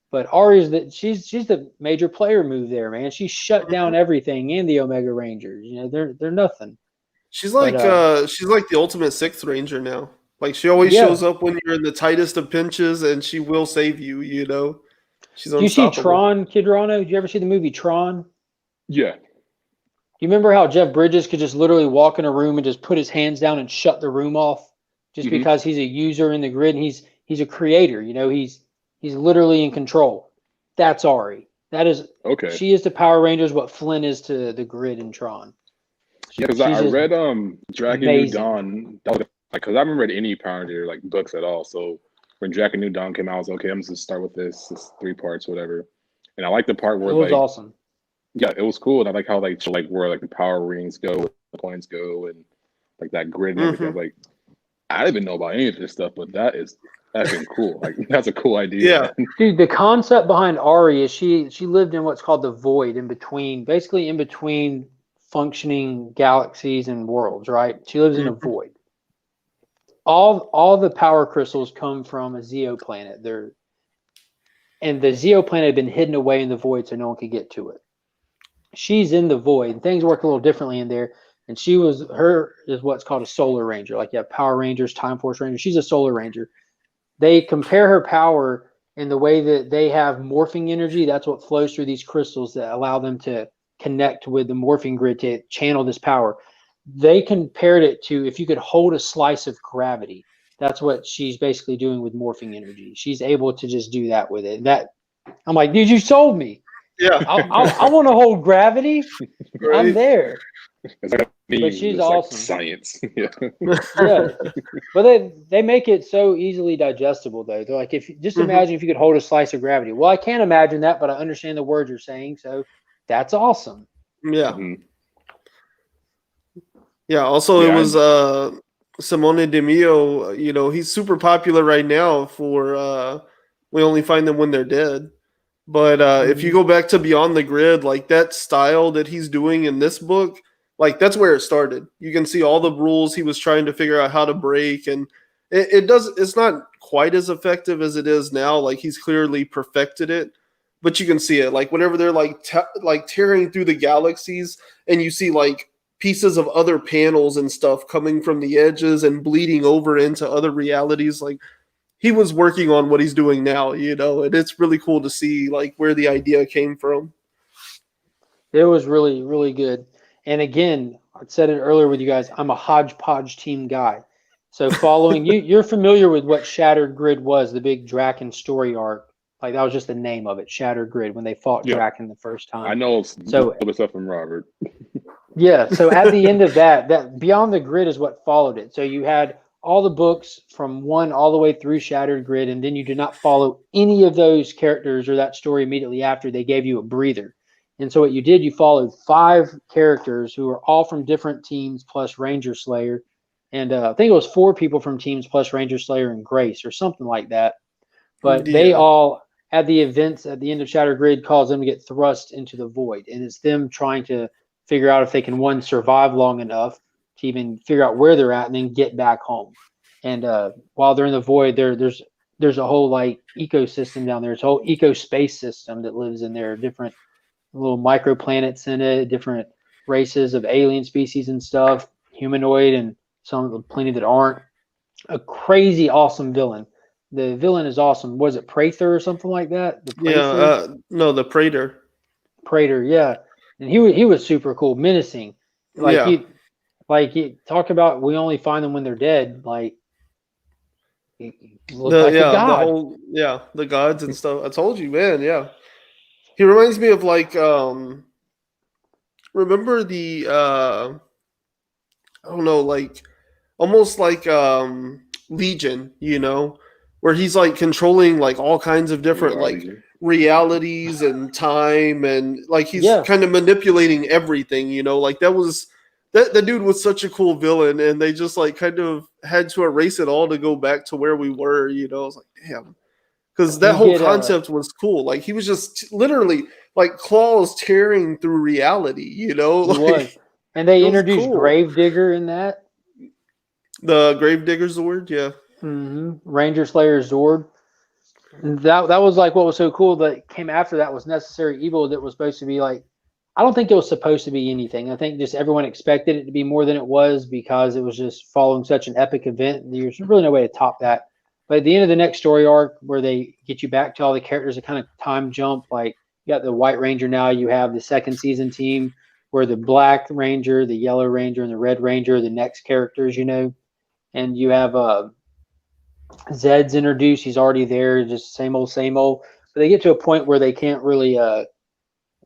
But Ari's she's the major player move there, man. She shut down everything and the Omega Rangers. They're nothing. She's like the ultimate Sixth Ranger now. Like she always shows up when you're in the tightest of pinches, and she will save you. She's unstoppable. Do you see Tron, Kidrano? Did you ever see the movie Tron? Yeah. Do you remember how Jeff Bridges could just literally walk in a room and just put his hands down and shut the room off, just because he's a user in the grid and he's a creator. He's literally in control. That's Ari. That is okay. She is to Power Rangers what Flynn is to the grid and Tron. Because I read Dragon New Dawn. Because I haven't read any Power Ranger like books at all. So when Dragon New Dawn came out, I was like, okay, I'm just gonna start with this 3 parts, whatever. And I like the part where it was awesome. Yeah, it was cool. And I like how where like the power rings go, where the points go, and like that grid and everything. Like I didn't even know about any of this stuff, but that's been cool. Like that's a cool idea. Yeah. Dude, the concept behind Ari is she lived in what's called the void, basically in between functioning galaxies and worlds, right? She lives in a void. All the power crystals come from a Zeo planet. And the Zeo planet had been hidden away in the void so no one could get to it. She's in the void. Things work a little differently in there. And her is what's called a solar ranger. Like you have Power Rangers, Time Force Rangers. She's a solar ranger. They compare her power in the way that they have morphing energy. That's what flows through these crystals that allow them to connect with the morphing grid to channel this power. They compared it to if you could hold a slice of gravity. That's what she's basically doing with morphing energy. She's able to just do that with it. I'm like, dude, you sold me. Yeah, I want to hold gravity. Right? I'm there. But she's awesome. Like science. Yeah. But they make it so easily digestible though. They're like, imagine if you could hold a slice of gravity. Well, I can't imagine that, but I understand the words you're saying, so that's awesome. Yeah. Yeah. Also, it was Simone De Mio. He's super popular right now for We Only Find Them When They're Dead. But if you go back to Beyond the Grid, like that style that he's doing in this book, like that's where it started. You can see all the rules he was trying to figure out how to break, and it's not quite as effective as it is now. Like he's clearly perfected it, but you can see it. Like whenever they're like tearing through the galaxies, and you see like pieces of other panels and stuff coming from the edges and bleeding over into other realities, like he was working on what he's doing now, and it's really cool to see like where the idea came from. It was really, really good. And again, I said it earlier with you guys, I'm a hodgepodge team guy. So following you're familiar with what Shattered Grid was, the big Draken story arc. Like that was just the name of it, Shattered Grid, when they fought Draken the first time. I know some stuff from Robert. Yeah. So at the end of that Beyond the Grid is what followed it. So you had all the books from 1 all the way through Shattered Grid, and then you did not follow any of those characters or that story immediately after. They gave you a breather. And so what you did, you followed 5 characters who are all from different teams plus Ranger Slayer. And I think it was 4 people from teams plus Ranger Slayer and Grace or something like that. But they all, at the events at the end of Shattered Grid, cause them to get thrust into the void. And it's them trying to figure out if they can, 1, survive long enough to even figure out where they're at and then get back home. And while they're in the void, there's a whole like ecosystem down there. It's a whole eco space system that lives in there, different little microplanets in it, different races of alien species and stuff, humanoid and some of the plenty that aren't. A crazy awesome villain. The villain is awesome. Was it Prather or something like that? No, the Praetor. Praetor, yeah. And he was super cool, menacing. Like Like, talk about we only find them when they're dead. Like, he looked The like a the god. whole the gods and stuff. I told you, man. Yeah, he reminds me of like remember the I don't know, like almost like Legion, where he's like controlling like all kinds of You different are like Legion. realities and time, and like he's Yeah. kind of manipulating everything, like that dude was such a cool villain, and they just like kind of had to erase it all to go back to where we were. I was like, damn, because that You whole get concept was cool. Like he was just literally like claws tearing through reality. he Like was, and it they was introduced cool. Gravedigger in that. The Gravedigger Zord, yeah. Ranger Slayer Zord. And that was like what was so cool that came after that was Necessary Evil, that was supposed to be like, I don't think it was supposed to be anything. I think just everyone expected it to be more than it was because it was just following such an epic event. There's really no way to top that. But at the end of the next story arc, where they get you back to all the characters, that kind of time jump. Like, you got the White Ranger now. You have the second season team where the Black Ranger, the Yellow Ranger, and the Red Ranger are the next characters, and you have Zed's introduced. He's already there, just same old, same old. But they get to a point where they can't really,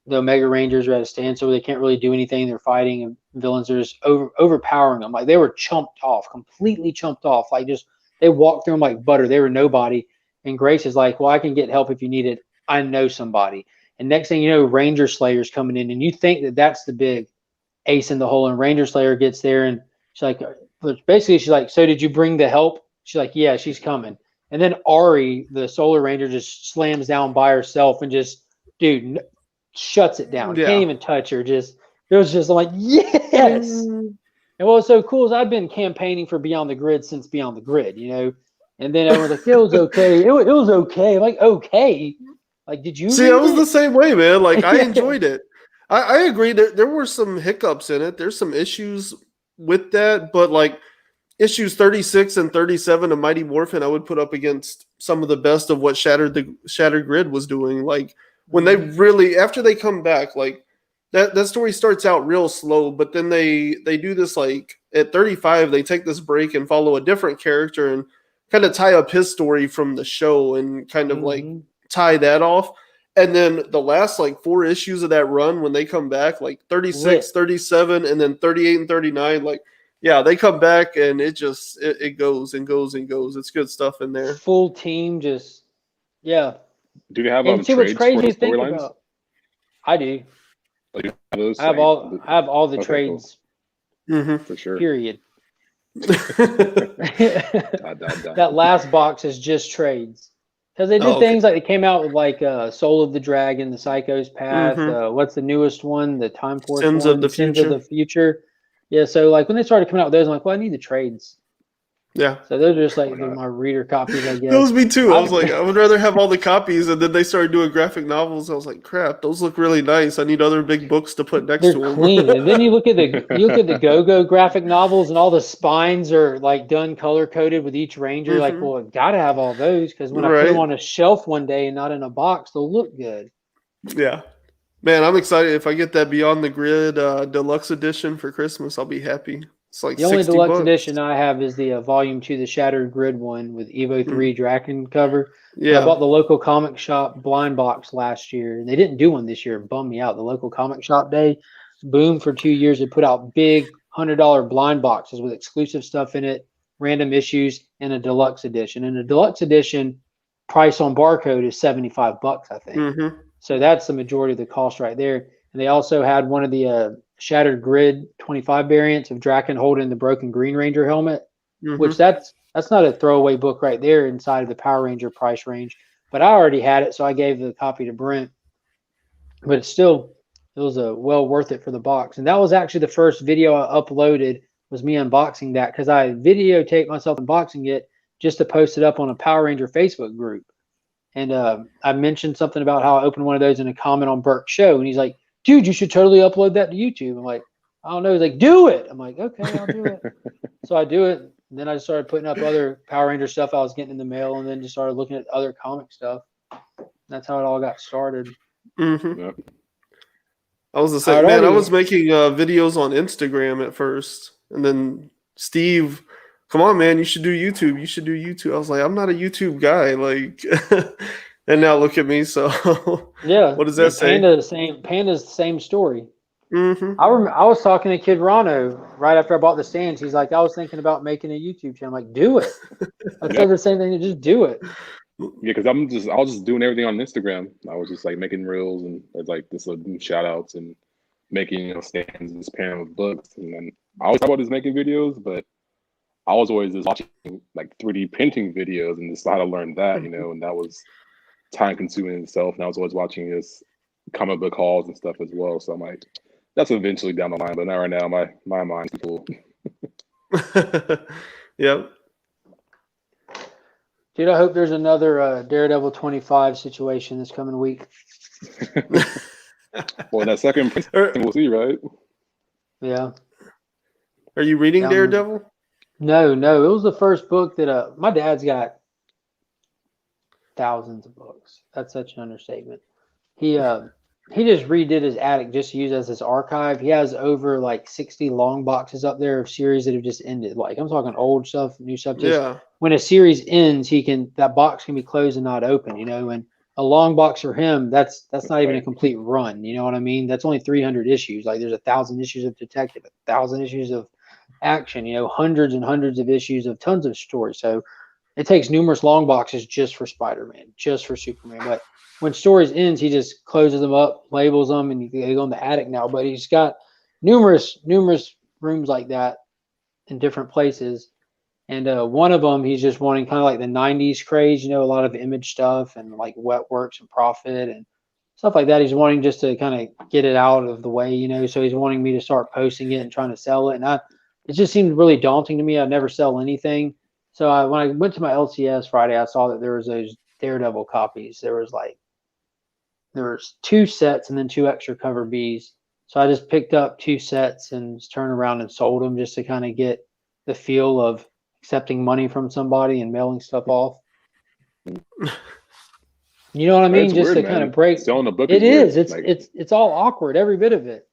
the Omega Rangers are at a standstill. They can't really do anything. They're fighting, and villains are just overpowering them. Like, they were chumped off, completely chumped off. Like, just, they walked through them like butter. They were nobody. And Grace is like, well, I can get help if you need it. I know somebody. And next thing you know, Ranger Slayer's coming in. And you think that that's the big ace in the hole. And Ranger Slayer gets there, and she's like, basically, she's like, so did you bring the help? She's like, yeah, she's coming. And then Ari, the Solar Ranger, just slams down by herself and just, dude, shuts it down. Yeah. Can't even touch her. Just, it was just, I'm like, yes. And what was so cool is I've been campaigning for Beyond the Grid since Beyond the Grid, And then everyone's like, it was okay. It was okay. I'm like, okay. Like, did you See, read I was it? the same way, man. Like, I enjoyed it. I agree that there were some hiccups in it. There's some issues with that, but like issues 36 and 37 of Mighty Morphin, I would put up against some of the best of what Shattered Grid was doing. Like, when they really, after they come back, like that story starts out real slow, but then they do this, like at 35, they take this break and follow a different character and kind of tie up his story from the show and kind of like tie that off. And then the last like 4 issues of that run, when they come back, like 36, Lit. 37, and then 38 and 39, like, yeah, they come back and it just it goes and goes and goes. It's good stuff in there. Full team, just, yeah. Do they have And see what's trades for crazy the to think storylines? about. I do. Like, you have those? I have all the Okay, trades. Mm-hmm. for sure. Period. Dot. That last box is just trades, because they did things like they came out with like Soul of the Dragon, the Psycho's Path. What's the newest one? The Time Force Sins one, of the Sins Future. of the Future. Yeah, so like when they started coming out with those, I'm like, well, I need the trades. Yeah. So those are just like my reader copies, I guess. Those me too. I was like, I would rather have all the copies, and then they started doing graphic novels. I was like, crap, those look really nice. I need other big books to put next to They're them. clean. And then you look at the Go-Go graphic novels, and all the spines are like done color coded with each ranger. Like, well, I gotta have all those, because when I put them on a shelf one day and not in a box, they'll look good. Yeah. Man, I'm excited. If I get that Beyond the Grid deluxe edition for Christmas, I'll be happy. It's like The only $60. deluxe edition I have is the Volume 2, the Shattered Grid one with Evo 3 Draken cover. Yeah. I bought the local comic shop blind box last year, and they didn't do one this year. It bummed me out. The local comic shop day, boom, for 2 years, they put out big $100 blind boxes with exclusive stuff in it, random issues, and a deluxe edition. And the deluxe edition price on barcode is $75, I think. So that's the majority of the cost right there. And they also had one of the Shattered Grid 25 variants of Draken holding the broken Green Ranger helmet, which that's not a throwaway book right there inside of the Power Ranger price range. But I already had it, so I gave the copy to Brent. But it was well worth it for the box. And that was actually the first video I uploaded, was me unboxing that, because I videotaped myself unboxing it just to post it up on a Power Ranger Facebook group. And I mentioned something about how I opened one of those in a comment on Burke's show, and he's like, dude, you should totally upload that to YouTube. I'm like, I don't know. He's like, do it. I'm like, okay, I'll do it. So I do it. And then I just started putting up other Power Ranger stuff I was getting in the mail, and then just started looking at other comic stuff. That's how it all got started. I was the same. Man, I was making videos on Instagram at first. And then Steve, come on, man, you should do YouTube. You should do YouTube. I was like, I'm not a YouTube guy. Like, and now look at me. So Yeah. what does that say? Panda's the same story. Mm-hmm. I was talking to Kid Rano right after I bought the stands. He's like, I was thinking about making a YouTube channel. I'm like, do it. I said the same thing. Just do it. Yeah, because I was just doing everything on Instagram. I was just like making reels and like this shout outs and making stands and just pairing with books. And then I always thought about just making videos, but I was always just watching like 3D printing videos and just how to learn that, and that was time consuming in itself. And I was always watching this comic book hauls and stuff as well. So I'm like, that's eventually down the line, but not right now. My mind's full. Yep. Dude, I hope there's another Daredevil 25 situation this coming week. Well, that second print, we'll see, right? Yeah. Are you reading Daredevil? No. It was the first book that my dad's got thousands of books. That's such an understatement. He just redid his attic just to use as his archive. He has over like 60 long boxes up there of series that have just ended. Like I'm talking old stuff, new stuff. Just when a series ends, that box can be closed and not open, and a long box for him, that's not even a complete run. You know what I mean? That's only 300 issues. Like there's 1,000 issues of Detective, 1,000 issues of action, hundreds and hundreds of issues of tons of stories. So it takes numerous long boxes just for Spider-Man, just for Superman. But when stories ends, he just closes them up, labels them, and they go in the attic now. But he's got numerous rooms like that in different places. And one of them, he's just wanting kind of like the 90s craze, a lot of image stuff and like Wetworks and Profit and stuff like that. He's wanting just to kind of get it out of the way, so he's wanting me to start posting it and trying to sell it. And it just seemed really daunting to me. I'd never sell anything. So when I went to my LCS Friday, I saw that there was those Daredevil copies. There was 2 sets and then 2 extra cover Bs. So I just picked up 2 sets and turned around and sold them just to kind of get the feel of accepting money from somebody and mailing stuff off. You know what I mean? It's just weird, to man. kind of break. Selling a book It is is. weird. It's all awkward. Every bit of it.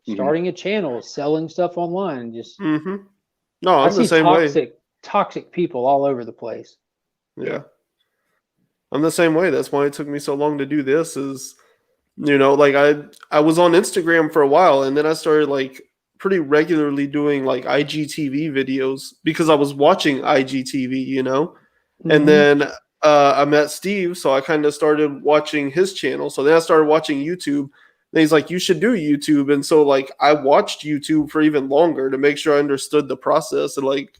Mhm. Starting a channel, selling stuff online. Just No, I'm the same way. Toxic people all over the place. Yeah. I'm the same way. That's why it took me so long to do this is, like I was on Instagram for a while and then I started like pretty regularly doing like IGTV videos because I was watching IGTV, and then I met Steve. So I kind of started watching his channel. So then I started watching YouTube. And he's like, you should do YouTube. And so like I watched YouTube for even longer to make sure I understood the process. And like,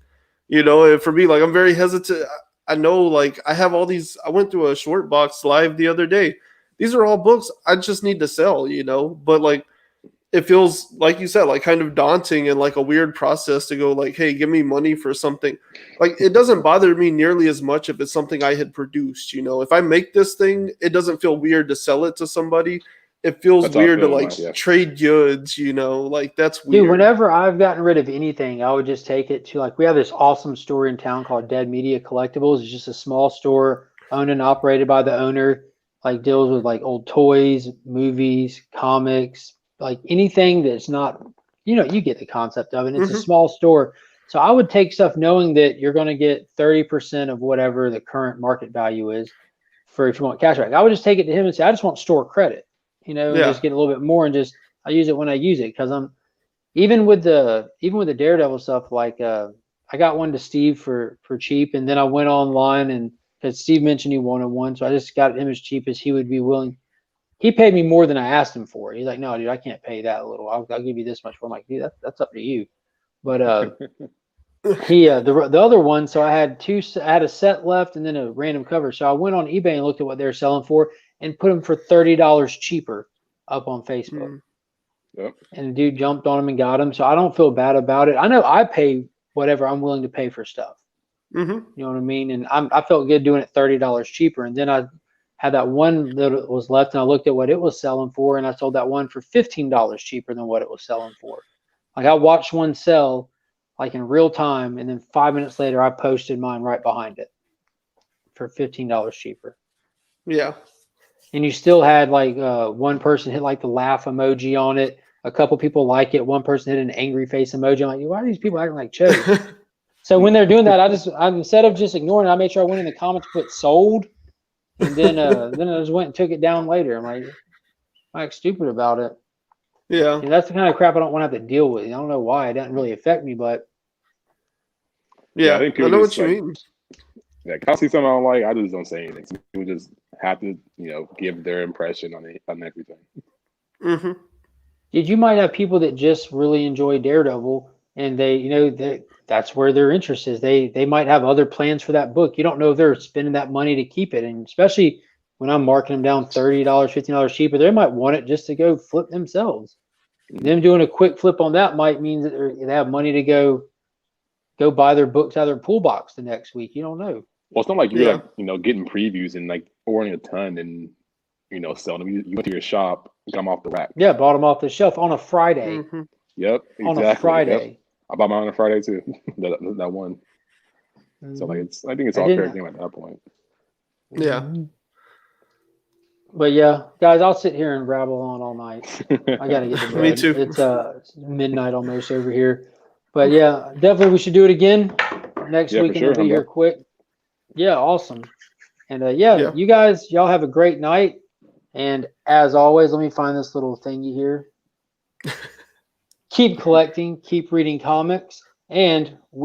for me, like I'm very hesitant. I know like I have all these, I went through a short box live the other day. These are all books I just need to sell, but like it feels like you said, like kind of daunting and like a weird process to go like, hey, give me money for something. Like it doesn't bother me nearly as much if it's something I had produced, if I make this thing, it doesn't feel weird to sell it to somebody. It feels weird to like trade goods, like that's weird. Dude, whenever I've gotten rid of anything, I would just take it to like, we have this awesome store in town called Dead Media Collectibles. It's just a small store owned and operated by the owner, like deals with like old toys, movies, comics, like anything that's not, you get the concept of it. It's a small store. So I would take stuff knowing that you're going to get 30% of whatever the current market value is for if you want cash back. I would just take it to him and say, I just want store credit. And just get a little bit more and just I use it when I use it because I'm even with the Daredevil stuff. Like I got one to Steve for cheap, and then I went online and because Steve mentioned he wanted one, so I just got him as cheap as he would be willing. He paid me more than I asked him for. He's like, no, dude, I can't pay that little. I'll give you this much for. I'm like, dude, that's up to you. But he the other one. So I had a set left and then a random cover. So I went on eBay and looked at what they were selling for. And put them for $30 cheaper up on Facebook. Yep. And the dude jumped on them and got them. So I don't feel bad about it. I know I pay whatever I'm willing to pay for stuff. You know what I mean? And I felt good doing it $30 cheaper. And then I had that one that was left and I looked at what it was selling for. And I sold that one for $15 cheaper than what it was selling for. Like I watched one sell like in real time. And then 5 minutes later, I posted mine right behind it for $15 cheaper. Yeah. And you still had like one person hit like the laugh emoji on it. A couple people like it. One person hit an angry face emoji. I'm like, why are these people acting like chokes? So when they're doing that, I instead of just ignoring it, I made sure I went in the comments, put sold, and then I just went and took it down later. I'm like stupid about it. Yeah. And that's the kind of crap I don't want to have to deal with. I don't know why. It doesn't really affect me, but Yeah, I think I people know just, what you like, mean. Like, I see something I don't like, I just don't say anything. Some people just have to, give their impression on everything. Hmm. you might have people that just really enjoy Daredevil, and that's where their interest is. They might have other plans for that book. You don't know if they're spending that money to keep it, and especially when I'm marking them down $30, $15 cheaper, they might want it just to go flip themselves. Them doing a quick flip on that might mean that they have money to go buy their books out of their pool box the next week. You don't know. Well, it's not like you're Yeah. like, getting previews and like ordering a ton and, selling them. You went to your shop, got them off the rack. Yeah, bought them off the shelf on a Friday. Hmm. Yep, On a exactly. Yep. Friday. I bought mine on a Friday too. that one. So like I think it's all fair game at that point. Yeah. But yeah, guys, I'll sit here and rabble on all night. I gotta get to bed. Me too. It's midnight almost over here. But yeah, definitely we should do it again next Yeah, for weekend. sure. We'll be I'm here back. quick. Yeah, awesome. And Yeah. you guys, y'all have a great night. And as always, let me find this little thingy here. Keep collecting, keep reading comics, and we